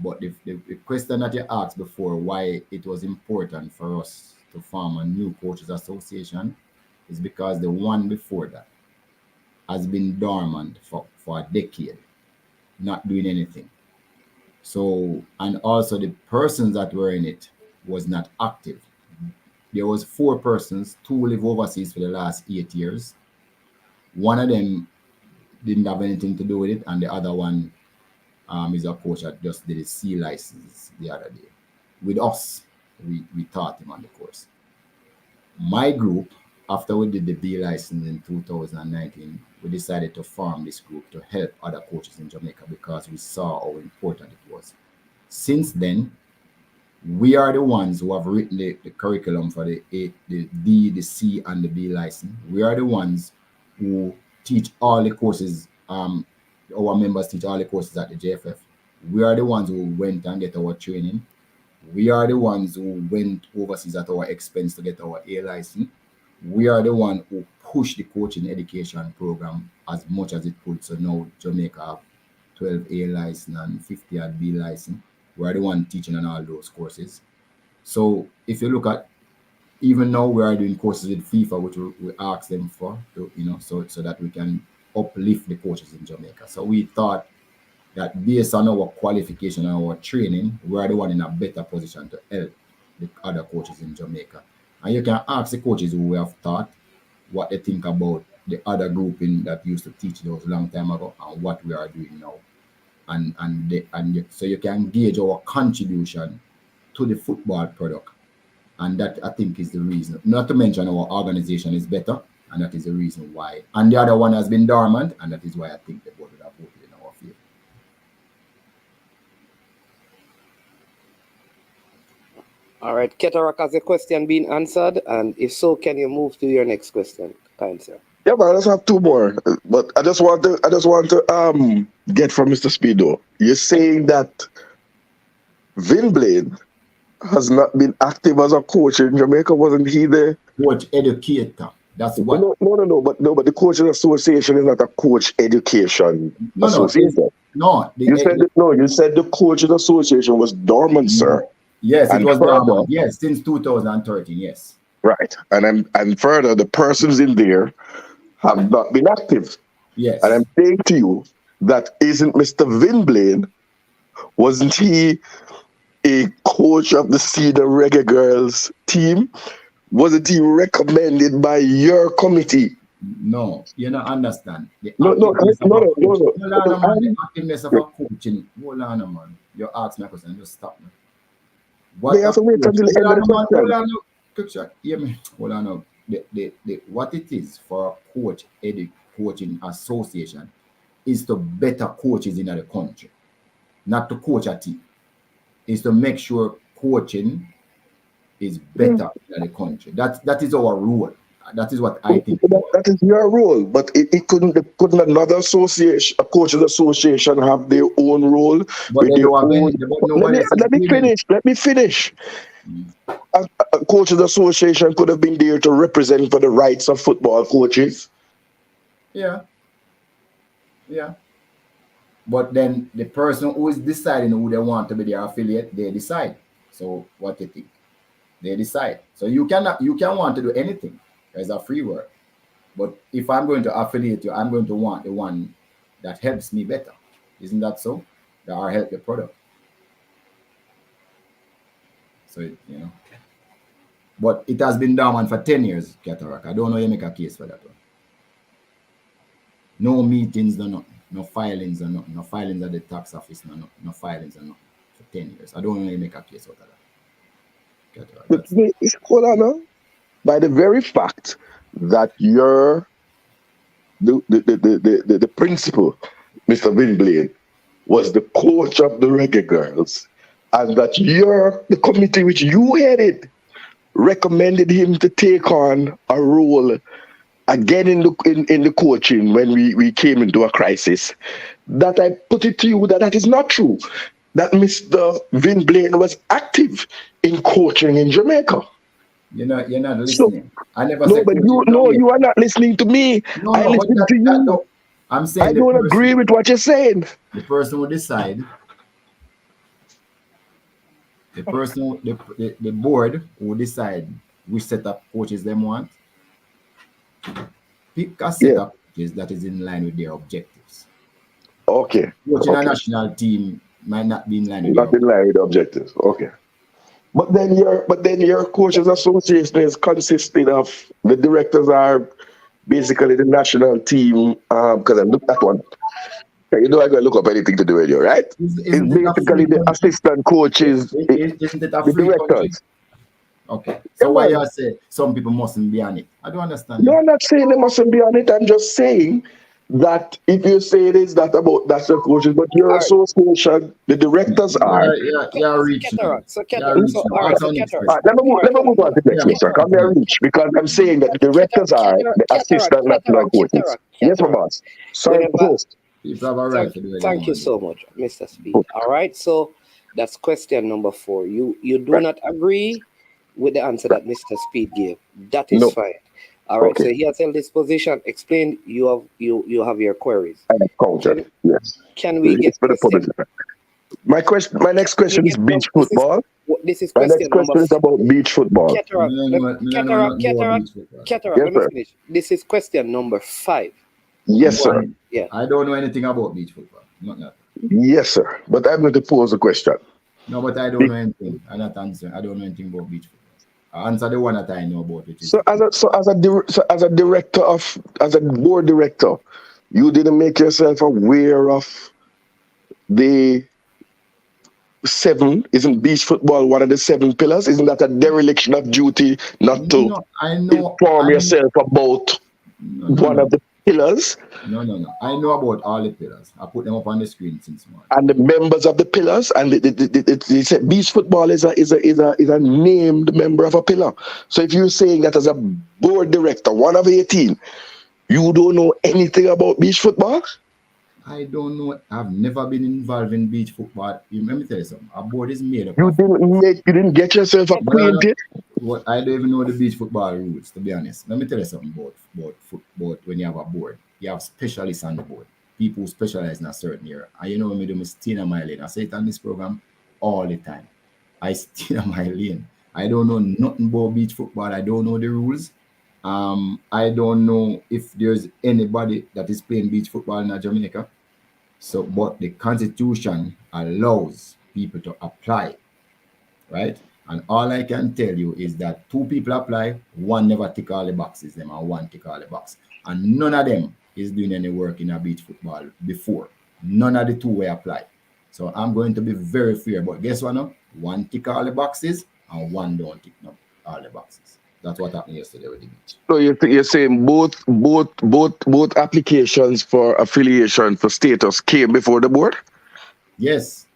But the question that you asked before, why it was important for us to form a new coaches association, is because the one before that has been dormant for a decade, not doing anything. So, and also the persons that were in it was not active. There was 4 persons, 2 live overseas for the last 8 years. One of them didn't have anything to do with it, and the other one is a coach that just did a C license the other day. With us, we taught him on the course. My group, after we did the B license in 2019, we decided to form this group to help other coaches in Jamaica because we saw how important it was. Since then, we are the ones who have written the curriculum for the A, the D, the C, and the B license. We are the ones who teach all the courses. Our members teach all the courses at the JFF. We are the ones who went and get our training. We are the ones who went overseas at our expense to get our A license. We are the one who pushed the coaching education program as much as it could. So now Jamaica have 12 A license and 50 at B license. We are the one teaching on all those courses. So if you look at, even now we are doing courses with FIFA, which we ask them for, so that we can uplift the coaches in Jamaica. So we thought that based on our qualification and our training, we are the one in a better position to help the other coaches in Jamaica. And you can ask the coaches who we have taught what they think about the other grouping that used to teach those long time ago and what we are doing now. So you can gauge our contribution to the football product. And that, I think, is the reason. Not to mention our organization is better, and that is the reason why. And the other one has been dormant, and that is why I think the board would have voted in our favor. All right, Ketarak, has the question been answered? And if so, can you move to your next question, kind sir? Yeah, but I just have two more. But I just want to get from Mr. Speedo. You're saying that Vin Blaine has not been active as a coach in Jamaica, wasn't he the coach educator? That's what. No. But the coaches association is not a coach education association. You said the coaches association was dormant, sir. Yes, it was dormant. Yes, since 2013. Yes. Right, and further, the persons in there have not been active. Yes, and I'm saying to you that isn't Mr. Vin Blaine? Wasn't he a coach of the Cedar Reggae Girls team? Wasn't he recommended by your committee? No, you don't understand. No. The activeness of a coaching. Hold on, man. You ask me a question, just stop me. They have to wait until the end of the question. Hear me. Hold on now. What it is for a coaching association is to better coaches in the country, not to coach a team. Is to make sure coaching is better in the country. That is our rule. That is what I think. That is your role, but it couldn't another association, a coaches association, have their own role. But let me finish. A coaches association could have been there to represent for the rights of football coaches. Yeah. But then the person who is deciding who they want to be their affiliate, they decide. So what they think, they decide. So you can want to do anything. There's a free word. But if I'm going to affiliate you, I'm going to want the one that helps me better. Isn't that so? That will help your product. So, But it has been dormant for 10 years, Cataract. I don't know you make a case for that one. No meetings, no nothing. No filings or nothing. No filings at the tax office, no filings or nothing. For 10 years. I don't know you make a case out of that. But hold on now. By the very fact that you're the principal, Mr. Vin Blaine, was the coach of the Reggae Girls, and that the committee which you headed recommended him to take on a role again in the coaching when we came into a crisis, that I put it to you that is not true. That Mr. Vin Blaine was active in coaching in Jamaica. You're not listening. I never said you are not listening to me. I listen to you. I'm saying I don't agree with what you're saying. The person will decide. The person, the board will decide which set of coaches they want. Pick a set of coaches that is in line with their objectives. Okay. Coaching a national team might not be in line with the objectives. Okay. But then your coaches association is consisting of the directors are basically the national team. Because I looked at one. I gotta look up anything to do with you, right? It's basically the assistant coaches, isn't it a the free directors. country? Okay. So why you say some people mustn't be on it? I don't understand. No, I'm not saying they mustn't be on it. I'm just saying that if you say it is that about that's the coaches, but your association, the directors are. Yeah, reach. Let me move on to the next question. Come here, reach, because I'm saying that the directors are the assistant national coaches. Yes, my boss. Sorry, host. Thank you so much, Mr. Speed. All right, so that's question number 4. You do not agree with the answer that Mr. Speed gave. That is fine. All right, so he has held this position. Explain. You have your queries. Yes. Can we get my next question is beach football. This is my next question is about beach football. Cataract, let me finish. This is question number 5. Yes, sir. Yeah. I don't know anything about beach football. Not yes, sir. But I'm going to pose a question. No, but I don't know anything. I'm not answering. I don't know anything about beach football. I answer the one that I know about. Which is as a board director, you didn't make yourself aware of the 7. Isn't beach football one of the 7 pillars? Isn't that a dereliction of duty not to inform yourself about one of the pillars. No. I know about all the pillars. I put them up on the screen since morning. And the members of the pillars, and they said beach football is a named member of a pillar. So if you're saying that as a board director, one of 18, you don't know anything about beach football? I don't know. I've never been involved in beach football. Let me tell you something. A board is made up. You didn't get yourself acquainted? What I don't even know the beach football rules, to be honest. Let me tell you something about football. When you have a board, you have specialists on the board. People who specialize in a certain area. And you know when we do, I stay in my lane. I say it on this program all the time. I stay in my lane. I don't know nothing about beach football. I don't know the rules. I don't know if there's anybody that is playing beach football in Jamaica. So, but the Constitution allows people to apply, right? And all I can tell you is that 2 people apply, 1 never tick all the boxes, and 1 tick all the boxes. And none of them is doing any work in a beach football before. None of the 2 will apply. So I'm going to be very fair. But guess what now? 1 tick all the boxes and 1 don't tick all the boxes. That's what happened yesterday with the beach. So you're saying both applications for affiliation for status came before the board? Yes.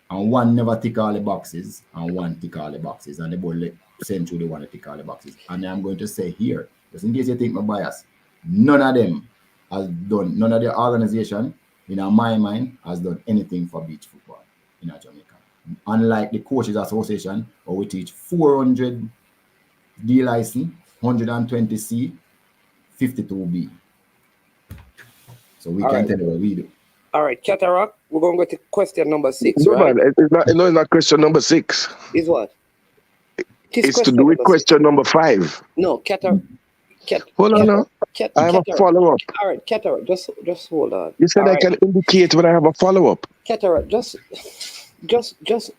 And 1 never tick all the boxes, and 1 tick all the boxes, and the board send through the 1 to tick all the boxes. And I'm going to say here, just in case you think I'm biased, none of them has done, none of the organization, in my mind, has done anything for beach football in Jamaica. Unlike the Coaches Association, where we teach 400 D license, 120C, 52B. So we can tell you what we do. All right, Cataract, we're going to go to question number 6, no, right? Man, it's not question number 6. Is what? It's to do with question number 5. No, Cataract. Hold on now. I have a follow-up. All right, Cataract, just hold on. You said I can indicate when I have a follow-up. Cataract, just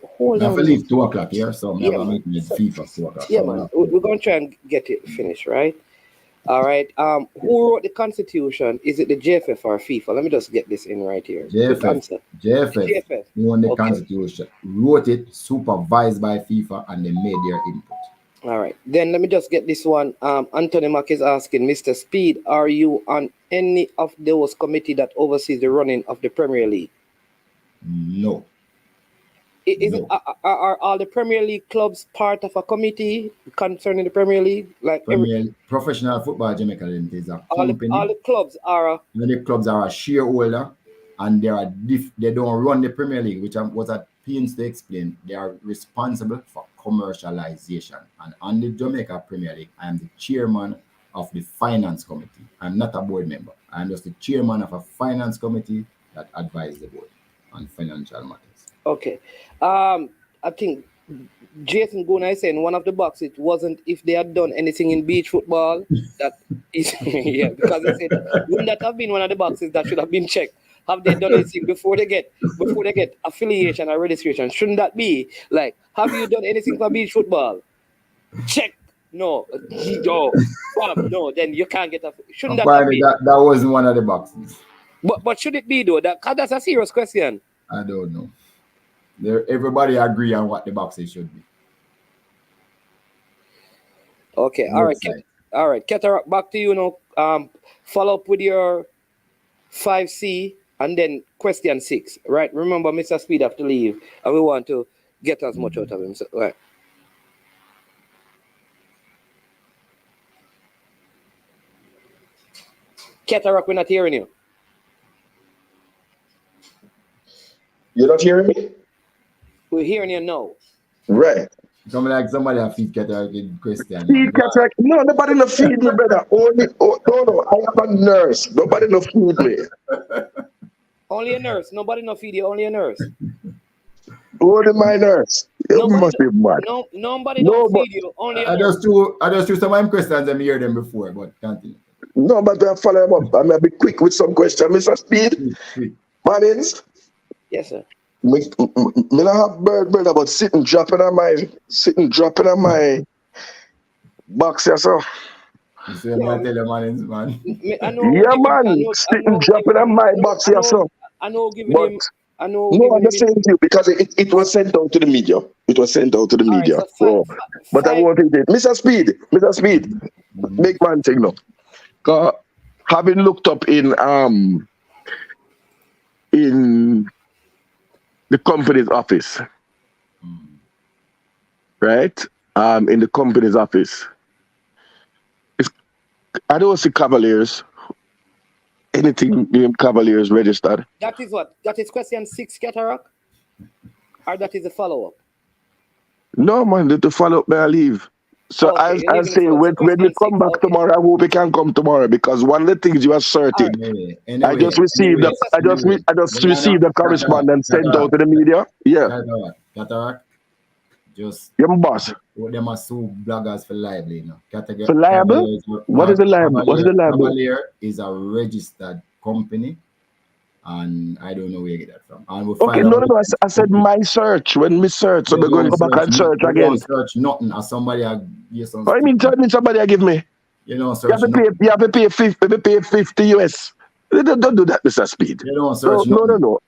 hold on. I believe 2 o'clock here, so I'm going to meet with FIFA 2 o'clock. Yeah, man. We're going to try and get it finished, right? All right. Who wrote the Constitution? Is it the JFF or FIFA? Let me just get this in right here. JFF won the Constitution, wrote it, supervised by FIFA, and they made their input. All right. Then let me just get this one. Anthony Mack is asking, Mr. Speed, are you on any of those committee that oversees the running of the Premier League? No. Are all the Premier League clubs part of a committee concerning the Premier League? Like Professional Football Jamaica is a company. All the clubs are a shareholder, and they don't run the Premier League, which was at pains to explain. They are responsible for commercialization. And on the Jamaica Premier League, I am the chairman of the finance committee. I'm not a board member. I'm just the chairman of a finance committee that advises the board on financial matters. Okay. I think Jason Guna is saying one of the boxes wasn't if they had done anything in beach football. That is, yeah, because he said wouldn't that have been one of the boxes that should have been checked? Have they done anything before they get affiliation or registration? Shouldn't that be like, have you done anything for beach football? Check. No. No, then you can't get shouldn't that be? That wasn't one of the boxes. But should it be though? That's a serious question. I don't know. Everybody agree on what the boxes should be. Okay, all right, Cataract, back to you now. Follow up with your 5C and then question 6. Right? Remember, Mr. Speed have to leave, and we want to get as much out of him. So, right. Cataract, we're not hearing you. You're not hearing me? We're hearing you now. Right. Somebody have feed Cataract in question. Feed Cataract? No, nobody no feed me, brother. No, I am a nurse. Nobody no feed me. Only a nurse. Nobody no feed you. Only a nurse. Only my nurse. You must be mad. Nobody no feed you. Only a nurse. I just do some of my questions and hear them before, but continue. No, but I follow him up. I'm going to be quick with some questions. Mr. Speed, Martins? Yes, sir. Me not have bird about sitting dropping on my box here, so. You see, I'm going to tell you, Martins, man. Sitting dropping on my box here, so. I know giving but, him. I know. No, I'm just saying to you because it was sent out to the media. It was sent out to the media. Right, so but I won't take it. Mr. Speed, big man thing now. Having looked up in the company's office, right? In the company's office, I don't see Cavaliers. Anything named Cavaliers registered. That is what? That is question 6, Cataract? Or that is a follow-up? No, man, the follow-up may I leave. So I say when we come back tomorrow, I hope we can come tomorrow because one of the things you asserted, I just received the correspondence sent out to the media. Yeah. Cataract. Just boss. Them are so bloggers for libel, you know. For libel? What is the libel? What is the libel? Cavalier is a registered company, and I don't know where you get that from. And okay, no. I said my search. When we search, so we're going to go back and search again. Don't search nothing. As somebody give some. What do you mean? Tell me somebody give me. You know, search. You have to pay 50 US. Don't do that, Mr. Speed. You don't search. No.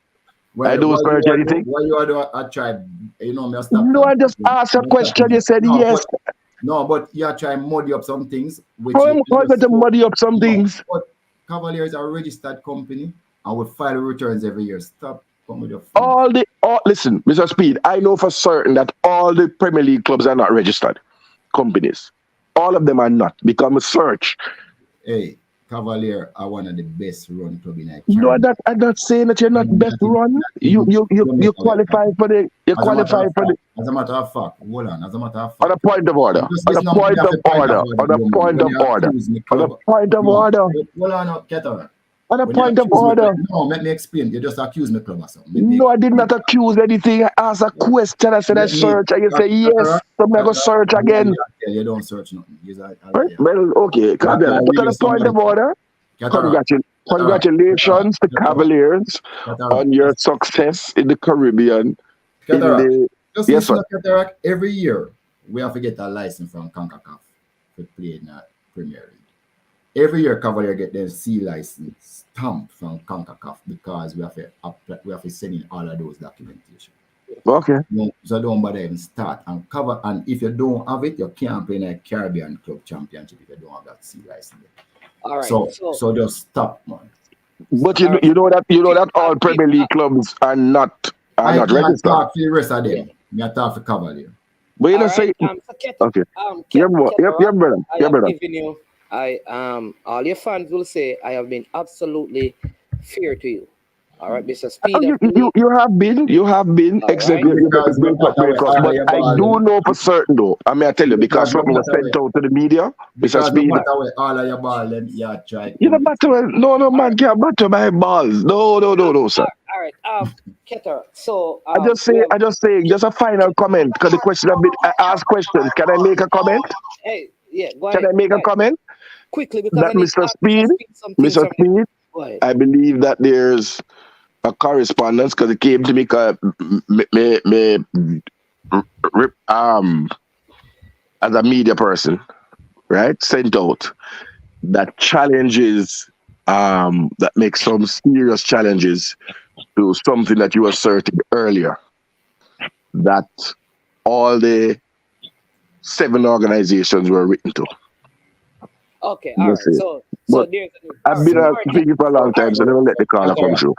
I don't search anything. Why you do a try? You know, me stop. No, I just asked a question. You said yes. But you are trying to muddy up some things. How am I going to muddy up some things? But Cavaliers are a registered company and we file returns every year. Stop. Come with your listen, Mr. Speed, I know for certain that all the Premier League clubs are not registered companies. All of them are not. Become a search. Hey, Cavalier are one of the best run club in Nigeria. No, I'm not saying that you're not best run. You qualify for the. You qualify for the. As a matter of fact, hold on. As a matter of fact. On a point of order. On a point of order. On a point of order. On a point of order. Hold on, Cataract. On a point of order. No, let me explain. You just accuse me, club or something. No, I did not accuse anything. I asked a question. I said I search, and you say yes. So I'm going to search again. You don't search nothing. Right? Well, okay. But on a point of order, congratulations to Cavaliers on your success in the Caribbean. Yes, Cataract, every year we have to get a license from CONCACAF to play in the Premier League. Every year, Cavalier get their C license stamped from CONCACAF because we have to send in all of those documentation. Okay. So don't bother even start and cover. And if you don't have it, you can't play in a Caribbean Club Championship if you don't have that C license. All right. So just stop, man. But you know that all Premier League clubs are not registered. I talk for the rest of them. I talk for Cavalier. But you don't say. Okay. Brother. All your fans will say I have been absolutely fair to you. All right, Mr. Speed. You have been, except but I do know for certain though. I mean, I tell you because something was sent out to the media. Mr. Speed. All of your ball, then you try. You don't battle. No, man, can't battle my balls. No, sir. All right, Keter. So I just say, just a final comment because the question I asked questions. Can I make a comment? Hey, yeah, go ahead. Can I make a comment? Quickly, because that Mr. Speed, I believe that there's a correspondence because it came to me as a media person, right? Sent out that challenges that makes some serious challenges to something that you asserted earlier, that all the 7 organizations were written to. Okay, all right. So there's. I've been speaking for a long time, so they don't let the caller come through.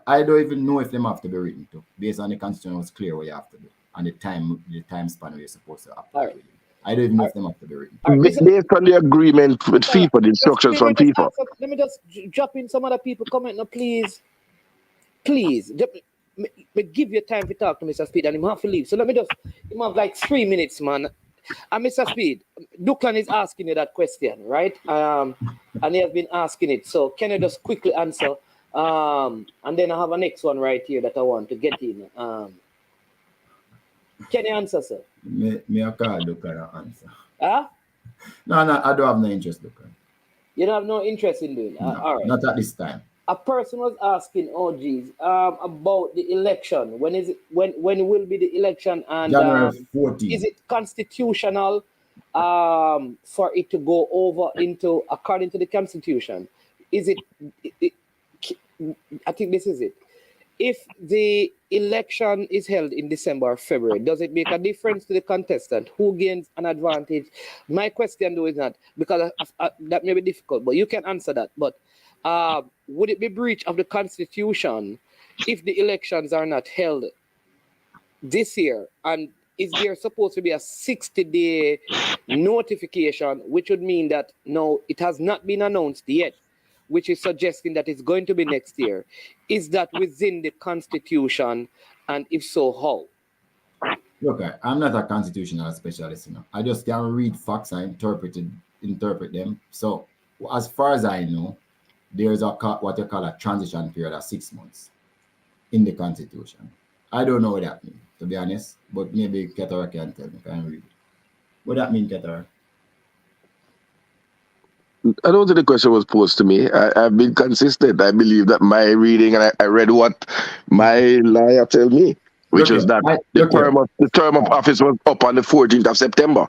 I don't even know if them have to be written to, based on the constitution was clear what you have to do and the time span where you're supposed to apply. Right. I don't even know if them have to be written. Based on the agreement with FIFA, the instructions from FIFA. Let me just drop in some other people comment now, please. Please. Give you time to talk to Mr. Speed and he have to leave. So let me just, you have like 3 minutes, man. And Mr. Speed, Duklan is asking you that question, right? And he has been asking it. So can you just quickly answer? And then I have a next one right here that I want to get in. Can you answer, sir? Me I call Duklan to answer. Huh? No, I don't have no interest, Duklan. You don't have no interest in doing it? No, all right. Not at this time. A person was asking, about the election. When is it? When will be the election? And January 14th. Is it constitutional for it to go over into according to the Constitution? Is it? I think this is it. if the election is held in December or February, does it make a difference to the contestant? Who gains an advantage? My question though is not, because that may be difficult, but you can answer that. But would it be breach of the Constitution if the elections are not held this year? And is there supposed to be a 60-day notification, which would mean that no, it has not been announced yet, which is suggesting that it's going to be next year? Is that within the Constitution? And if so, how? Look, I'm not a constitutional specialist, I just can read facts and interpret them. So as far as I know, there's what you call a transition period of 6 months in the Constitution. I don't know what that means, to be honest, but maybe Ketara can tell me, can read it. What that mean, Ketara? I don't think the question was posed to me. I've been consistent. I believe that my reading, and I read what my lawyer told me, which was that the term of office was up on the 14th of September.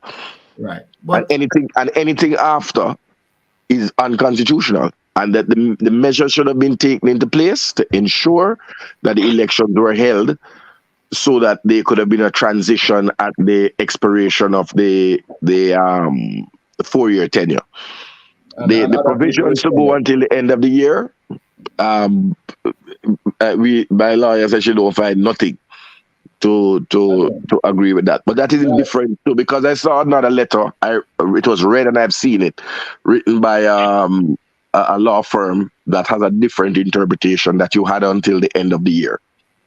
Right. But anything after is unconstitutional, and that the measures should have been taken into place to ensure that the elections were held so that there could have been a transition at the expiration of the 4-year tenure. The provisions to go until the end of the year, my lawyer said she don't find nothing to agree with that. But that is different too, because I saw another letter. It was read and I've seen it, written by a law firm that has a different interpretation that you had until the end of the year.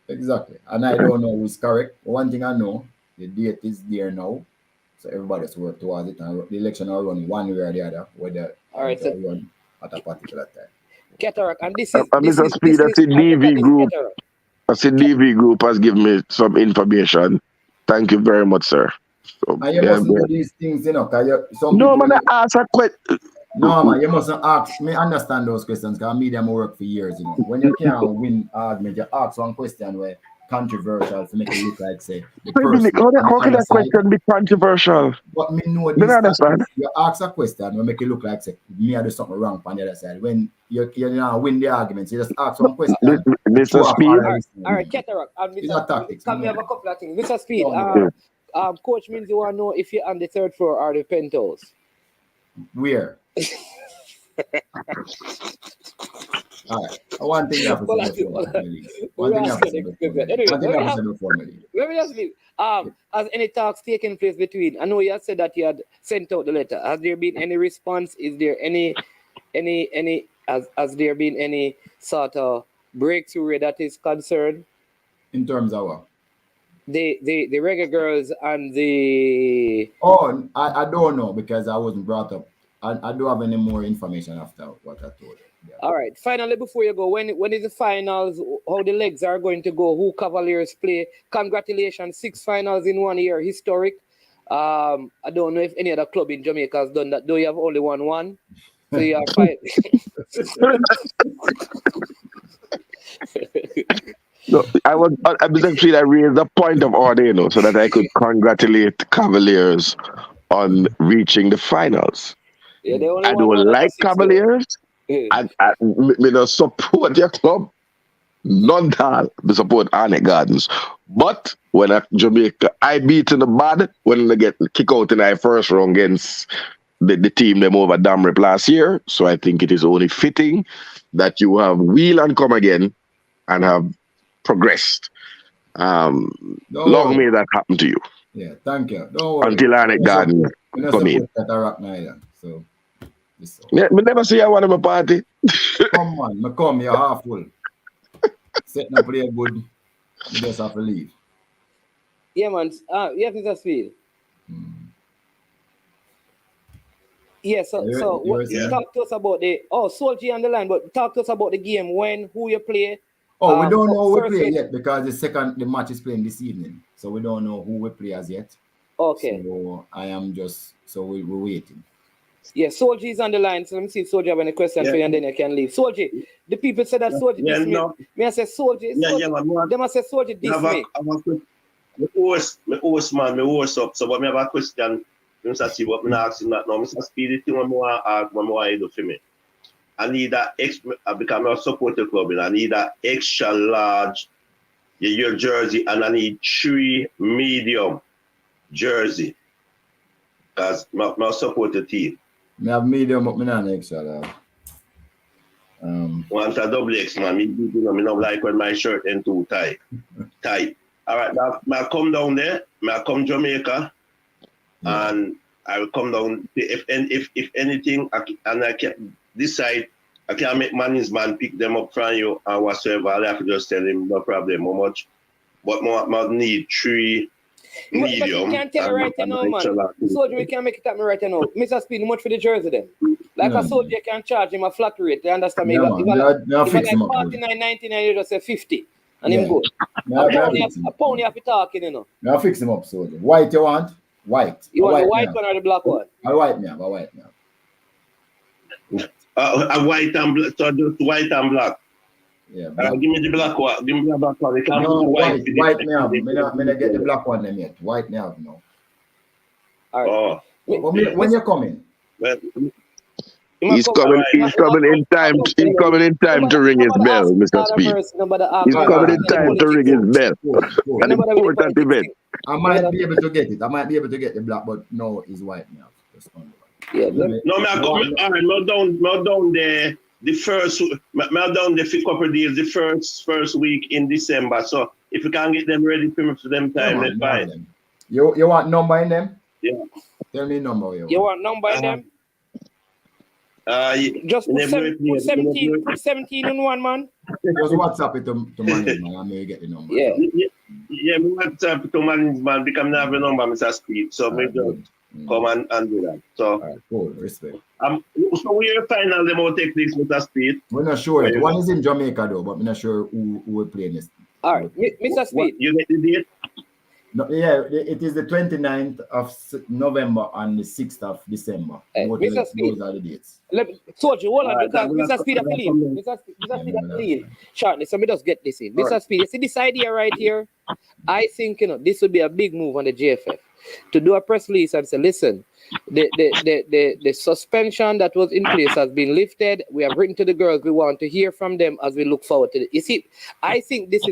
Exactly. And I don't know who's correct. One thing I know, the date is there now. So everybody's work towards it, and the election will run one way or the other, whether run at a particular time. Cataract, and this is Mr. Speed, I see DV Group. I see DV Group has given me some information. Thank you very much, sir. So, and you mustn't do these things, no, man, I ask a question. No, man, you mustn't ask. Me understand those questions because I made them work for years, When you can't win argument, you ask one question where controversial to make it look like, say, the person. How can that question be controversial? But me know this. Understand. You ask a question and make it look like, say, me I do something wrong on the other side. When you win the arguments, you just ask one question. Mr. Speed. All right, Cataract. Can we have a couple of things? Mr. Speed, Coach means you want to know if you're on the 3rd floor or the penthouse. Where? All right. One thing Let me just leave. Has any talks taken place between? I know you had said that you had sent out the letter. Has there been any response? Is there any has there been any sort of breakthrough that is concerned? In terms of what? The reggae girls and the... Oh, I don't know because I wasn't brought up. I don't have any more information after what I told you. Yeah. All right. Finally, before you go, when is the finals? How the legs are going to go? Who Cavaliers play? Congratulations, 6 finals in 1 year, historic. I don't know if any other club in Jamaica has done that. Do you have only won? So you are 5. No, I was actually I raised a point of order, so that I could congratulate Cavaliers on reaching the finals. Yeah, I don't like Cavaliers. I don't support your club. None that I support Arnett Gardens. But when Jamaica, I beat in the bad when they get kicked out in the first round against the team them over Damrep last year. So I think it is only fitting that you have wheel and come again and have progressed. Long may that happen to you. Yeah, thank you. Don't worry. Until Arnett Gardens come in. Yeah, me never see you one of my party. Come on, come, you're half full. Setting up play good. You just have to leave. Yeah, man. You have to feel. Yeah, talk to us about Soldier on the line, but talk to us about the game, when, who you play. Oh, we don't know who we play yet because the match is playing this evening. So we don't know who we play as yet. Okay. So we're waiting. Yeah, Soldier is on the line. So let me see if Soldier have any question for you and then you can leave. Soldier, the people said that Soldier diss me. May I say Soldier? They must say Soldier diss me. My host up. So but I have a question. Mr. Steve, what I'm asking that now. Mr. Speed, the thing one more I do for me. I need that I become a supporter club, and I need that extra large your jersey, and I need 3 medium jersey. Because my supporter team. I have medium, but I not extra large. Want a double X, man. Me don't like when my shirt ain't too tight. All right, now I come down there. I come Jamaica, and I will come down. If anything, I can decide. I can make Manny's man pick them up from you and whatsoever. I'll have to just tell him no problem, how much. But I need 3 medium. But you can't tell me right now, man. Soldier, we can make it happen right now. Mr. Speed, how much for the jersey then? Like a soldier can charge him a flat rate. You understand me? If I like 49.99, you just say 50. And him go. A pound you have to talk in, you know. Now fix him up, soldier. White you want? White. You want the white one or the black one? A white now. A white and black. So just white and black. Yeah. Give me the black one. Give me the black one. No, white now. Me get the black one then yet. White now, no. All right. When you coming? Well, he's coming in time. He's coming in time to ring his bell, Mr. Speed. He's coming in time to ring his bell. An important event. I might be able to get it. I might be able to get the black, but no, it's white now. Yeah. No, I'm down there. The first, I'm down there for a couple of days. The first week in December. So if you can get them ready for them time, that's fine. You want number in them? Yeah. Tell me number. You want number in them? Just put 17 in one, man. Just WhatsApp it to manage, man. I may get the number. Yeah. Yeah, me WhatsApp to manage, man. Because I have a number, Mr. Speed. So me just come and do that. So, cool, respect. So we final them will take this, Mr. Speed. We're not sure. One is in Jamaica though, but we're not sure who will play this. All right, Mr. Speed. You get the date? No, yeah, it is the 29th of November and the 6th of December. Mr. Speed. Those are the dates. Told you, hold on, because Mr. Speed, Mr. Speed, clean. Shortly, so me just get this in. Mr. Speed, you see this idea right here? I think, this would be a big move on the JFF to do a press release and say, listen, the suspension that was in place has been lifted. We have written to the girls. We want to hear from them as we look forward to it. You see, I think this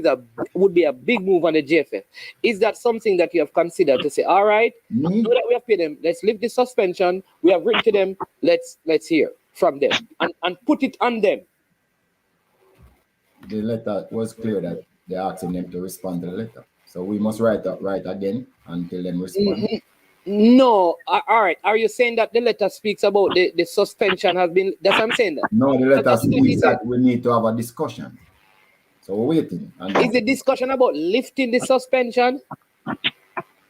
would be a big move on the JFF. Is that something that you have considered to say, all right, now that we have paid them, let's lift the suspension. We have written to them. Let's hear from them and put it on them. The letter was clear that they're asking them to respond to the letter. So we must write again until them respond. No, all right. Are you saying that the letter speaks about the suspension has been? That's what I'm saying. That. No, the letter speaks that we need to have a discussion. So we're waiting. Is the discussion about lifting the suspension?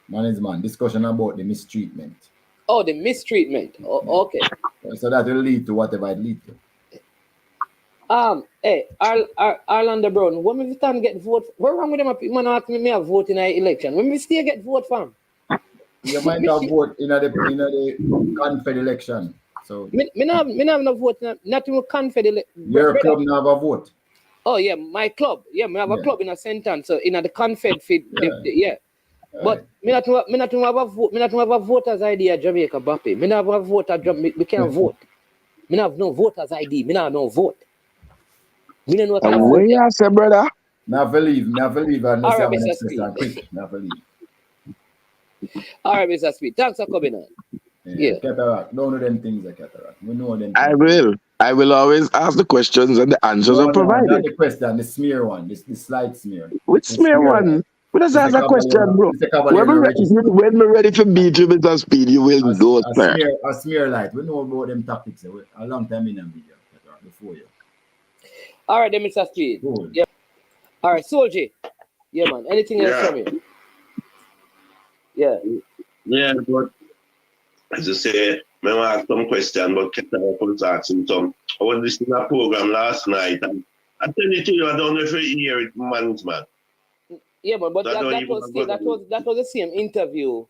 Management discussion about the mistreatment. Oh, the mistreatment. Oh, okay. So that will lead to whatever it leads to. Hey, Arlander Brown, when we time get vote, what wrong with them? Man, ask me have vote in our election. When we still get vote from. You might have vote in the Confed election. So me have no vote. Not even Confed election. Your club now have a vote. Oh yeah, my club. Yeah, me have a club in a sentence. So in the Confed feed. Yeah. But me not have a vote. Me not have a voters ID at Jamaica, Bappy. Me not have a vote at Jamaica. We can't vote. Me not have no voters ID. Me not have no vote. Me don't know what I'm saying. Yeah, say brother. Never leave. All right, Mr. Speed. Never leave. All right, Mr. Speed. Thanks for coming on. Yeah. Cataract. Don't know them things like cataract. We know them. I will always ask the questions and the answers are provided. Not the question, the smear one, the slight smear. Which smear one? We just ask a question, bro. When we're ready for beat you, Mr. Speed, you will know, sir. A smear light. We know about them tactics a long time in them video before you. All right, then, Mr. Speed. Cool. Yeah. All right, Soldier. Yeah, man. Anything else from you? Yeah. Yeah, but as I say, I ask some question, but I was asking some. I was listening to a program last night, and I tell you, I don't know if you hear it, management. Yeah, but that was the same interview.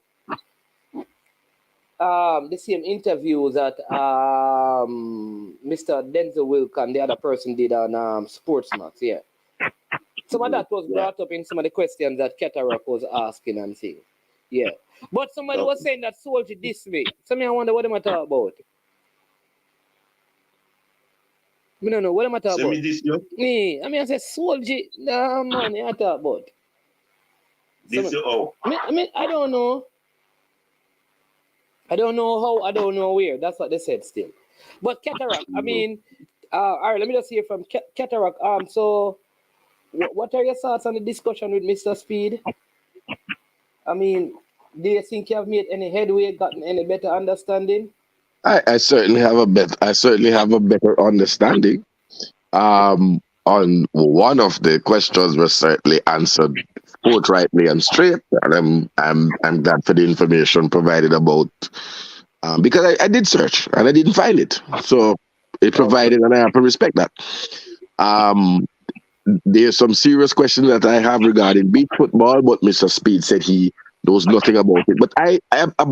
The same interview that Mr. Denzel Wilk and the other person did on Sportsmax, yeah. Some of that was brought up in some of the questions that Cataract was asking and saying. Yeah. But somebody was saying that Soldier this way. So I wonder what they might talk about. Me don't know. What am I talking Send about? me this, yo. Me. I mean, I said soldier. Nah, man, I talk about. This, yo. I don't know. I don't know how. I don't know where. That's what they said still. But cataract. I mean, all right. Let me just hear from cataract. So, what are your thoughts on the discussion with Mr. Speed? I mean, do you think you have made any headway, gotten any better understanding? I certainly have a better understanding. On one of the questions was certainly answered forthrightly and straight, and I'm glad for the information provided about because I did search and I didn't find it, so it provided, and I have to respect that. There's some serious questions that I have regarding beach football, but Mr. Speed said he knows nothing about it. But I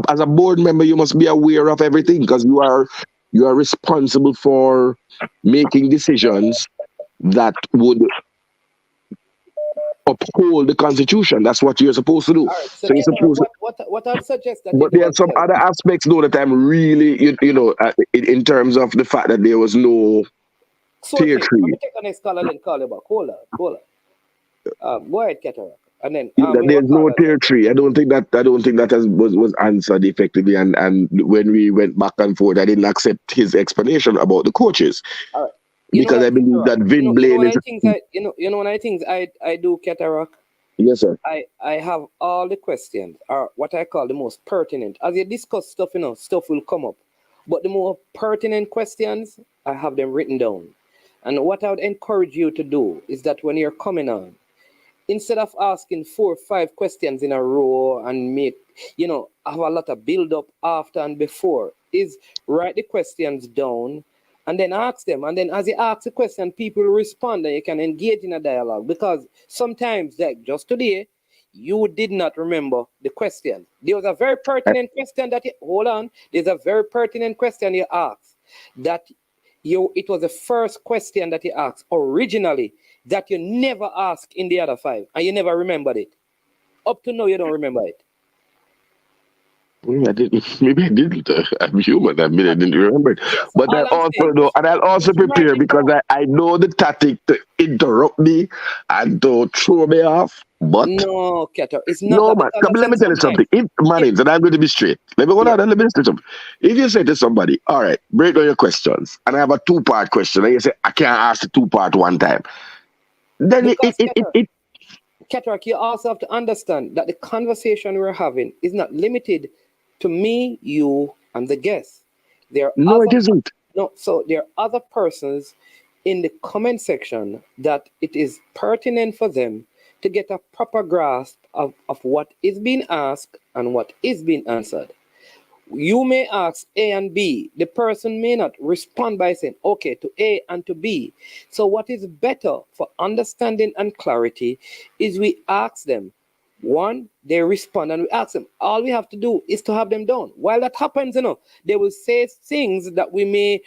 as a board member, you must be aware of everything because you are responsible for making decisions that would uphold the Constitution. That's what you're supposed to do. All right, so You're supposed to, what I'd suggest that but you do there are some other aspects though that I'm really, in terms of the fact that there was no tier let creed. me take the next caller and call you back. Hold on. Go ahead, cataract. And then There's no tier three. I don't think that was answered effectively. And when we went back and forth, I didn't accept his explanation about the coaches. All right. Because I believe that Vin Blaine is. One of the things I do, cataract. Yes, sir. I have all the questions, or what I call the most pertinent. As you discuss stuff, stuff will come up. But the more pertinent questions, I have them written down. And what I would encourage you to do is that when you're coming on, instead of asking 4 or 5 questions in a row and have a lot of build up after and before, is write the questions down and then ask them. And then as you ask the question, people respond and you can engage in a dialogue. Because sometimes, like just today, you did not remember the question. There was a very pertinent question there's a very pertinent question you asked it was the first question that you asked originally that you never asked in the other 5 and you never remembered it. Up to now, you don't remember it. Maybe I didn't. I'm human. I didn't remember it. But I'll also prepare because I know the tactic to interrupt me and to throw me off. But no, Keter, it's not. No, man. Let me tell you something. And I'm going to be straight. Let me say something. If you say to somebody, all right, break down your questions, and I have a 2-part question, and you say, I can't ask the 2-part one time, then Keter, you also have to understand that the conversation we're having is not limited to me, you, and the guest. It isn't. No, so there are other persons in the comment section that it is pertinent for them to get a proper grasp of what is being asked and what is being answered. You may ask A and B. The person may not respond by saying, okay, to A and to B. So what is better for understanding and clarity is we ask them. One, they respond and we ask them. All we have to do is to have them done. While that happens, they will say things that we may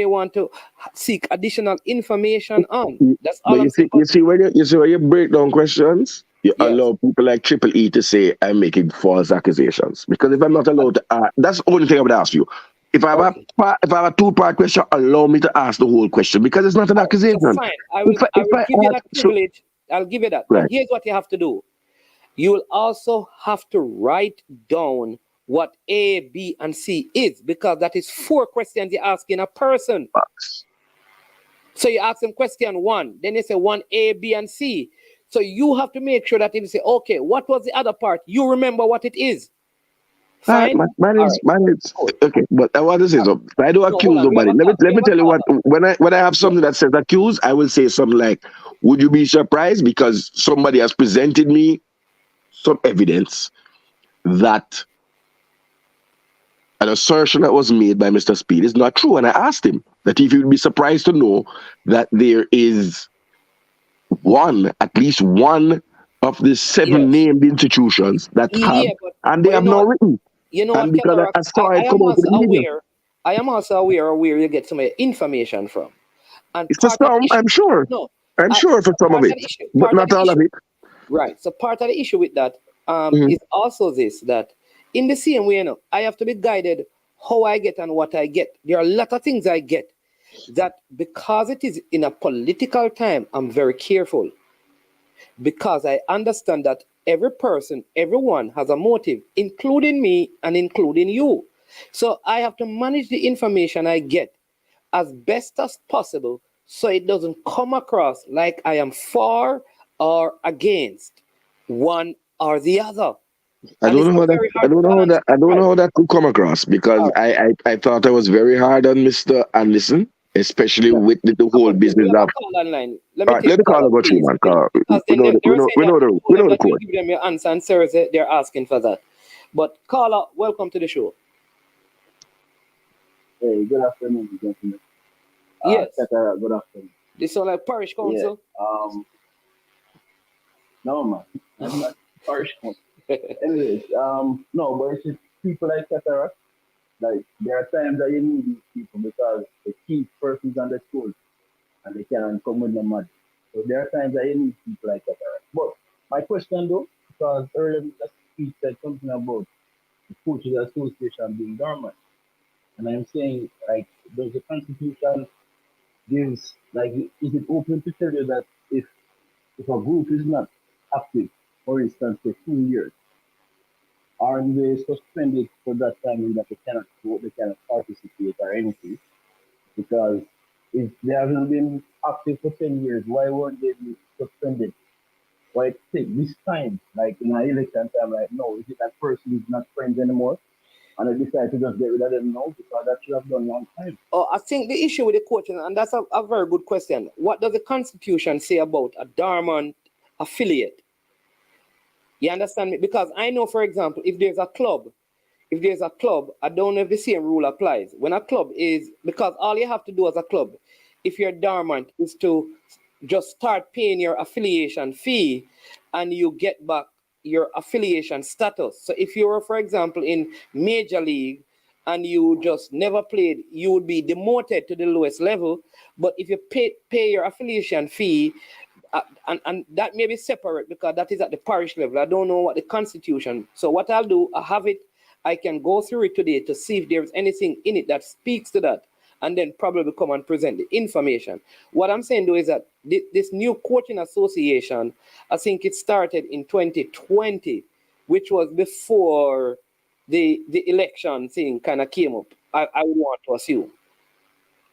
want to seek additional information on. That's all I'm saying. You see when you break down questions, you allow people like Triple E to say I'm making false accusations. Because if I'm not allowed to that's the only thing I would ask you. If I have a 2-part question, allow me to ask the whole question because it's not an accusation. So fine. I will give you that privilege. I'll give you that. Right. But here's what you have to do. You will also have to write down what A, B, and C is, because that is 4 questions you're asking a person. So you ask them question 1, then you say 1A, B, and C. So you have to make sure that if you say, okay, what was the other part? You remember what it is. Fine? Okay, but I want to say something. I don't accuse nobody. Let me tell you what, when I have something that says accuse, I will say something like, would you be surprised because somebody has presented me some evidence that an assertion that was made by Mr. Speed is not true. And I asked him that if he would be surprised to know that there is at least one of the 7 named institutions that have, and they have not written. You know and what, because I am also aware of where you get some information from. And it's for some, I'm sure. No, I'm sure for some of it, but not all of it. Right. So part of the issue with that is also this, that in the same way, I have to be guided how I get and what I get. There are a lot of things I get. that because it is in a political time, I'm very careful. Because I understand that every person, everyone has a motive, including me and including you. So I have to manage the information I get as best as possible so it doesn't come across like I am for or against one or the other. I don't know how that. I don't know how that. I don't know how that could come across because I thought I was very hard on Mr. Anderson, especially with the whole business of. Online. Let the caller go through, man. We know the code. Give them your answer, and sir, they're asking for that. But caller, welcome to the show. Hey, good afternoon, gentlemen. Yes. Good afternoon. This sound like parish council? Yeah. No, man. I'm not parish council. Anyways, no, but it's just people like Cataract. Like, there are times that you need these people because they keep persons on the school and they can't come with the money. So there are times that you need people like Cataract. But my question though, because earlier Mr. Speech said something about the Coaches Association being dormant. And I'm saying, like, does the Constitution gives, like, is it open to tell you that if a group is not active, for instance, for 2 years, are they suspended for that time in that they cannot vote, they cannot participate or anything? Because if they haven't been active for 10 years, why weren't they suspended? Why take this time, like in an election time, like, no, is it that person is not friends anymore? And I decided to just get rid of them now because that should have done long time. Oh, I think the issue with the coaching, and that's a very good question. What does the Constitution say about a dormant affiliate? You understand me? Because I know, for example, if there's a club, I don't know if the same rule applies. When a club is, because all you have to do as a club, if you're dormant, is to just start paying your affiliation fee and you get back your affiliation status. So if you were, for example, in Major League and you just never played, you would be demoted to the lowest level. But if you pay your affiliation fee, and that may be separate because that is at the parish level. I don't know what the Constitution. So what I'll do, I have it. I can go through it today to see if there's anything in it that speaks to that, and then probably come and present the information. What I'm saying though is that this new coaching association, I think it started in 2020, which was before the election thing kind of came up. I would want to assume.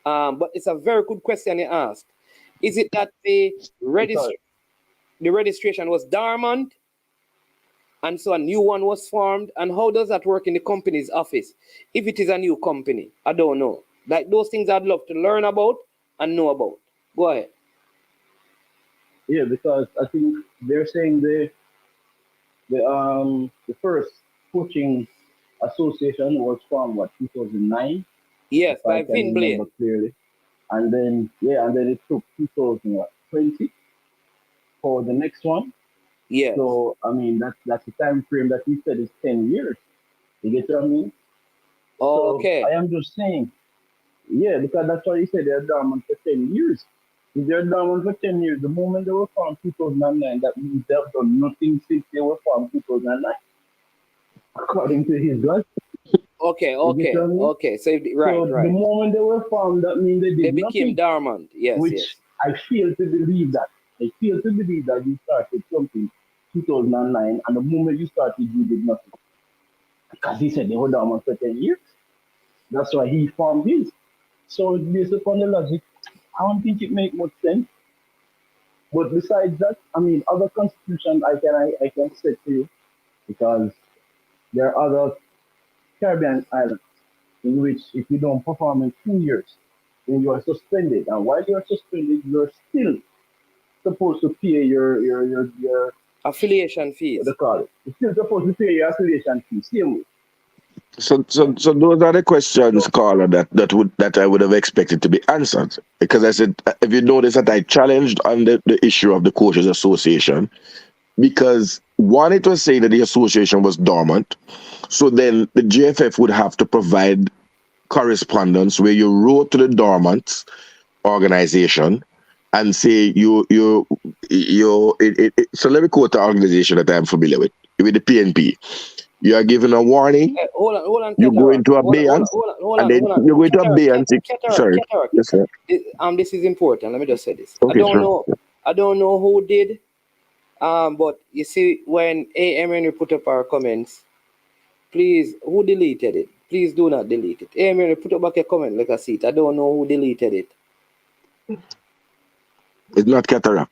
But it's a very good question you asked. Is it that the registration was dormant and so a new one was formed? And how does that work in the company's office? If it is a new company, I don't know. Like those things I'd love to learn about and know about. Go ahead. Yeah, because I think they're saying the first coaching association was formed, 2009? Yes, by Vin Blaine. Clearly. And then it took 2020 for the next one. Yeah. So I mean that's the time frame that he said is 10 years. You get what I mean? Okay. So I am just saying, yeah, because that's why he said they're dormant for 10 years. If they're dormant for 10 years, the moment they were formed 2009, that means they have done nothing since they were formed 2009, according to his God. Okay. So right. The moment they were formed, that means they became nothing, dormant. Yes. Which I fail to believe that. I fail to believe that you started something 2009, and the moment you started, you did nothing. Because he said they were dormant for 10 years. That's why he formed his. So based upon the logic, I don't think it makes much sense. But besides that, I mean, other constitutions I can say to you, because there are other Caribbean islands in which if you don't perform in 2 years, then you are suspended. And while you are suspended, you're still supposed to pay your affiliation fees. What they call it. You're still supposed to pay your affiliation fees. Same way. So those are the questions, caller, that I would have expected to be answered. Because I said, if you notice that I challenged on the issue of the Coaches Association, because one, it was saying that the association was dormant. So then the JFF would have to provide correspondence where you wrote to the dormant organization and say so let me quote the organization that I'm familiar with the PNP. You are given a warning. Hold on, You go into Hold abeyance, on, and then hold on. you go into abeyance. Sorry. Yes, sir. This is important. Let me just say this. Okay, sure. I don't know who did. But you see, when Henry put up our comments, please, who deleted it? Please do not delete it. Henry, put up back a comment, like I see it. I don't know who deleted it. It's not cataract.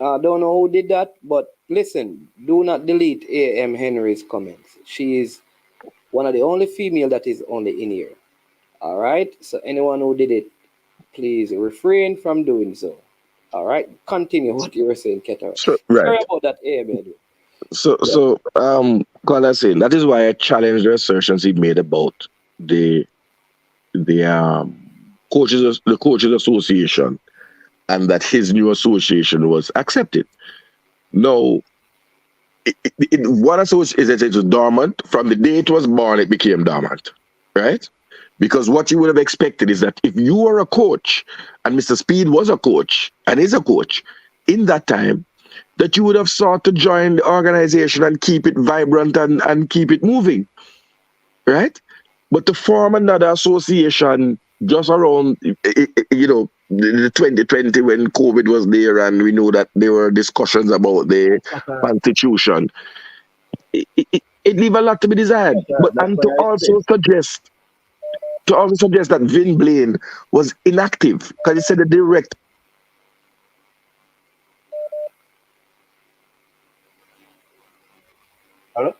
I don't know who did that, but listen, do not delete A.M. Henry's comments. She is one of the only female that is only in here. All right? So anyone who did it, please refrain from doing so. All right? Continue what you were saying, Ketara. Right. Sorry about that, A.M. So, Kola saying that is why I challenged the assertions he made about the coaches association, and that his new association was accepted. No, one association is that it was dormant. From the day it was born, it became dormant, right? Because what you would have expected is that if you were a coach, and Mr. Speed was a coach, and is a coach, in that time, that you would have sought to join the organization and keep it vibrant and keep it moving, right? But to form another association just around, the 2020 when COVID was there, and we know that there were discussions about the constitution, it leave a lot to be desired. And to also suggest that Vin Blaine was inactive, because he said the direct. Hello?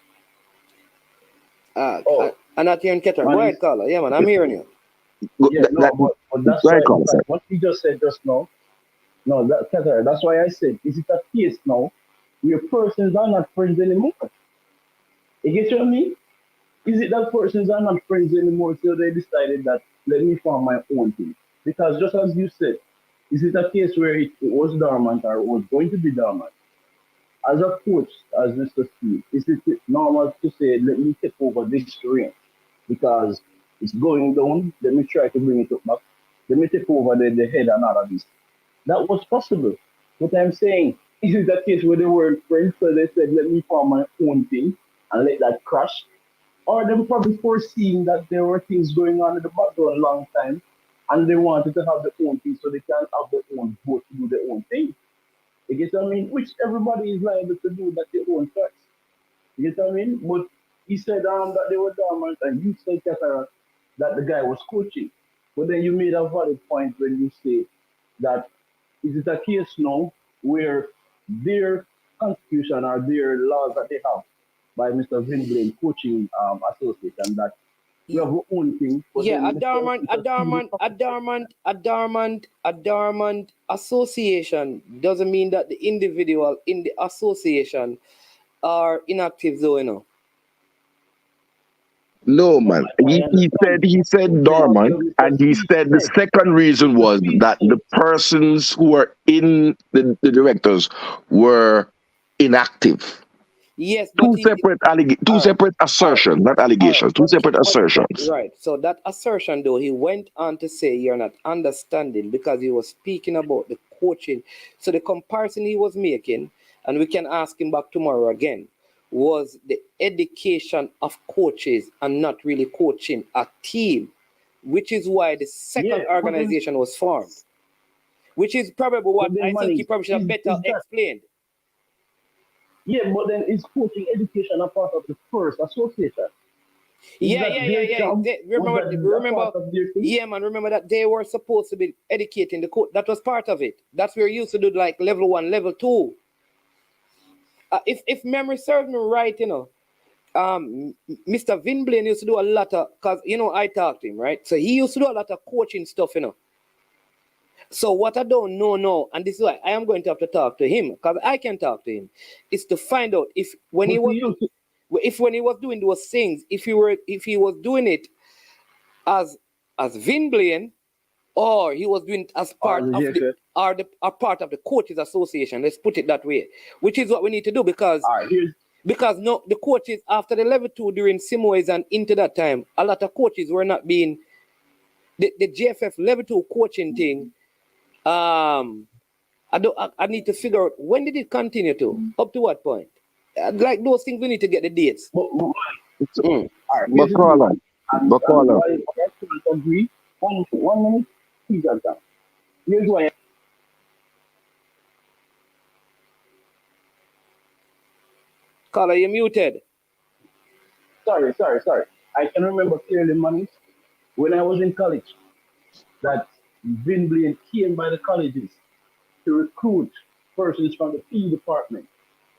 I'm not hearing Keter. Go ahead, caller. Yeah, man, I'm hearing you. But that's why, what he just said just now. No, Keter, that's why I said, is it a case now where persons are not friends anymore? You get what I mean? Is it that persons are not friends anymore, so they decided that let me form my own thing? Because just as you said, is it a case where it was dormant or it was going to be dormant? As a coach, as Mr. Steve, is it normal to say, let me take over this reign because it's going down, let me try to bring it up back, let me take over the head and all of this? That was possible. What I'm saying, is it a case where they weren't friends, so they said, let me form my own thing and let that crash? Or they were probably foreseeing that there were things going on in the background a long time and they wanted to have their own thing so they can have their own vote to do their own thing. You get what I mean? Which everybody is liable to do that their own choice. You get what I mean? But he said that they were dormant, and you said that the guy was coaching. But then you made a valid point when you say that is it a case now where their constitution or their laws that they have by Mr. Vin Blaine coaching association that we have our own thing. Yeah, a dormant association doesn't mean that the individual in the association are inactive, though, you know. No, man. He said dormant, and he said the second reason was that the persons who were in the directors were inactive. Yes, two separate assertions, not allegations. Two separate assertions. Right. So that assertion, though, he went on to say you're not understanding because he was speaking about the coaching. So the comparison he was making, and we can ask him back tomorrow again, was the education of coaches and not really coaching a team, which is why the second organization was formed, which is probably what I think he probably should have better explained. Yeah, but then is coaching education a part of the first association? Remember that they were supposed to be educating the coach. That was part of it. That's where you used to do like level 1, level 2. If memory serves me right, Mr. Vin Blaine used to do a lot of, because, I talked to him, right? So he used to do a lot of coaching stuff, So what I don't know now, and this is why I am going to have to talk to him, because I can talk to him, is to find out if when he was doing those things, if he was doing it as Vin Blaine, or he was doing it as part of the coaches association. Let's put it that way, which is what we need to do because no, the coaches after the level 2 during Simoes and into that time, a lot of coaches were not being the JFF level 2 coaching thing. I need to figure out when did it continue to? Up to what point? Like those things, we need to get the dates. All right, But call on. But call on. I agree. 1 minute, please answer. Here's why. Caller, you're muted. Sorry. I can remember clearly, money, when I was in college, that Vin Blaine came by the colleges to recruit persons from the PE department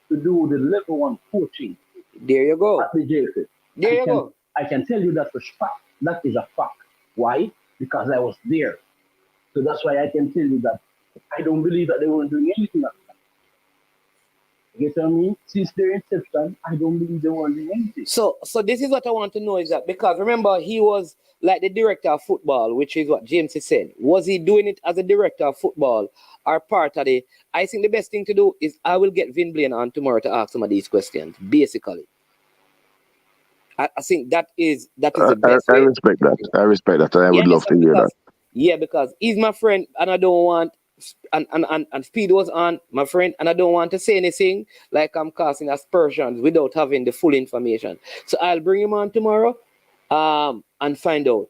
to do the level 1 coaching. There you go. At the JFF. There you go. I can tell you that for fact. That is a fact. Why? Because I was there. So that's why I can tell you that I don't believe that they weren't doing anything at the time. You get what I mean? Since their inception, I don't believe they weren't doing anything. So this is what I want to know is that, because remember, he was like the director of football, which is what James is saying. Was he doing it as a director of football or part of the... I think the best thing to do is I will get Vin Blaine on tomorrow to ask some of these questions, basically. I think that is the best. I respect that. I respect that. I would love to hear that. Yeah, because he's my friend, and I don't want... And Speed was on, my friend, and I don't want to say anything like I'm casting aspersions without having the full information. So I'll bring him on tomorrow and find out.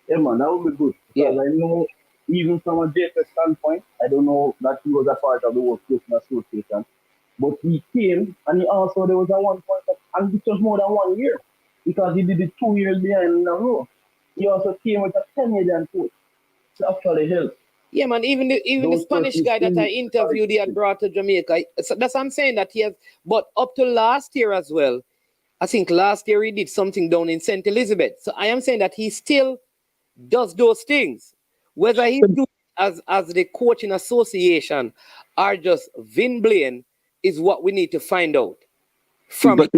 Yeah, man, that would be good. Because I know, even from a JFF standpoint, I don't know that he was a part of the World Coaching Association, but he came, and he also, there was a 1 point, and it was more than 1 year, because he did it 2 years behind in a row. He also came with a 10-year coach to actually help. Yeah, man, even the Spanish guy that I interviewed, he had brought to Jamaica. So that's what I'm saying, that he has, but up to last year as well, I think last year he did something down in St. Elizabeth. So I am saying that he still does those things. Whether he's doing it as the coaching association or just Vin Blaine is what we need to find out from it.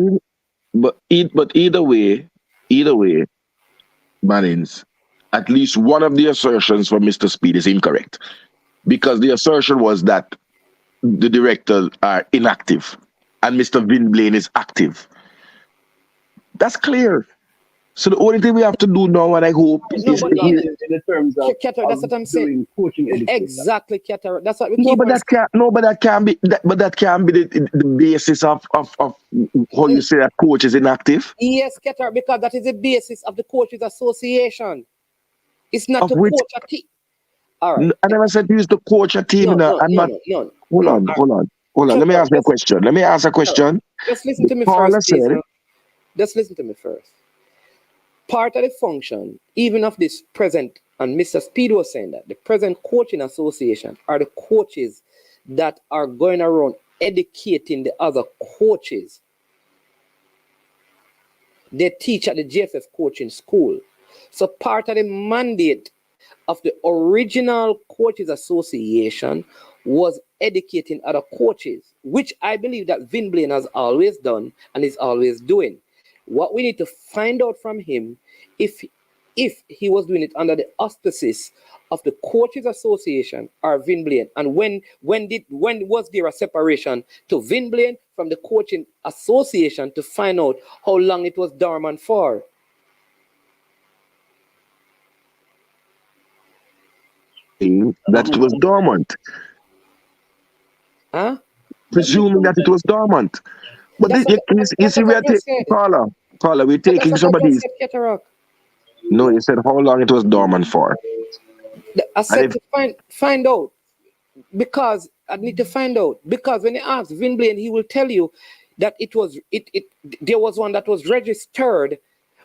But either way, Mannings, at least one of the assertions from Mr. Speed is incorrect, because the assertion was that the directors are inactive and Mr. Vin Blaine is active. That's clear. So the only thing we have to do now, and I hope, in the terms of that's what I'm saying. Coaching education. Exactly, Keter. That's what we no, keep. But that can't be the basis of how you say a coach is inactive. Yes, Keter, because that is the basis of the coaches association. It's not to coach a team. All right. I never said use to coach a team. Hold on. Let me ask you a question. Just listen to me first. Just listen to me first. Part of the function, even of this present, and Mr. Speed was saying that the present coaching association are the coaches that are going around educating the other coaches. They teach at the JFF coaching school. So part of the mandate of the original coaches association was educating other coaches, which I believe that Vin Blaine has always done and is always doing. What we need to find out from him, if he was doing it under the auspices of the Coaches Association or Vin Blaine, and when was there a separation to Vin Blaine from the Coaching Association, to find out how long it was dormant for. That it was dormant. Huh? Presuming that it was dormant. But you see, we are taking Caller, we're taking somebody's. No, you said how long it was dormant for. I said to find out, because I need to find out, because when you ask Vin Blaine, he will tell you that there was one that was registered,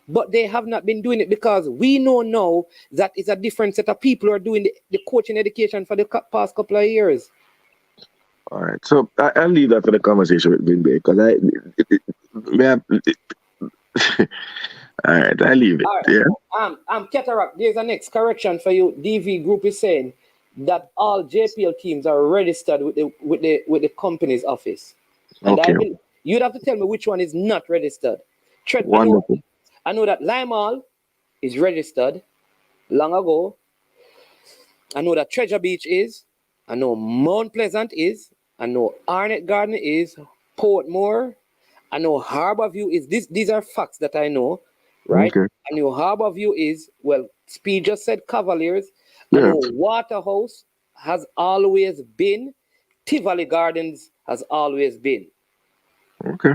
but they have not been doing it, because we know now that it's a different set of people who are doing the coaching education for the past couple of years. All right, so I'll leave that for the conversation with Vin Blaine, because all right, I leave it. Right. Yeah. Cataract, there's a next correction for you. DV Group is saying that all JPL teams are registered with the company's office. And okay. You'd have to tell me which one is not registered. Wonderful. I know that Limeall is registered long ago. I know that Treasure Beach is. I know Mount Pleasant is. I know Arnett Garden is. Portmore. I know Harborview is. These are facts that I know, right? Okay. I know Harborview is, well, Speed just said Cavaliers. Yeah. I know Waterhouse has always been Tivoli Gardens has always been. Okay.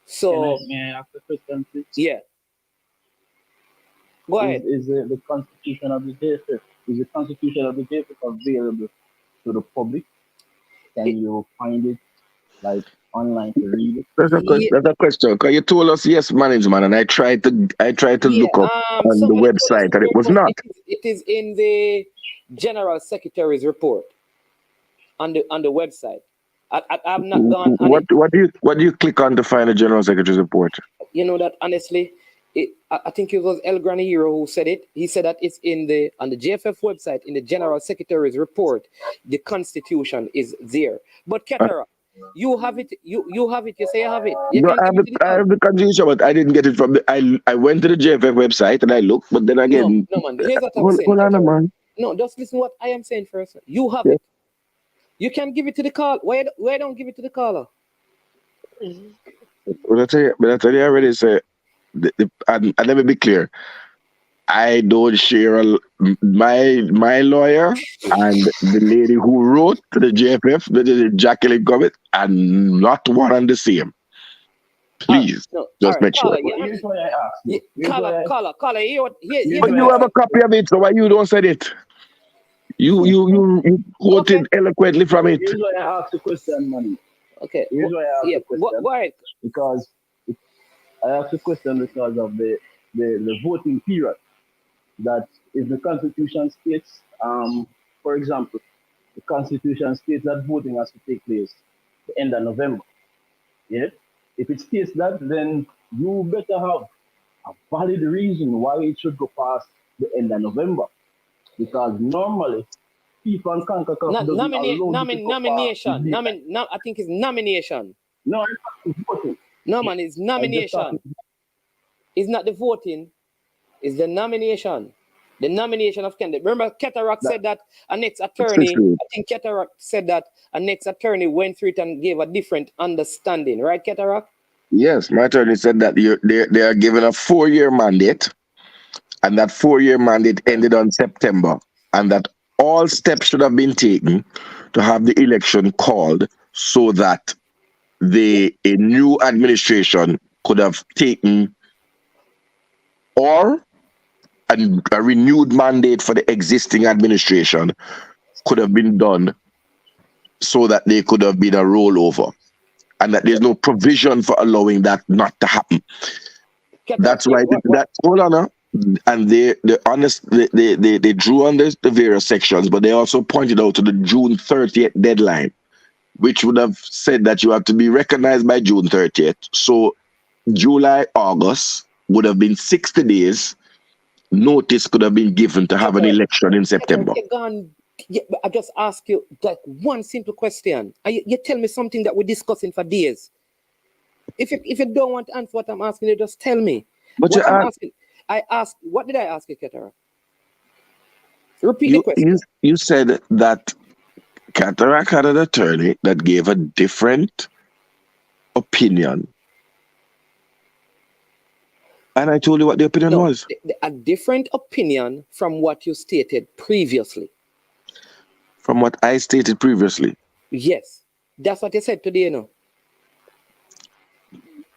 So, may I ask a question, please? Yeah. Go ahead. Is the constitution of the JFF, is the constitution of the JFF available to the public? Can you find it like online to read it? That's a question. Because you told us yes, management, and I tried to look up on the website, and it was not. It is in the General Secretary's report on the website. I've not gone on it. What do you click on to find the General Secretary's report? You know that honestly, I think it was El Granero who said it. He said that it's on the JFF website in the General Secretary's report. The Constitution is there. But Ketara, you have it. You have it. You say you have it. I have the Constitution, but I didn't get it from the. I went to the JFF website and I looked, but then again, no man. Here's what I'm saying. Hold on, man. No, just listen what I am saying first. You have it. You can give it to the caller. Why don't give it to the caller? But I tell you already, say, and let me be clear. I don't share my lawyer and the lady who wrote to the JFF, the Jacqueline Comet, and not one and the same. Please, just make sure. Here's what I asked. Caller. But you have a copy of it, so why you don't say it? You quoted eloquently from it. Here's why I asked the question, man. Okay. Here's why I asked the question. Why? Because I asked the question because of the voting period. That if the Constitution states, for example, the Constitution states that voting has to take place the end of November. Yeah? If it states that, then you better have a valid reason why it should go past the end of November. Because normally, FIFA and CONCACAF nomination. I think it's nomination. No, it's voting. No, man, it's nomination. It's not the voting. It's the nomination. The nomination of candidate. Remember, Cataract said that a next attorney, I think Cataract said that a next attorney went through it and gave a different understanding. Right, Cataract? Yes, my attorney said that they are given a 4-year mandate, and that 4-year mandate ended on September, and that all steps should have been taken to have the election called so that a new administration could have taken or a renewed mandate for the existing administration could have been done so that there could have been a rollover, and that there's no provision for allowing that not to happen. That's why hold on now. And they drew on the various sections, but they also pointed out to the June 30th deadline, which would have said that you have to be recognized by June 30th. So July, August would have been 60 days. Notice could have been given to have an election in September. I just ask you like one simple question. You tell me something that we're discussing for days. If you don't want to answer what I'm asking you, just tell me. But what did I ask you, Cataract? Repeat the question. You said that Cataract had an attorney that gave a different opinion. And I told you what the opinion was. A different opinion from what you stated previously. From what I stated previously? Yes. That's what you said today, you know.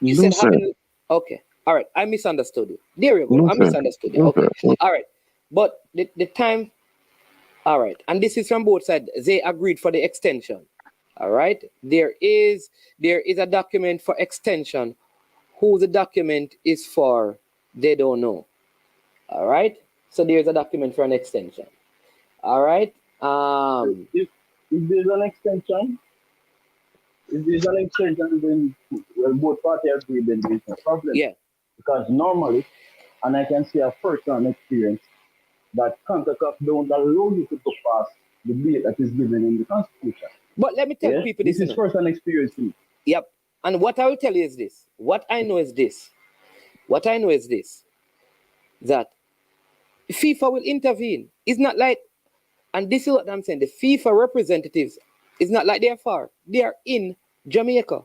You no, said sir. Okay. All right. I misunderstood you. There you go. No, I misunderstood you. No, okay. sir. All right. But the time, all right. And this is from both sides. They agreed for the extension. All right. There is a document for extension. Who the document is for, they don't know. All right. So there's a document for an extension. All right. If there's an extension, then both parties agree, then there's no problem. Yeah. Because normally, and I can say a first-hand experience, that CONCACAF don't allow you to go past the date that is given in the Constitution. But let me tell people this. This is first-hand experience too. Yep. And what I will tell you is this. What I know is this. That FIFA will intervene. It's not like, and this is what I'm saying, the FIFA representatives, it's not like they're far. They are in Jamaica.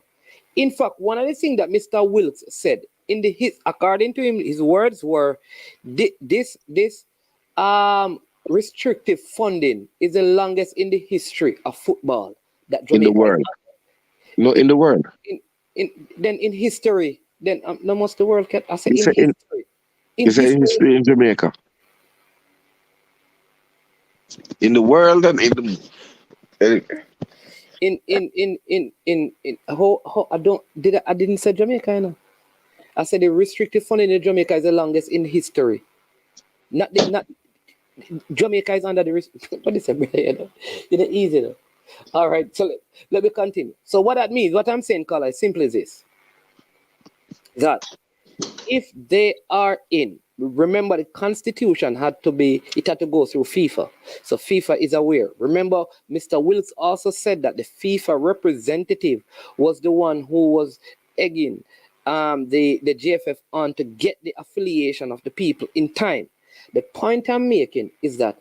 In fact, one of the things that Mr. Wilkes said, according to him, his words were, this restrictive funding is the longest in the history of football. that Jamaica in the world. No, in the world. Then in history, then no most the world I say It's in history. in history in Jamaica. In the world and in how I didn't say Jamaica, you know. I said the restricted funding in Jamaica is the longest in history. Not Jamaica is under the what is it, brother? You know, easy though. All right, so let me continue. So what that means, what I'm saying, Carla, is simple as this. That if they are in, remember the constitution had to go through FIFA. So FIFA is aware. Remember, Mr. Wilkes also said that the FIFA representative was the one who was egging the JFF on to get the affiliation of the people in time. The point I'm making is that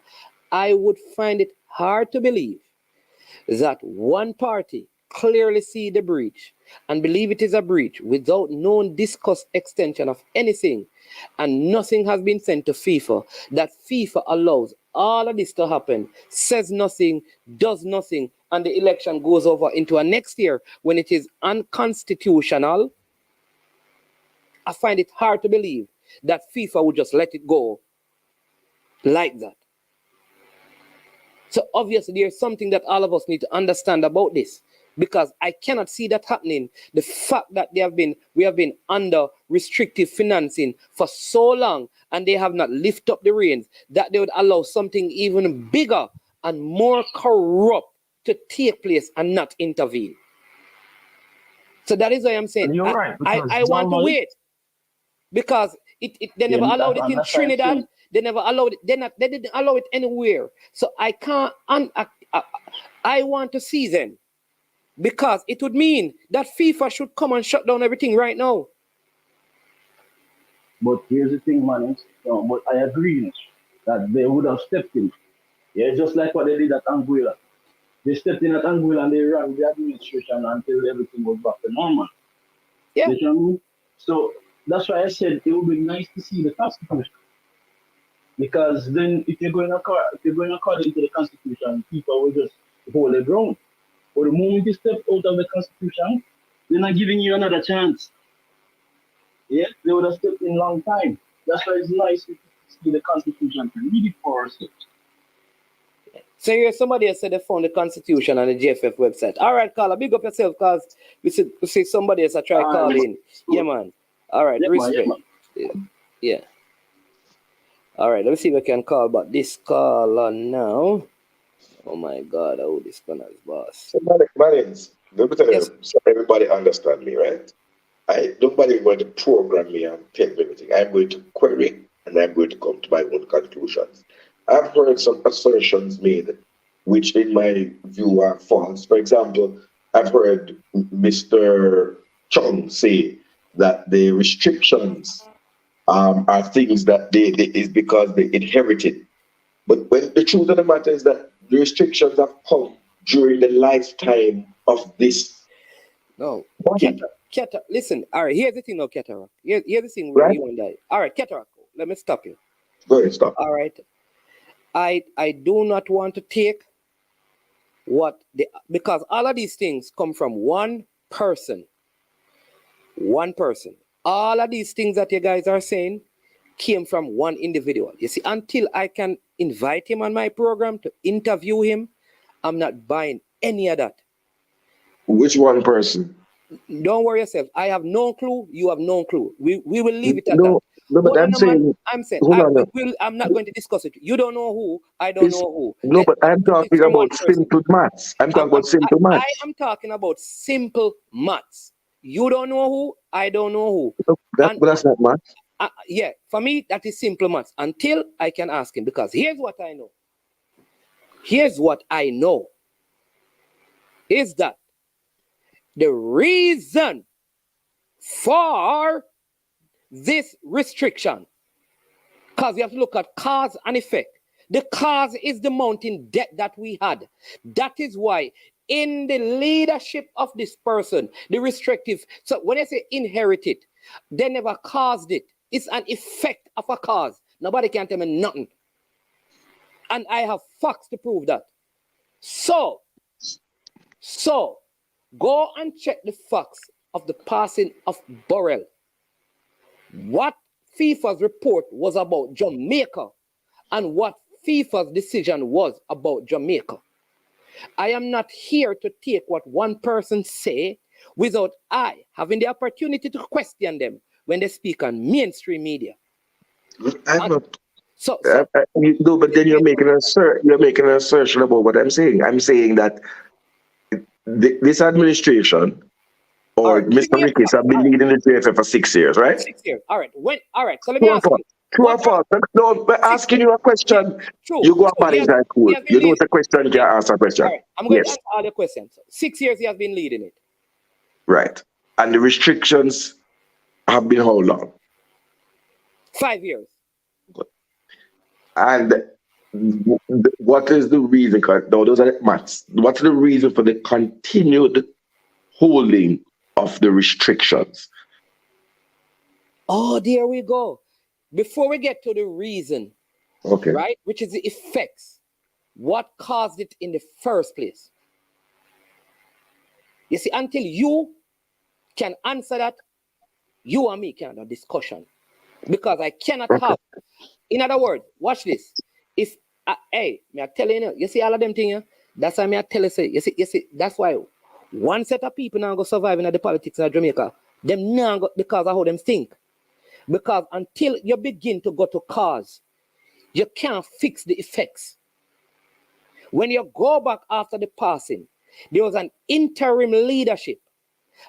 I would find it hard to believe that one party clearly see the breach and believe it is a breach without known discussed extension of anything, and nothing has been sent to FIFA, that FIFA allows all of this to happen, says nothing, does nothing, and the election goes over into a next year when it is unconstitutional. I find it hard to believe that FIFA would just let it go like that. So obviously there's something that all of us need to understand about this, because I cannot see that happening. The fact that we have been under restrictive financing for so long and they have not lifted up the reins, that they would allow something even bigger and more corrupt to take place and not intervene. So that is why I'm saying you're right, I want to wait, because they never allowed it in Trinidad. They never allowed it. They didn't allow it anywhere. So I can't. I want to see them, because it would mean that FIFA should come and shut down everything right now. But here's the thing, man. But I agree that they would have stepped in. Yeah, just like what they did at Anguilla. They stepped in at Anguilla and they ran the administration until everything was back to normal. Yeah. You know what I mean? So that's why I said it would be nice to see the Constitution. Because then if you're going according to the Constitution, people will just hold their ground. But the moment you step out of the Constitution, they're not giving you another chance. Yeah, they would have stepped in a long time. That's why it's nice to see the Constitution, to read it for ourselves. So here's somebody else said they found the Constitution on the JFF website. All right, Carla, big up yourself, because we see somebody else try calling. Yeah, man. All right, respect. Yeah. All right, let me see if I can call back this caller now. Oh my God, I owe this corner is boss. So Marins, let me tell you, so everybody understand me, right? Nobody going to program me and tell me anything. I'm going to query and I'm going to come to my own conclusions. I've heard some assertions made which in my view are false. For example, I've heard Mr. Chung say that the restrictions are things that they is because they inherited. But when the truth of the matter is that the restrictions have come during the lifetime of this. No, Keta, listen. All right, here's the thing now, Keta. Here's the thing where you and I. All right, Keta, let me stop you. Go ahead, stop. All right. I do not want to take because all of these things come from one person. One person. All of these things that you guys are saying came from one individual. You see, until I can invite him on my program to interview him, I'm not buying any of that. Which one person? Don't worry yourself. I have no clue. You have no clue. We will leave it at that. No, but I'm saying I'm not going to discuss it. You don't know who. I don't know who. No, but I'm talking about simple maths. I'm talking about simple maths. I am talking about simple maths. You don't know who. I don't know who. But that's not maths. Yeah, for me, that is simple maths. Until I can ask him, because here's what I know. Here's what I know. Is that the reason for this restriction, because we have to look at cause and effect. The cause is the mounting debt that we had. That is why in the leadership of this person, the restrictive, so when I say inherited, they never caused it. It's an effect of a cause. Nobody can tell me nothing. And I have facts to prove that. So So, go and check the facts of the passing of Burrell. What FIFA's report was about Jamaica and what FIFA's decision was about Jamaica. I am not here to take what one person say without I having the opportunity to question them when they speak on mainstream media. I'm not. So, no, but then you're making an assertion about what I'm saying. I'm saying that this administration or Mr. Ricketts have been leading the JFF for 6 years, right? 6 years. All right. So let me ask you. True or false? No, but asking you a question, you go up and I cool. You know the question, you can answer a question. All right. I'm going to answer all the questions. 6 years he has been leading it. Right. And the restrictions have been how long? 5 years. And what is the reason? No, those are the maths. What's the reason for the continued holding of the restrictions? Oh, there we go. Before we get to the reason, right, which is the effects, what caused it in the first place? You see, until you can answer that, you and me can have a discussion. Because I cannot have, in other words, watch this. If, hey, me I telling you, you see all of them things, that's why me I tell you, you see, that's why one set of people now go survive in the politics of Jamaica. Them now go, because of how them think. Because until you begin to go to cause, you can't fix the effects. When you go back after the passing, there was an interim leadership.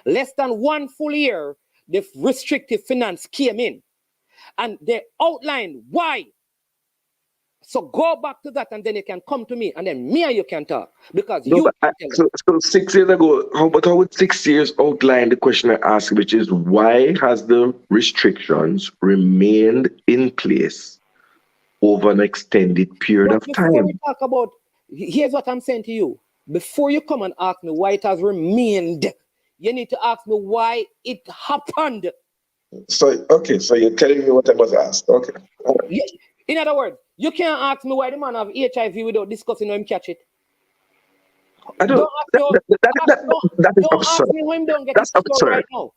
Less than 1 full year, the restrictive finance came in. And they outlined why. So go back to that and then you can come to me and then me and you can talk. Because no, you so 6 years ago, how would 6 years outline the question I asked, which is why has the restrictions remained in place over an extended period of time? Before we talk about, here's what I'm saying to you. Before you come and ask me why it has remained, you need to ask me why it happened. So, okay, so you're telling me what I must ask. Okay. Yeah. In other words, you can't ask me why the man have HIV without discussing how him catch it. I don't that is absurd. Ask me when him don't get That's it absurd. right now.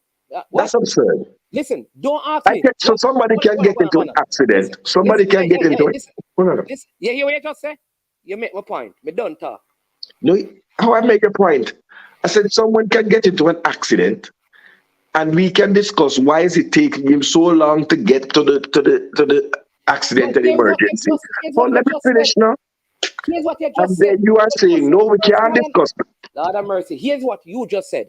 That's absurd. Listen, don't ask me. So somebody can get into an accident. Somebody can get into it. Yeah, hear what you just say? You make my point. Me don't talk. No, how I make a point? I said someone can get into an accident, and we can discuss why is it taking him so long to get to the accident and emergency. Let me finish now. Here's what you just and said. Then you are saying no, we can't discuss. Lord have mercy. Here's what you just said.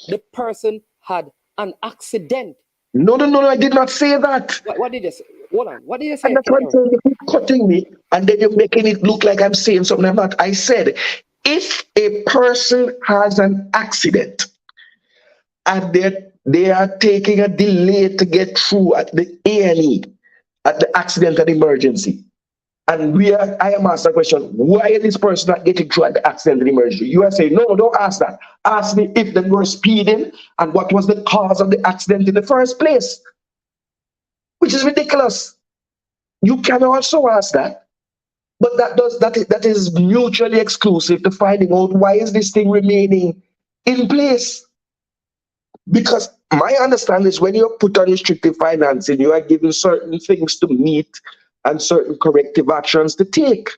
The person had an accident. No, I did not say that. What did you say? Hold on. What did you say? And that's what I'm saying. You keep cutting me, and then you're making it look like I'm saying something I'm not. I said, if a person has an accident and they are taking a delay to get through at the A&E, at the accident and emergency, and I am asking the question, why is this person not getting through at the accident and emergency? You are saying, no, don't ask that. Ask me if they were speeding and what was the cause of the accident in the first place, which is ridiculous. You can also ask that, but that is mutually exclusive to finding out why is this thing remaining in place. Because my understanding is when you're put on restrictive financing, you are given certain things to meet and certain corrective actions to take.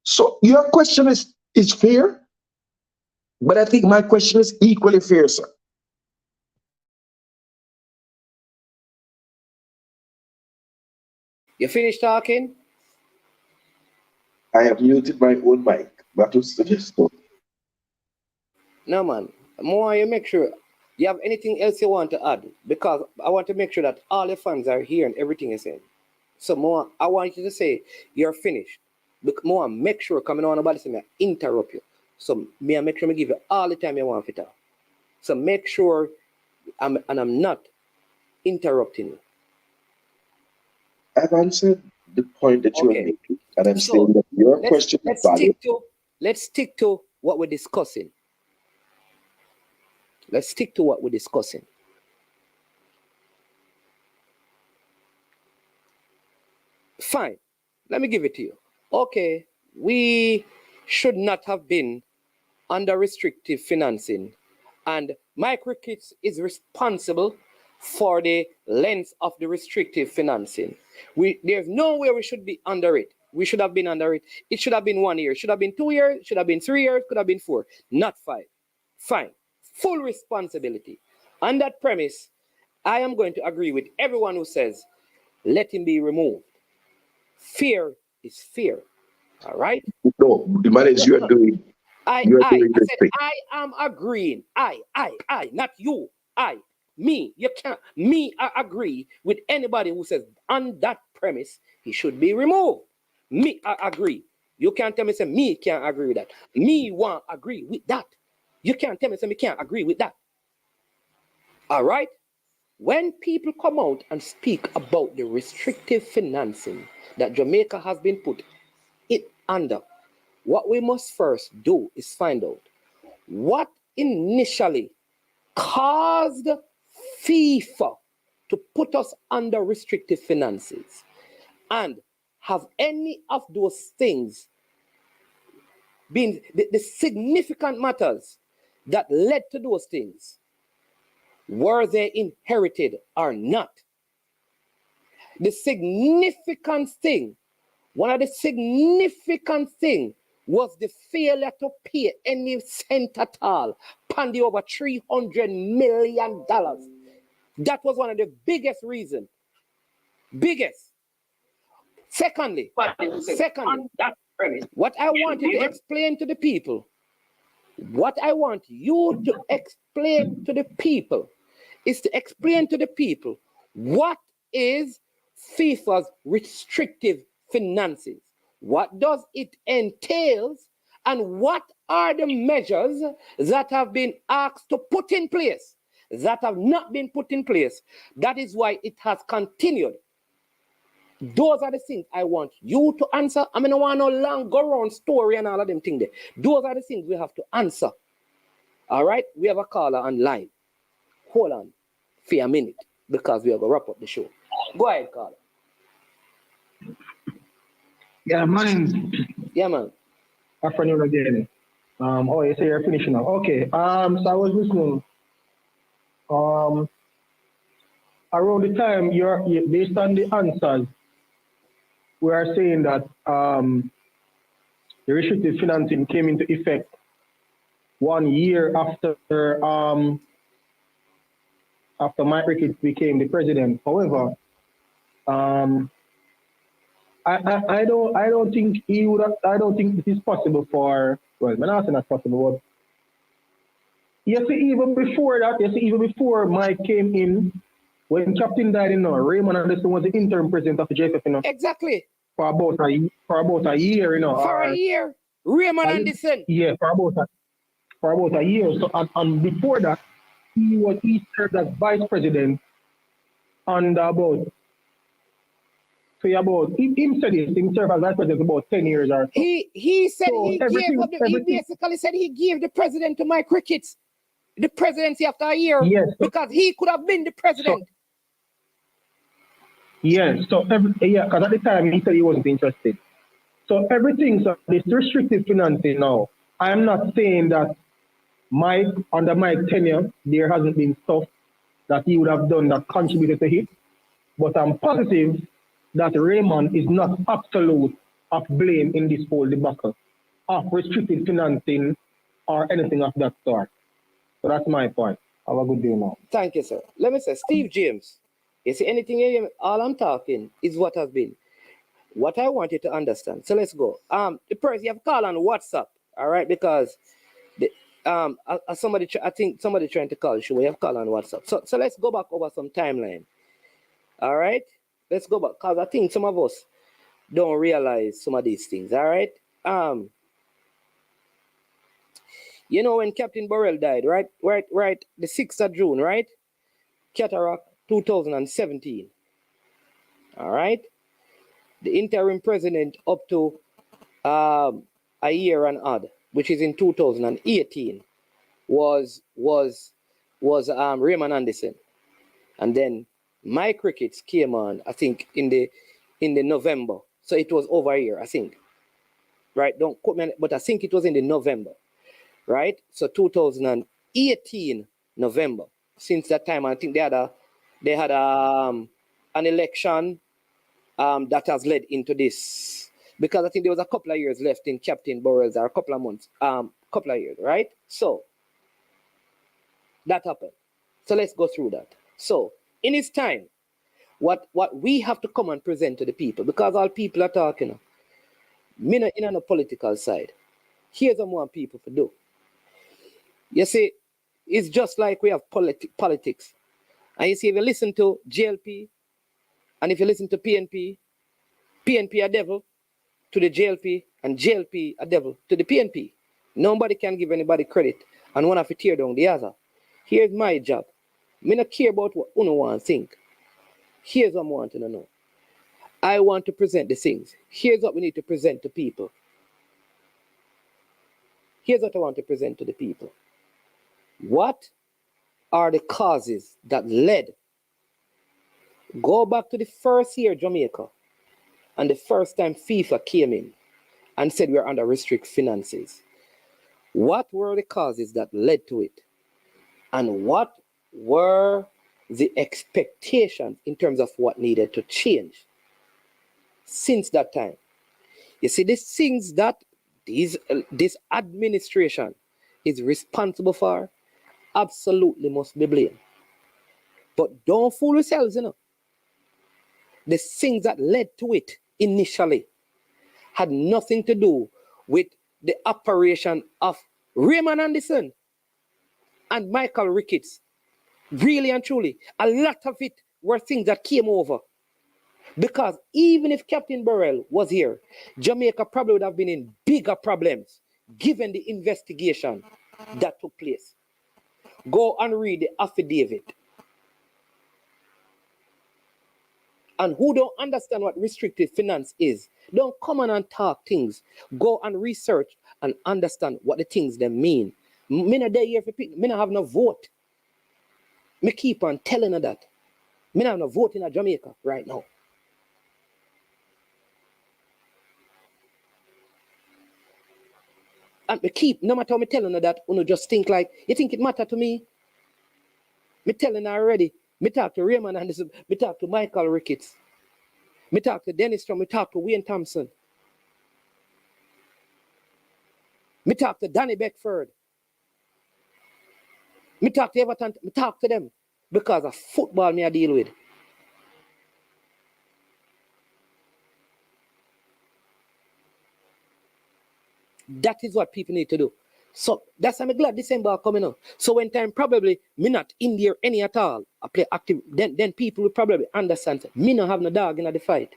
So your question is fair, but I think my question is equally fair, sir. You finished talking? I have muted my own mic. That was suggested. No, man. More you make sure you have anything else you want to add, because I want to make sure that all the fans are hearing everything you're saying. So more, I want you to say you're finished. More, make sure coming on about this and interrupt you. So me, I make sure I give you all the time you want to talk. So make sure I'm not interrupting you. I've answered the point that you are making, and I'm saying that your question is valid. Let's stick to what we're discussing. Let's stick to what we're discussing. Fine. Let me give it to you. Okay, we should not have been under restrictive financing, and my crickets is responsible for the length of the restrictive financing. There's no way we should be under it. We should have been under it. It should have been 1 year. Should have been 2 years. Should have been 3 years. Could have been 4. Not 5. Fine. Full responsibility. On that premise, I am going to agree with everyone who says, let him be removed. Fear is fear. All right? No, the manage you are doing. I said I am agreeing. I, not you. Me. You can't. Me, I agree with anybody who says on that premise he should be removed. Me, I agree. You can't tell me say me can't agree with that. Me want agree with that. You can't tell me say me can't agree with that. All right? When people come out and speak about the restrictive financing that Jamaica has been put it under, what we must first do is find out what initially caused FIFA to put us under restrictive finances, and have any of those things been the significant matters that led to those things, were they inherited or not? The significant thing, one of the significant things was the failure to pay any cent at all upon the over $300 million. That was one of the biggest reasons. Biggest. Secondly, what I want you to explain to the people, what I want you to explain to the people is to explain to the people what is FIFA's restrictive finances. What does it entail, and what are the measures that have been asked to put in place that have not been put in place? That is why it has continued. Those are the things I want you to answer. I mean, I want no long go around story and all of them things there. Those are the things we have to answer. All right? We have a caller online. Hold on for a minute, because we have to wrap up the show. Go ahead, caller. Yeah, man. Yeah, man. Afternoon again. Oh, you say you're finishing now. Okay. So I was listening. Around the time you're based on the answers, we are saying that the restricted financing came into effect 1 year after Mike Ricketts became the president. However, I don't think he would have, I don't think it is possible for, well, I'm not saying that's possible, but even before Mike came in, when Captain died, Raymond Anderson was the interim president of the JFF, Exactly. For about a year, For a year. Raymond Anderson. Yeah, for about a year. So and before that, he served as vice president and he served as vice president about 10 years or so. He said so he basically said he gave the president to Mike Ricketts, the presidency after a year, yes, because he could have been the president. Because at the time he said he wasn't interested. So everything, so this restrictive financing now, I am not saying that under Mike's tenure, there hasn't been stuff that he would have done that contributed to it, but I'm positive that Raymond is not absolute of blame in this whole debacle of restricted financing or anything of that sort. So that's my point. Have a good day now. Thank you, sir. Let me say, Steve James, you see anything here? All I'm talking is what has been. What I want you to understand. So let's go. The person you have called on WhatsApp, all right? Because I think somebody trying to call you. We have called on WhatsApp. So let's go back over some timeline. All right? Let's go back, because I think some of us don't realize some of these things. All right? You know when Captain Burrell died, right? Right. The 6th of June, right? Cataract 2017. All right? The interim president up to a year and odd, which is in 2018, was Raymond Anderson. And then Mike Ricketts came on, I think, in the November. So it was over a year, I think. right? Don't quote me, but I think it was in the November, right? So 2018 November. Since that time, I think they had an election that has led into this, because I think there was a couple of years left in Captain Burrell's, or a couple of months, couple of years, right? So that happened. So let's go through that. So in its time, what we have to come and present to the people, because all people are talking, me not in on the political side. Here's what I want people to do. You see, it's just like we have politics. And you see, if you listen to JLP, and if you listen to PNP, PNP a devil to the JLP, and JLP a devil to the PNP. Nobody can give anybody credit, and one have to tear down the other. Here's my job. Me not care about what uno want to think. Here's what I want to know. I want to present the things. Here's what we need to present to people. Here's what I want to present to the people. What are the causes that led? Go back to the first year Jamaica, and the first time FIFA came in and said we're under restrict finances. What were the causes that led to it? And what were the expectations in terms of what needed to change since that time? You see, these things that this administration is responsible for absolutely must be blamed. But don't fool yourselves, you know. The things that led to it initially had nothing to do with the operation of Raymond Anderson and Michael Ricketts. Really and truly, a lot of it were things that came over. Because even if Captain Burrell was here, Jamaica probably would have been in bigger problems given the investigation that took place. Go and read the affidavit. And who don't understand what restricted finance is, don't come on and talk things. Go and research and understand what the things they mean. Me not there here for people. Me not have no vote. Me keep on telling her that. Me not have no vote in Jamaica right now. And me keep, no matter how me telling her that, you just think like, you think it matter to me? Me telling her already. Me talk to Raymond Anderson, me talk to Michael Ricketts, me talk to Dennis Strom, me talk to Wayne Thompson, me talk to Danny Beckford, me talk to Everton, me talk to them because of football me I deal with. That is what people need to do. So that's why I'm glad December coming up. So when time probably me not in there any at all, I play active, then people will probably understand me not have no dog in the fight.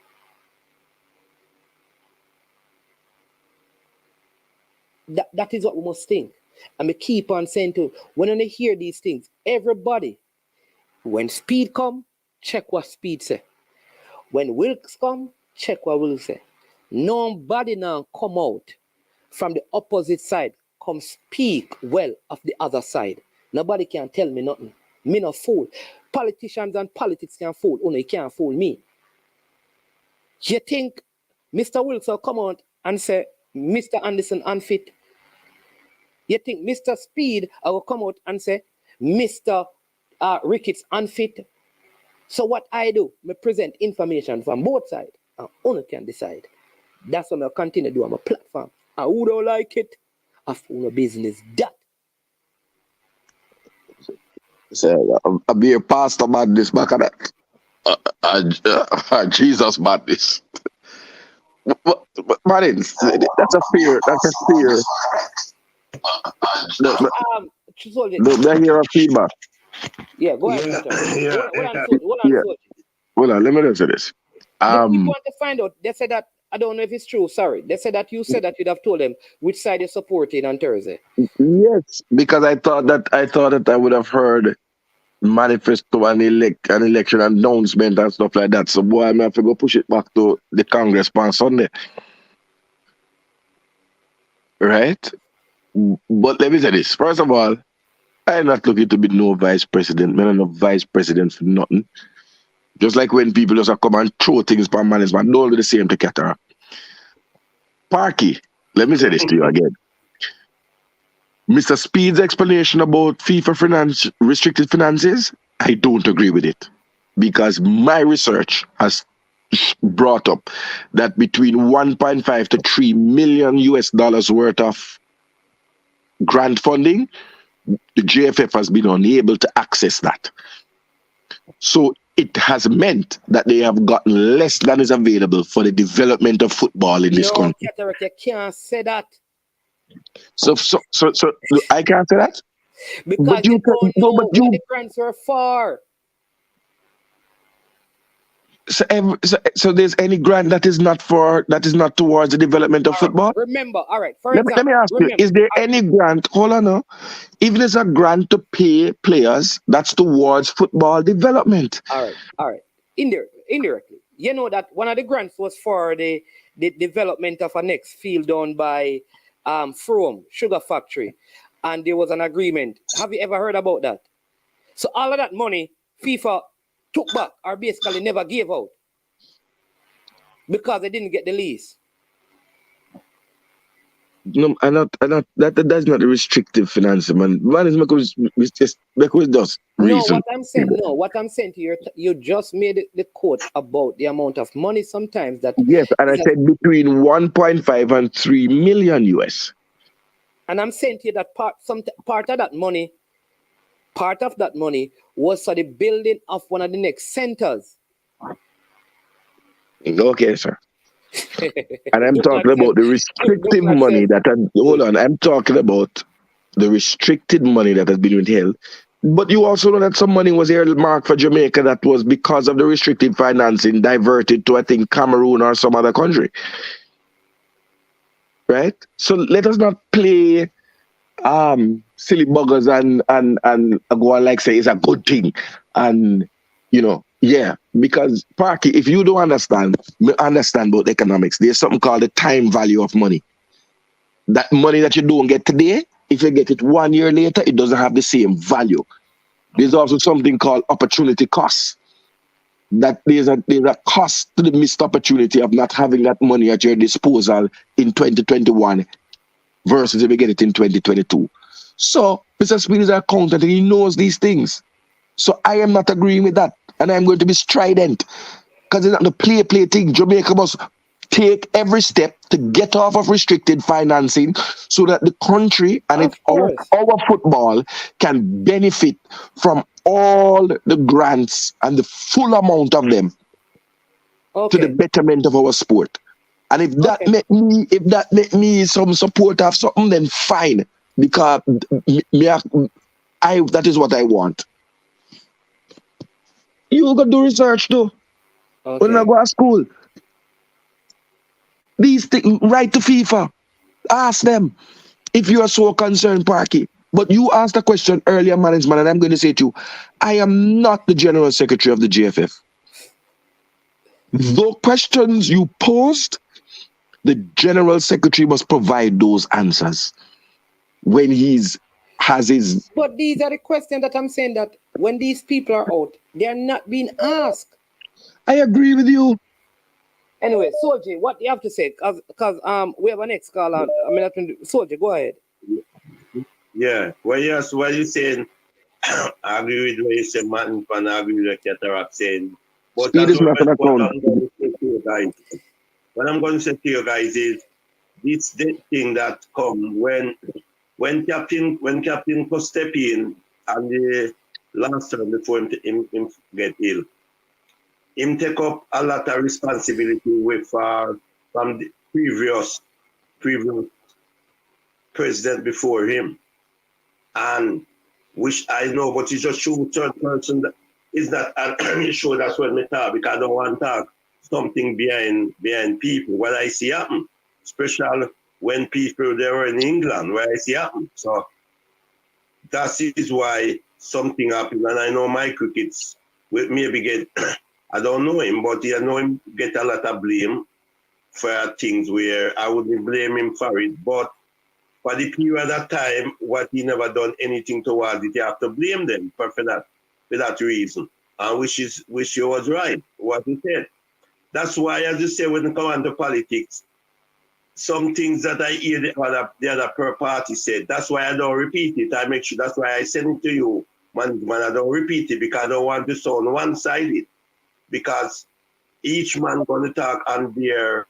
That is what we must think. And me keep on saying to when I hear these things, everybody, when Speed come, check what Speed say. When Wilkes come, check what Wilkes say. Nobody now come out from the opposite side. Come speak well of the other side. Nobody can tell me nothing. Me no fool. Politicians and politics can fool. Oh no, you can't fool me. You think Mr. Wilkes will come out and say Mr. Anderson unfit? You think Mr. Speed will come out and say Mr. Ricketts unfit? So what I do, I present information from both sides. And only can decide. That's what I'll continue to do on my platform. And who don't like it? Of no business that. So, I'll be a pastor madness back at that. Jesus madness. Martin, that's a fear. That's a fear. Let hear a feedback. Yeah, go ahead. Hold on, let me answer this. People want to find out. They said that. I don't know if it's true. Sorry. They said that you said that you'd have told them which side you're supporting on Thursday. Yes, because I thought that I would have heard manifesto and an election announcement and stuff like that. So boy, I'm gonna have to go push it back to the Congress on Sunday. Right? But let me say this. First of all, I'm not looking to be no vice president. I'm not vice president for nothing. Just like when people just come and throw things for management, don't do the same to Qatar. Parky, let me say this to you again. Mr. Speed's explanation about FIFA restricted finances, I don't agree with it. Because my research has brought up that between 1.5 to 3 million US dollars worth of grant funding, the JFF has been unable to access that. So it has meant that they have gotten less than is available for the development of football in this country. Cataract, you can't say that. So I can't say that? Because but you don't know what the grants are for. So there's any grant that is not towards the development of football? Remember, all right. Let me ask you, is there any grant, hold on now, even as a grant to pay players, that's towards football development? All right. Indirectly. You know that one of the grants was for the development of a next field down by Frome Sugar Factory. And there was an agreement. Have you ever heard about that? So all of that money, FIFA took back or basically never gave out because they didn't get the lease. No, that's not a restrictive financing, man. Man is because does reason. What I'm saying to you, you just made the quote about the amount of money sometimes that. Yes, and I said between 1.5 and 3 million US. And I'm saying to you that part of that money was for the building of one of the next centers. Okay, sir. And I'm talking about the restrictive money I'm talking about the restricted money that has been withheld. But you also know that some money was earmarked for Jamaica that was because of the restricted financing diverted to, I think, Cameroon or some other country. Right? So let us not play silly buggers and go on like say it's a good thing. And, because Parky, if you don't understand about economics, there's something called the time value of money. That money that you don't get today, if you get it 1 year later, it doesn't have the same value. There's also something called opportunity cost. That there's a cost to the missed opportunity of not having that money at your disposal in 2021 versus if you get it in 2022. So Mr. Speed is an accountant and he knows these things. So I am not agreeing with that. And I'm going to be strident. Because it's not the play thing. Jamaica must take every step to get off of restricted financing so that the country and our football can benefit from all the grants and the full amount of them to the betterment of our sport. And if that make me some support of something, then fine. Because that is what I want. You go do research too. When I go to school. These things, write to FIFA. Ask them if you are so concerned, Parky. But you asked a question earlier, management, and I'm going to say to you, I am not the General Secretary of the JFF. The questions you posed, the General Secretary must provide those answers when has his... But these are the questions that I'm saying that when these people are out, they are not being asked. I agree with you. Anyway, Soldier, what do you have to say? Because we have a next call. Soldier, go ahead. Yeah, well, yes, what you're saying, I agree with what you said, Martin, and I agree with what Cataract saying. But that's what I'm going to say to you guys. What I'm going to say to you guys is this thing that come when Captain could step in and the last term before him get ill. Him take up a lot of responsibility from the previous president before him. And which I know, but it's just show third person that is that and sure that's what me talk because I don't want to talk something behind people. What I see happen, especially when people they were in England, where I see happen. So that is why something happened. And I know my crickets will maybe get I don't know him, but I know him get a lot of blame for things where I wouldn't blame him for it. But for the period of time, what he never done anything towards it, you have to blame them for that reason. And which he was right, what he said. That's why, as you say, when it comes to politics, some things that I hear the other per party said. That's why I don't repeat it. I make sure that's why I send it to you. Man, I don't repeat it because I don't want to sound one-sided. Because each man going to talk on their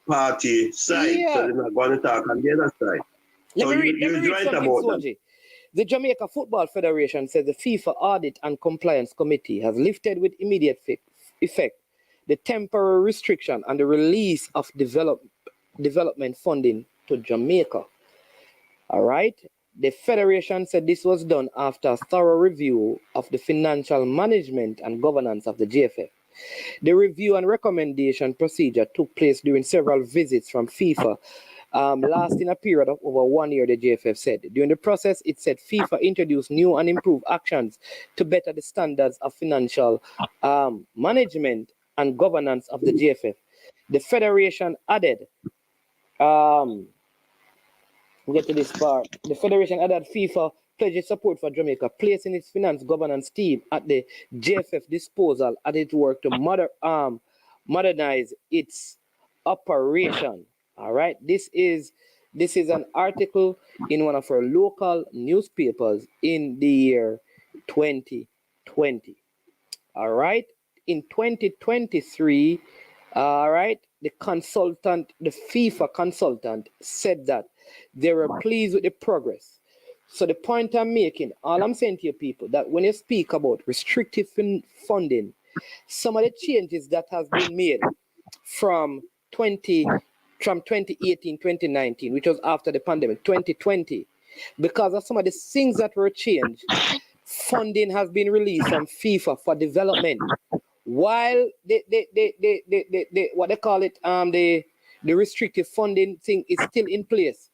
party side, so they're not going to talk on the other side. Let me read something, Soji. The Jamaica Football Federation says the FIFA Audit and Compliance Committee has lifted with immediate effect the temporary restriction and the release of development funding to Jamaica. All right. The Federation said this was done after a thorough review of the financial management and governance of the JFF. The review and recommendation procedure took place during several visits from FIFA, lasting a period of over 1 year, the JFF said. During the process, it said FIFA introduced new and improved actions to better the standards of financial management and governance of the JFF. The Federation added, we get to this part. The Federation added FIFA pledges support for Jamaica, placing its finance governance team at the JFF disposal as it worked to modernize its operation. All right. This is an article in one of our local newspapers in the year 2020. All right. In 2023, all right, the FIFA consultant said that they were pleased with the progress. So the point I'm making, all I'm saying to you people, that when you speak about restrictive funding, some of the changes that has been made from 2018, 2019, which was after the pandemic, 2020, because of some of the things that were changed, funding has been released from FIFA for development. While what they call it, the restrictive funding thing is still in place.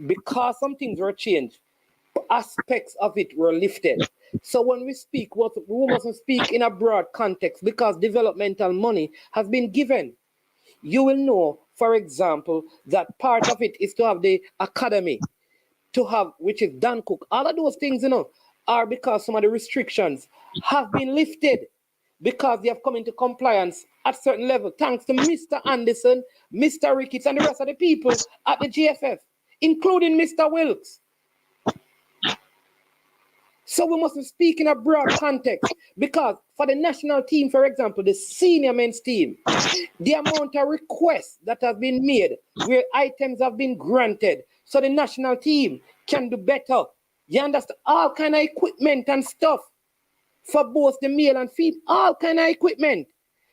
Because some things were changed, aspects of it were lifted. So when we speak, we mustn't speak in a broad context because developmental money has been given. You will know, for example, that part of it is to have the academy, to have, which is Dan Cook. All of those things, are because some of the restrictions have been lifted because they have come into compliance at certain level, thanks to Mr. Anderson, Mr. Ricketts, and the rest of the people at the JFF, including Mr. Wilkes. So we must speak in a broad context because for the national team, for example, the senior men's team, the amount of requests that have been made where items have been granted so the national team can do better. You understand? All kind of equipment and stuff for both the male and female, all kind of equipment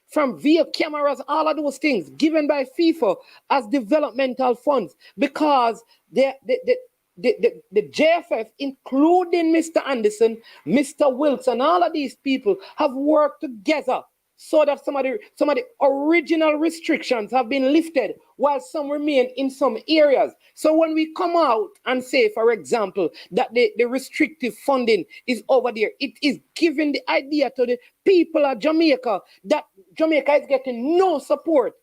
from VIA cameras, all of those things given by FIFA as developmental funds because the JFF, including Mr. Anderson, Mr. Wilkes, and all of these people have worked together so that some of the original restrictions have been lifted while some remain in some areas. So when we come out and say, for example, that the restrictive funding is over there, it is giving the idea to the people of Jamaica that Jamaica is getting no support.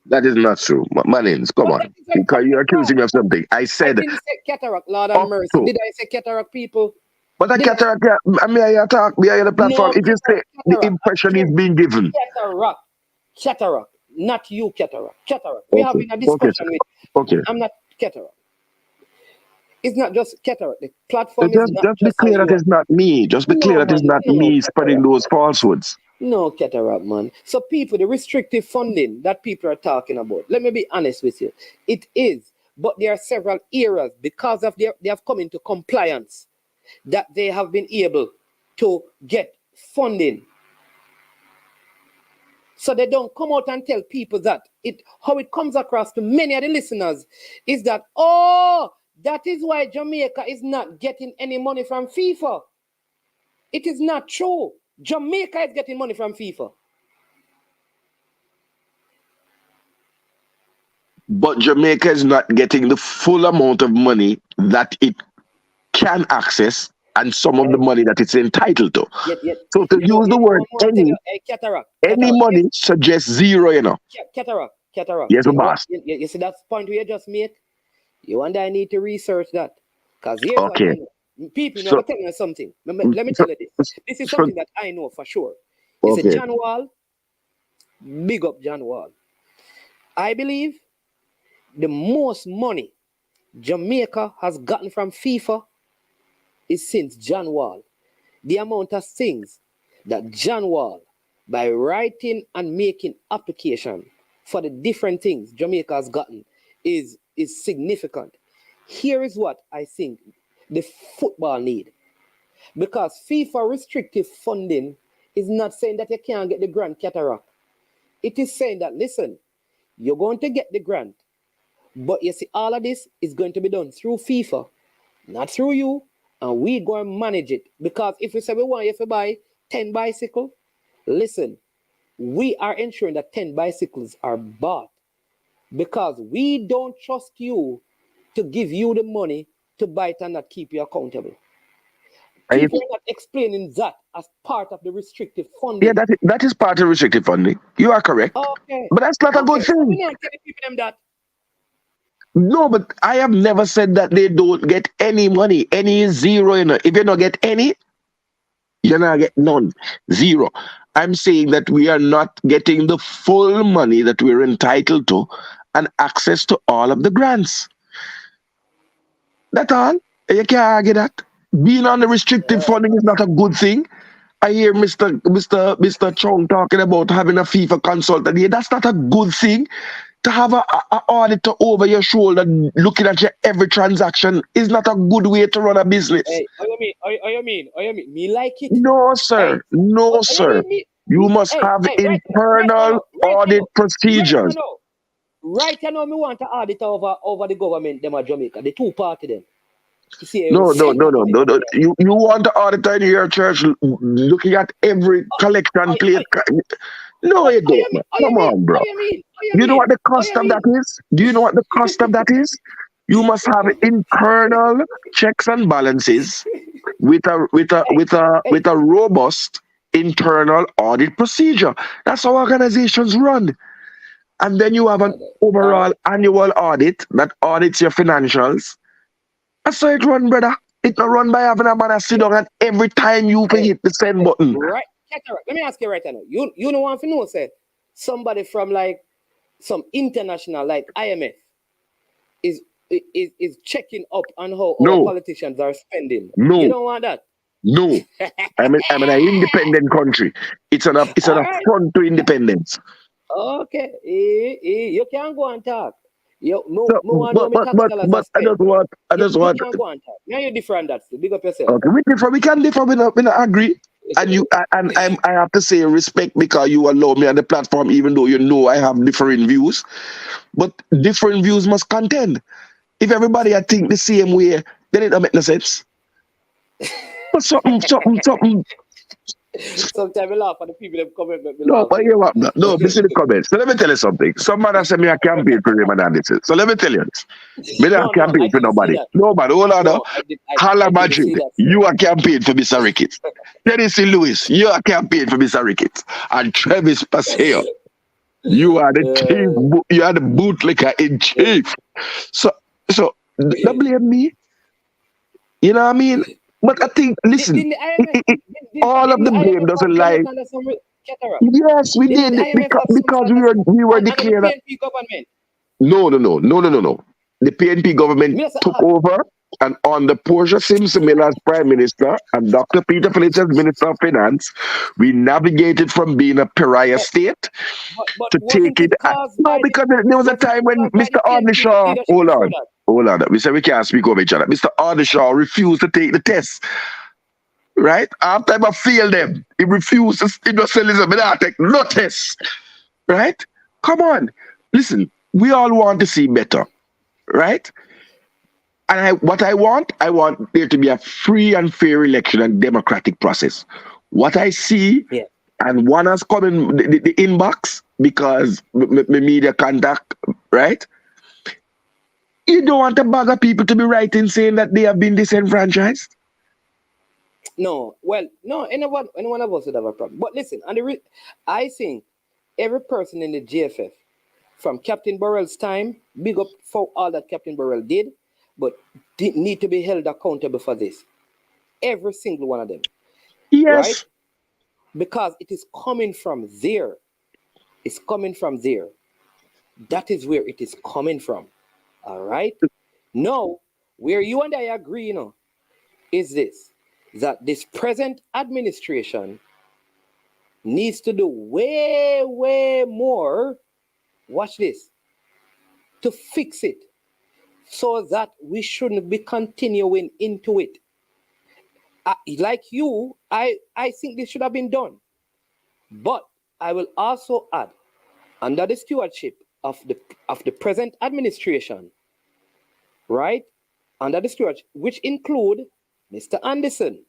That is not true. Manins, come on. Because you're accusing me of something. I said... I didn't say cataract, Lord have mercy. Did I say cataract, people? But a cataract, I mean, I talk behind the platform. No, if you say the impression is being given. Cataract, not you, cataract. We're having a discussion with. Okay. I'm not cataract. It's not just cataract. The platform is not just be clear that it's not me. Just be clear that it's not me spreading those falsehoods. No, cataract, man. So people, the restrictive funding that people are talking about, let me be honest with you. It is, but there are several areas because of they have come into compliance that they have been able to get funding. So they don't come out and tell people that how it comes across to many of the listeners is that, that is why Jamaica is not getting any money from FIFA. It is not true. Jamaica is getting money from FIFA. But Jamaica is not getting the full amount of money that it can access and some of the money that it's entitled to. So to use the word any money suggests zero, Cataract. Yes, boss. You see that point we just made? You wonder I need to research that. Because people never tell me something. Let me tell you this. This is something that I know for sure. You see, John Wall, big up John Wall. I believe the most money Jamaica has gotten from FIFA is since John Wall. The amount of things that John Wall, by writing and making application for the different things Jamaica has gotten, is significant. Here is what I think the football need. Because FIFA restrictive funding is not saying that you can't get the grant cataract. It is saying that, listen, you're going to get the grant, but you see, all of this is going to be done through FIFA, not through you, and we go and manage it. Because if we say we want you to buy 10 bicycles, listen, we are ensuring that 10 bicycles are bought because we don't trust you to give you the money to buy it and not keep you accountable. People are not explaining that as part of the restrictive funding. Yeah, that is part of restrictive funding. You are correct. Okay. But that's not a good So thing. we not telling people them that. No, but I have never said that they don't get any money. Any is zero. If you don't get any, you're not get none. Zero. I'm saying that we are not getting the full money that we're entitled to and access to all of the grants. That's all. You can't argue that. Being on the restricted funding is not a good thing. I hear Mr. Chong talking about having a FIFA consultant here. That's not a good thing. To have an auditor over your shoulder looking at your every transaction is not a good way to run a business. Hey, you mean? Me like it. No, sir. Hey, no, sir. You must have internal audit procedures. Right now, me want to audit over the government, them at Jamaica, the two party them. No. You want the auditor in your church looking at every collection plate? No, you don't. Come on, bro. You know what the cost of that is? Do you know what the cost of that is? You must have internal checks and balances with a robust internal audit procedure. That's how organizations run. And then you have an overall annual audit that audits your financials. That's how it run, brother. It's not run by having a man sit down and every time you can hit the send button. Right. Let me ask you right now. You know want to know, say somebody from like some international like IMF is checking up on how our politicians are spending. No. You don't want that? No. I'm an independent country. It's an affront to independence. Okay. You can't go and talk. But I just want. You can't go and talk. Now you're different. That's big up yourself. Okay, we can differ. We not agree. And I have to say respect because you allow me on the platform, even though you know I have different views. But different views must contend. If everybody I think the same way, then it don't make no sense. But something. Sometimes I laugh at the people that comment. This is the comments. So let me tell you something. Some man has said me a campaign for him and analysis. So let me tell you this. Me not campaign for nobody. Nobody. Hold on. Hala Madrid, you are campaign for Mr. Ricketts. Tennessee Lewis, you are campaign for Mr. Ricketts. And Travis Paseo, you are the chief. You are the bootlicker in chief. So don't blame me. You know what I mean? But I think, listen, all of the blame doesn't lie. Yes, we did because we were declared. No. The PNP government took over, and on the Portia Simpson as Prime Minister and Dr. Peter Phillips as Minister of Finance, we navigated from being a pariah state to take it. No, because there was a time when Mr. Ardishaw, hold on. We said we can't speak over each other. Mr. Ardishaw refused to take the test. Right? After I failed them, he refused to take no test. Right? Come on. Listen, we all want to see better. Right? And what I want there to be a free and fair election and democratic process. What I see, and one has come in the inbox because my media contact, right? You don't want a bag of people to be writing saying that they have been disenfranchised? No. Well, no, anyone of us would have a problem. But listen, I think every person in the JFF, from Captain Burrell's time, big up for all that Captain Burrell did, but need to be held accountable for this. Every single one of them. Yes. Right? Because it is coming from there. It's coming from there. That is where it is coming from. All right. Now, where you and I agree, is this, that this present administration needs to do way, way more. Watch this. To fix it, so that we shouldn't be continuing into it. Like you, I think this should have been done. But I will also add, under the stewardship of the present administration, right? Under the stewardship, which include Mr. Anderson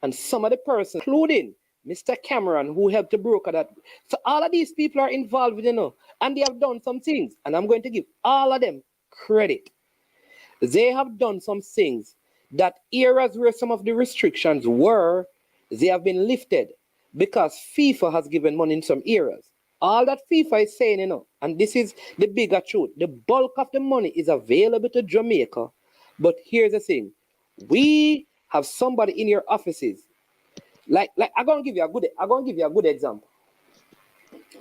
and some of the persons, including Mr. Cameron, who helped to broker that. So all of these people are involved, and they have done some things. And I'm going to give all of them credit. They have done some things that areas where some of the restrictions were, they have been lifted because FIFA has given money in some areas. All that FIFA is saying, and this is the bigger truth, the bulk of the money is available to Jamaica. But here's the thing. We have somebody in your offices. Like I'm gonna give you a good example.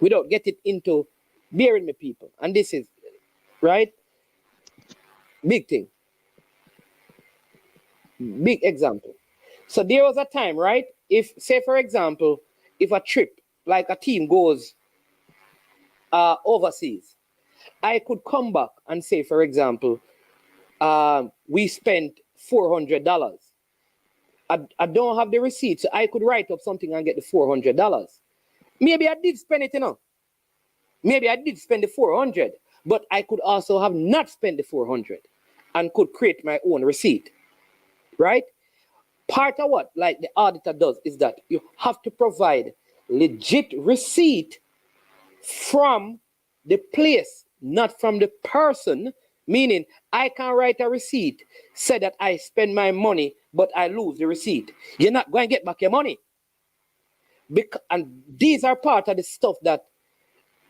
Without getting into bearing me people. And this is right. Big thing. Big example. So there was a time, right? If, say for example, if a trip, like a team goes overseas, I could come back and say, for example, we spent $400. I don't have the receipt, so I could write up something and get the $400. Maybe I did spend it, Maybe I did spend the 400, but I could also have not spent the 400 and could create my own receipt, right? Part of what, like the auditor does, is that you have to provide legit receipt from the place, not from the person. Meaning, I can write a receipt, say that I spend my money, but I lose the receipt. You're not going to get back your money. And these are part of the stuff that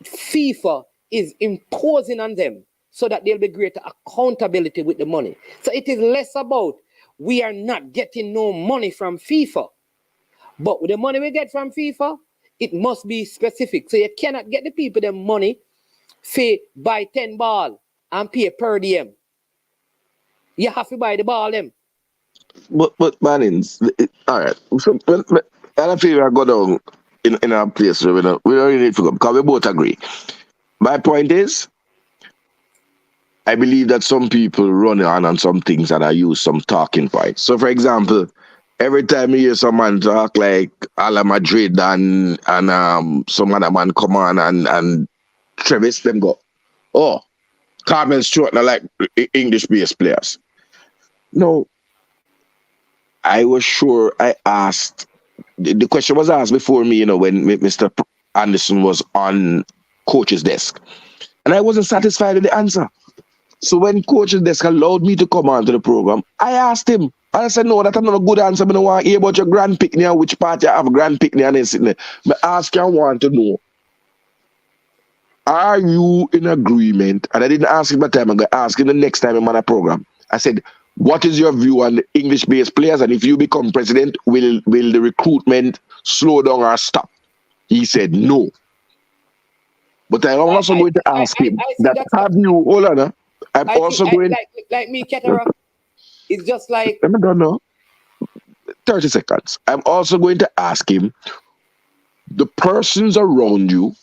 FIFA is imposing on them so that there'll be greater accountability with the money. So it is less about we are not getting no money from FIFA. But with the money we get from FIFA, it must be specific. So you cannot get the people the money for buy 10 ball and pay per diem. You have to buy the ball them. But Mannings, all right. So I don't feel I go down in our place. We don't really need to go because we both agree. My point is, I believe that some people run on some things and I use some talking points. So, for example, every time you hear someone talk like Ala Madrid and some other man come on and Travis, them go, oh, Carmen Stewart, not like English-based players. No, I was sure I asked, the question was asked before me, when Mr. Anderson was on coach's desk. And I wasn't satisfied with the answer. So when coach's desk allowed me to come on to the program, I asked him. And I said, no, that's not a good answer. I don't want to hear about your grand picnic and which part you have a grand picnic and sitting there. But ask you, I want to know, are you in agreement? And I didn't ask him that time. I'm going to ask him the next time I'm on a program. I said, what is your view on the English-based players? And if you become president, will the recruitment slow down or stop? He said no. But I'm also going to ask him that have you, hold on, I'm also going... Like me, Ketara, it's just like... I don't know. 30 seconds. I'm also going to ask him, the persons around you,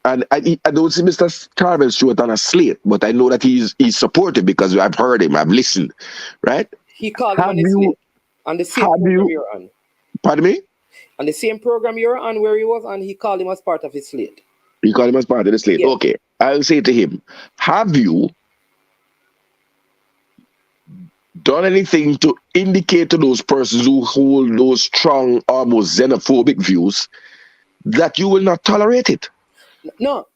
and I don't see Mr. Carvel Stewart on a slate, but I know that he's supportive because I've heard him, I've listened, right? He called him on the slate, on the same program you're on. Pardon me? On the same program you're on where he was on, he called him as part of his slate. You call him as part of the slate? Yeah. Okay. I'll say to him, have you done anything to indicate to those persons who hold those strong, almost xenophobic views that you will not tolerate it? No.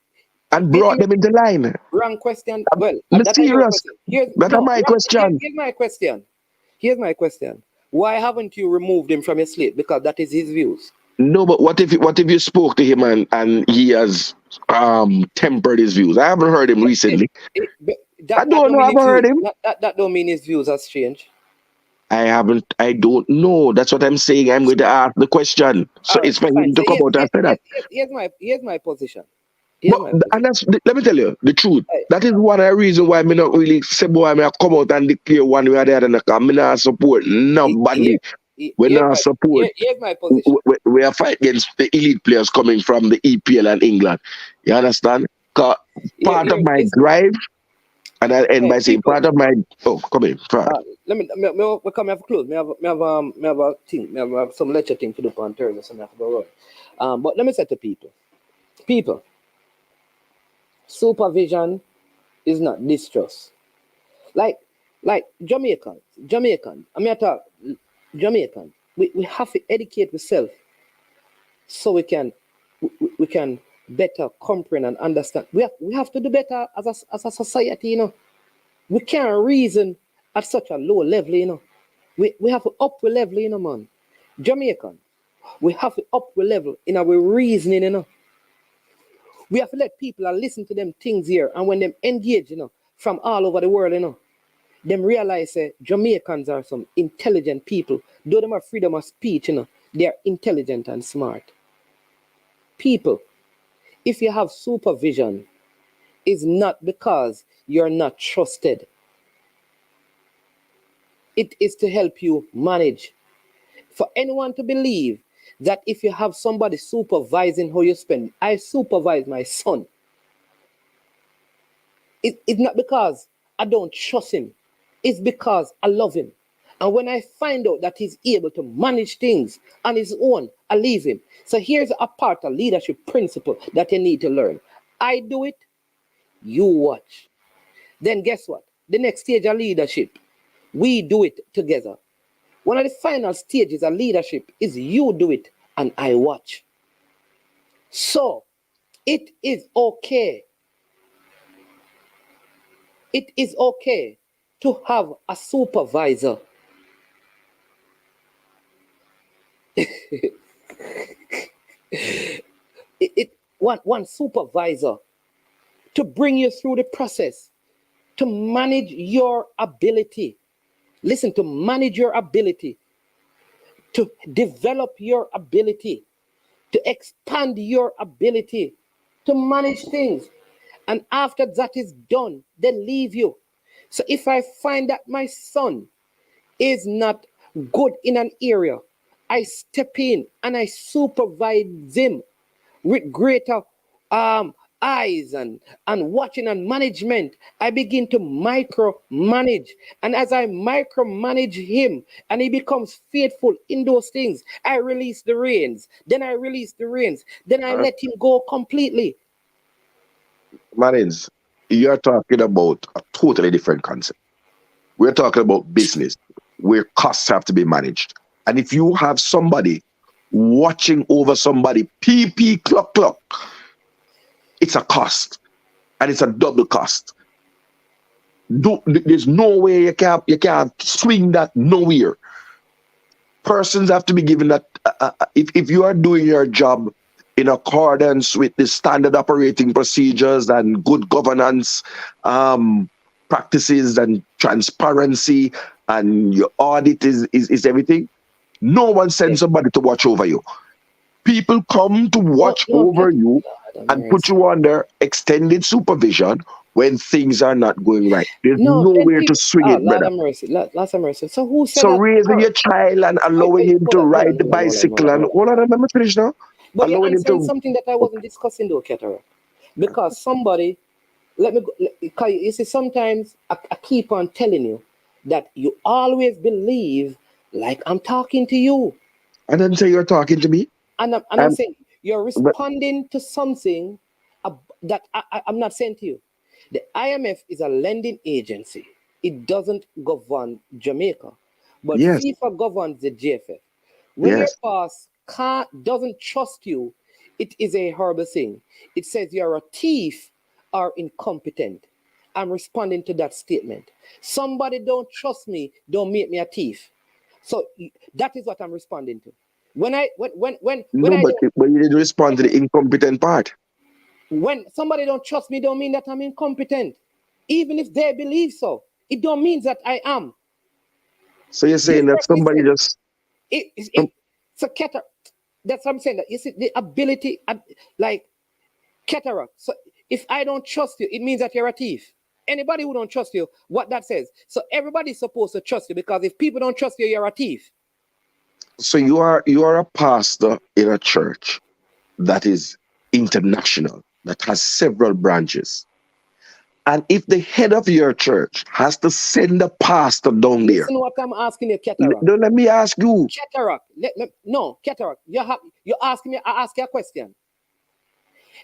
And brought them into line. Wrong question. Well, that's my question. Here's my question. Why haven't you removed him from your slate? Because that is his views. No, but what if you spoke to him and he has tempered his views? I haven't heard him recently. I haven't heard him. That don't mean his views has changed. I don't know. That's what I'm saying. I'm going to ask the question. So it's for him to come out and say that. Here's my position. And that's let me tell you the truth. That is one of the reasons why me not really say boy me come out and declare one way or the other. Me not support nobody. We not support. Here's my position. We are fighting against the elite players coming from the EPL and England. You understand? Part of my drive, and I end by saying part of my come in. Let me come have close. Me have a thing. Me have some lecture thing to do on Thursday, so I have to go run. But let me say to people, supervision is not distrust. Like Jamaicans. I mean, I talk Jamaicans. We have to educate ourselves so we can better comprehend and understand. We have to do better as a society, you know. We can't reason at such a low level, you know. We have to up the level, you know, man. Jamaican, we have to up the level in our reasoning, you know. We have to let people listen to them things here, and when them engage, you know, from all over the world, you know, them realize Jamaicans are some intelligent people. Though them have freedom of speech, you know, they are intelligent and smart. People, if you have supervision, it's not because you're not trusted. It is to help you manage. For anyone to believe that if you have somebody supervising how you spend, I supervise my son. It's not because I don't trust him. It's because I love him. And when I find out that he's able to manage things on his own, I leave him. So here's a part of leadership principle that you need to learn. I do it, you watch. Then guess what? The next stage of leadership, we do it together. One of the final stages of leadership is you do it and I watch. So it is okay. It is okay to have a supervisor. One supervisor to bring you through the process, to manage your ability. Listen, to manage your ability, to develop your ability, to expand your ability, to manage things. And after that is done, then leave you. So if I find that my son is not good in an area, I step in and I supervise him with greater eyes and watching and management. I begin to micromanage. And as I micromanage him and he becomes faithful in those things, I release the reins. Then I let him go completely. Marins, you're talking about a totally different concept. We're talking about business where costs have to be managed. And if you have somebody watching over somebody, clock, it's a cost. And it's a double cost. There's no way you can't swing that nowhere. Persons have to be given that. If you are doing your job in accordance with the standard operating procedures and good governance practices and transparency, and your audit is everything, no one sends somebody to watch over you. People come to watch over you and put you under extended supervision when things are not going right. There's nowhere to swing it, brother. Lots of mercy. So who said so raising your child and allowing him to ride the bicycle and hold on, let me finish now. But you're answering something that I wasn't discussing though, Ketara. Because somebody, you see, sometimes I keep on telling you that you always believe like I'm talking to you. I didn't say you're talking to me. And I'm saying you're responding to something that I'm not saying to you. The IMF is a lending agency. It doesn't govern Jamaica. But FIFA governs the JFF. When your boss doesn't trust you, it is a horrible thing. It says you're a thief or incompetent. I'm responding to that statement. Somebody don't trust me, don't make me a thief. So that is what I'm responding to. But you didn't respond to the incompetent part. When somebody don't trust me, don't mean that I'm incompetent. Even if they believe so, it don't mean that I am. So you're saying that somebody just... So Keta, that's what I'm saying. That you see the ability, like Cataract. So if I don't trust you, it means that you're a thief. Anybody who don't trust you, what that says. So everybody's supposed to trust you, because if people don't trust you, you're a thief. So you are a pastor in a church that is international, that has several branches. And if the head of your church has to send a pastor down there. Listen what I'm asking you, Cataract. Don't let me ask you. Cataract. No, Cataract. You're asking me, I ask you a question.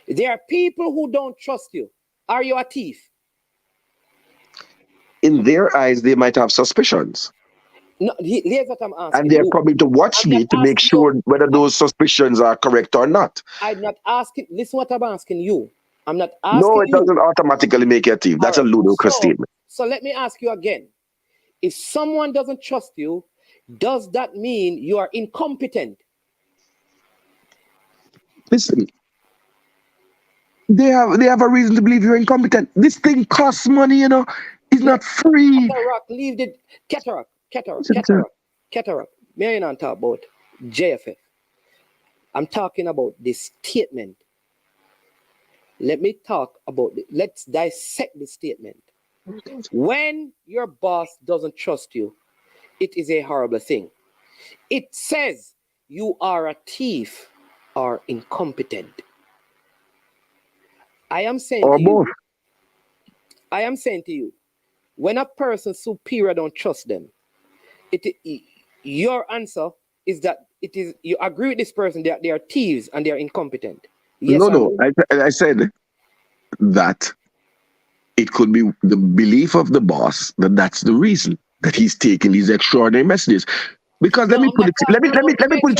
There are people who don't trust you. Are you a thief? In their eyes, they might have suspicions. No, here's what I'm asking. And they're coming to watch me to make sure whether those suspicions are correct or not. I'm not asking. Listen what I'm asking you. I'm not asking you. No, it doesn't automatically make you a thief. That's a ludicrous statement. So let me ask you again. If someone doesn't trust you, does that mean you are incompetent? Listen, they have a reason to believe you're incompetent. This thing costs money, you know. It's not free. Cataract, leave the cataract. May I not talk about JFF? I'm talking about this statement. Let me talk about it. Let's dissect the statement. When your boss doesn't trust you, it is a horrible thing. It says you are a thief or incompetent. I am saying to you, when a person superior don't trust them, your answer is that it is you agree with this person that they are thieves and they are incompetent. Yes, no. I said that it could be the belief of the boss that that's the reason that he's taking these extraordinary messages. Because let me put it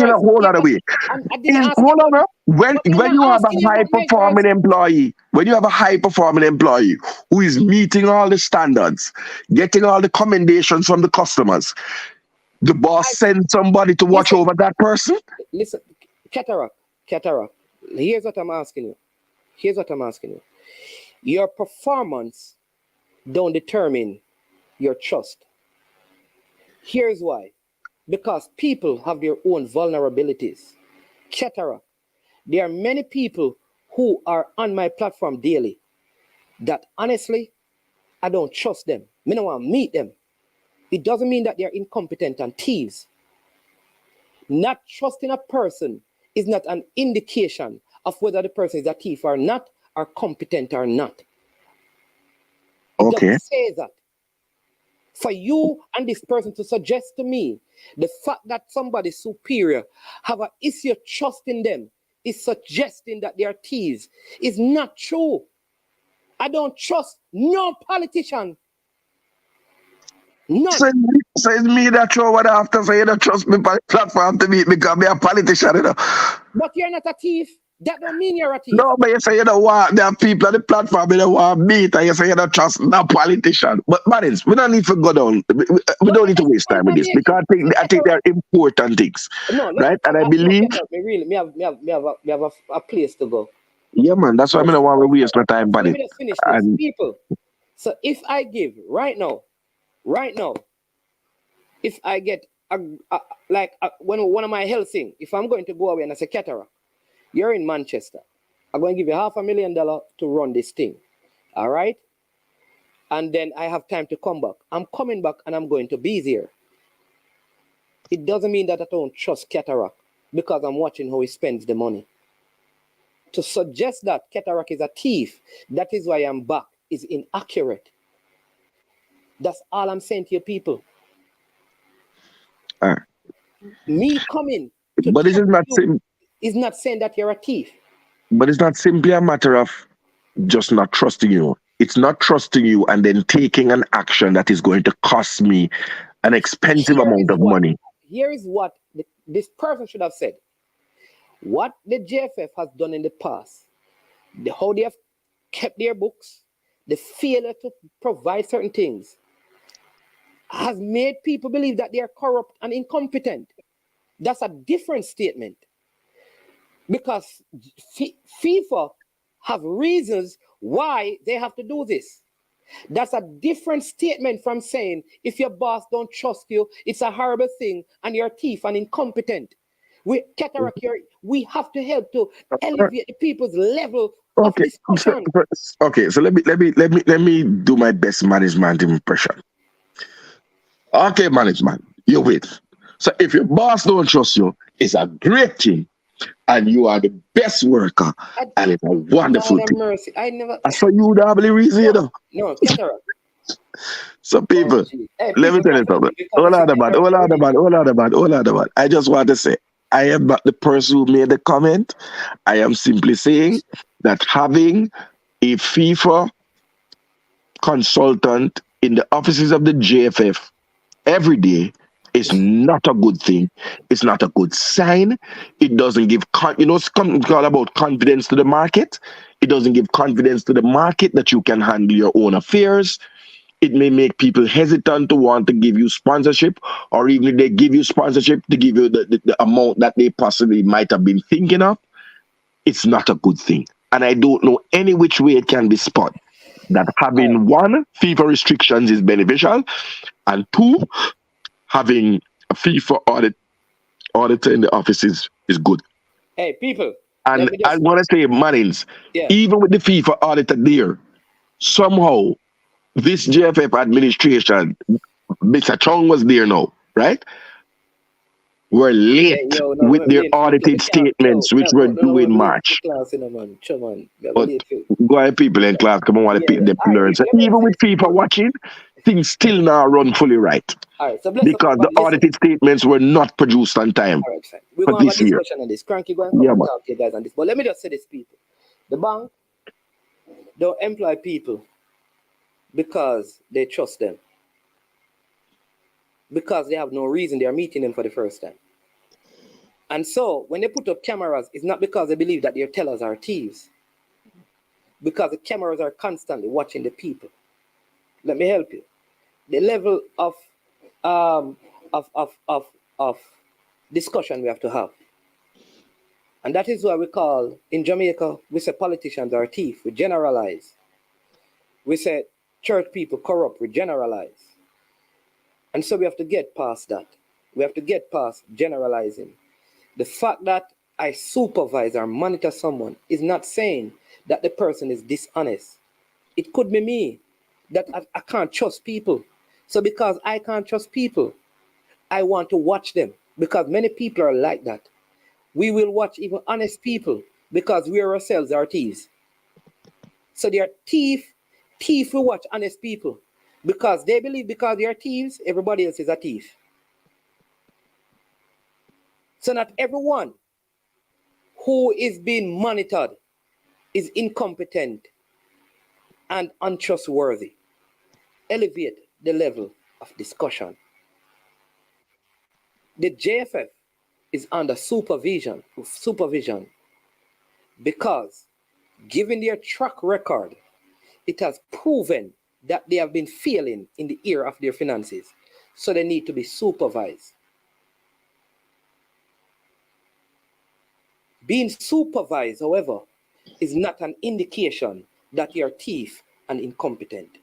in a whole other way. When you have a high performing employee, who is meeting all the standards, getting all the commendations from the customers, the boss sends somebody to watch over that person? Listen, Cataract. Here's what I'm asking you. Your performance don't determine your trust. Here's why. Because people have their own vulnerabilities. Cataract. There are many people who are on my platform daily that honestly, I don't trust them. I don't want to meet them. It doesn't mean that they're incompetent and thieves. Not trusting a person is not an indication of whether the person is a thief or not, or competent or not. It doesn't say that. For you and this person to suggest to me the fact that somebody superior have an issue trusting them is suggesting that they are thieves is not true. I don't trust no politician. None. So it's me that throw what after, so you don't trust me on the platform to meet because I'm a politician, you know. But you're not a thief. That don't mean you're a thief. No, but you say you don't want, there are people on the platform you don't want to meet, and you say you don't trust no politician. But Marins, we don't need to go down. We don't need to waste time with this because I think they're important things. Right? And I believe we have a place to go. Yeah, man, that's why I don't want to waste my time, buddy. Let me just finish this. People. So if I give right now, if I get when one of my health thing, if I'm going to go away and I say, Cataract, you're in Manchester, I'm going to give you $500,000 to run this thing. All right? And then I have time to come back. I'm coming back and I'm going to be there. It doesn't mean that I don't trust Cataract because I'm watching how he spends the money. To suggest that Cataract is a thief, that is why I'm back, is inaccurate. That's all I'm saying to you people. Me coming to but this is not is not saying that you're a thief. But it's not simply a matter of just not trusting you. It's not trusting you and then taking an action that is going to cost me an expensive amount of money. Here is what this person should have said. What the JFF has done in the past, how they have kept their books, the failure to provide certain things, has made people believe that they are corrupt and incompetent. That's a different statement. Because FIFA have reasons why they have to do this. That's a different statement from saying if your boss don't trust you, it's a horrible thing and you're a thief and incompetent. We have to help to elevate the people's level Okay. So let me do my best management impression. Okay, management, you wait. So if your boss don't trust you, it's a great thing, and you are the best worker, and it's a wonderful God have thing. mercy. I never. So you the ugly reason, you know. No, cataract. So people, Hey, let me people tell you can something. because Hold it's on, man. Hold on, man. Hold on, man. Hold on, man. I just want to say, I am not the person who made the comment. I am simply saying that having a FIFA consultant in the offices of the JFF every day is not a good thing. It's not a good sign. It doesn't give, it's all about confidence to the market. It doesn't give confidence to the market that you can handle your own affairs. It may make people hesitant to want to give you sponsorship, or even if they give you sponsorship, to give you the amount that they possibly might have been thinking of. It's not a good thing. And I don't know any which way it can be spun. That having one, FIFA restrictions is beneficial, and two, having a FIFA auditor in the office is good. Hey, people. And I want to say, Marins, even with the FIFA auditor there, somehow this JFF administration, Mr. Chong was there now, right? Were late with their audited statements, which were due in March. But go ahead, people in class, come on, want to pick them to learn. So even with FIFA watching, things still now run fully right. Because the audited statements were not produced on time We're for going to this have a year. discussion on this. Cranky, go and come and talk to you guys on this. But let me just say this, people. The bank don't employ people because they trust them. Because they have no reason they are meeting them for the first time. And so when they put up cameras, it's not because they believe that their tellers are thieves. Because the cameras are constantly watching the people. Let me help you. The level of discussion we have to have. And that is why we call, in Jamaica, we say politicians are thieves, we generalize. We say church people corrupt, we generalize. And so we have to get past that. We have to get past generalizing. The fact that I supervise or monitor someone is not saying that the person is dishonest. It could be me, that I can't trust people. So because I can't trust people, I want to watch them, because many people are like that. We will watch even honest people because we ourselves are thieves. So they are thief will watch honest people because they believe because they are thieves, everybody else is a thief. So not everyone who is being monitored is incompetent and untrustworthy. Elevate the level of discussion. The JFF is under supervision because given their track record, it has proven that they have been failing in the area of their finances. So they need to be supervised. Being supervised, however, is not an indication that you are thief and incompetent.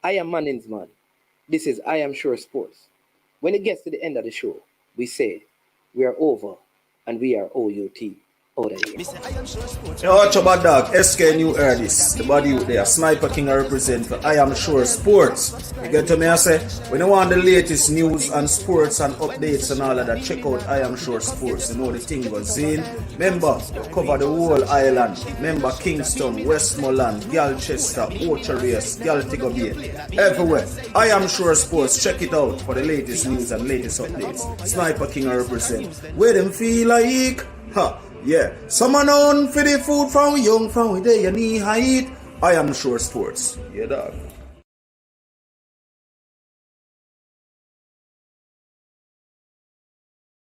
I am Manning's man. This is I Am Sure Sports. When it gets to the end of the show, we say we are over and we are OUT. Yo, watch about dog, SK New Erdis, the body out there, Sniper King I represent for I Am Sure Sports. You get to me, I say, when you want the latest news and sports and updates and all of that, check out I Am Sure Sports. You know the thing goes in. Remember, cover the whole island. Remember Kingston, Westmoreland, Galchester, Ocho-Race, Galtigo Bay, everywhere. I Am Sure Sports, check it out for the latest news and latest updates. Sniper King I represent. Where them feel like, yeah, someone on for the food from young, from where they knee height. I Am Sure Sports. Yeah, dog.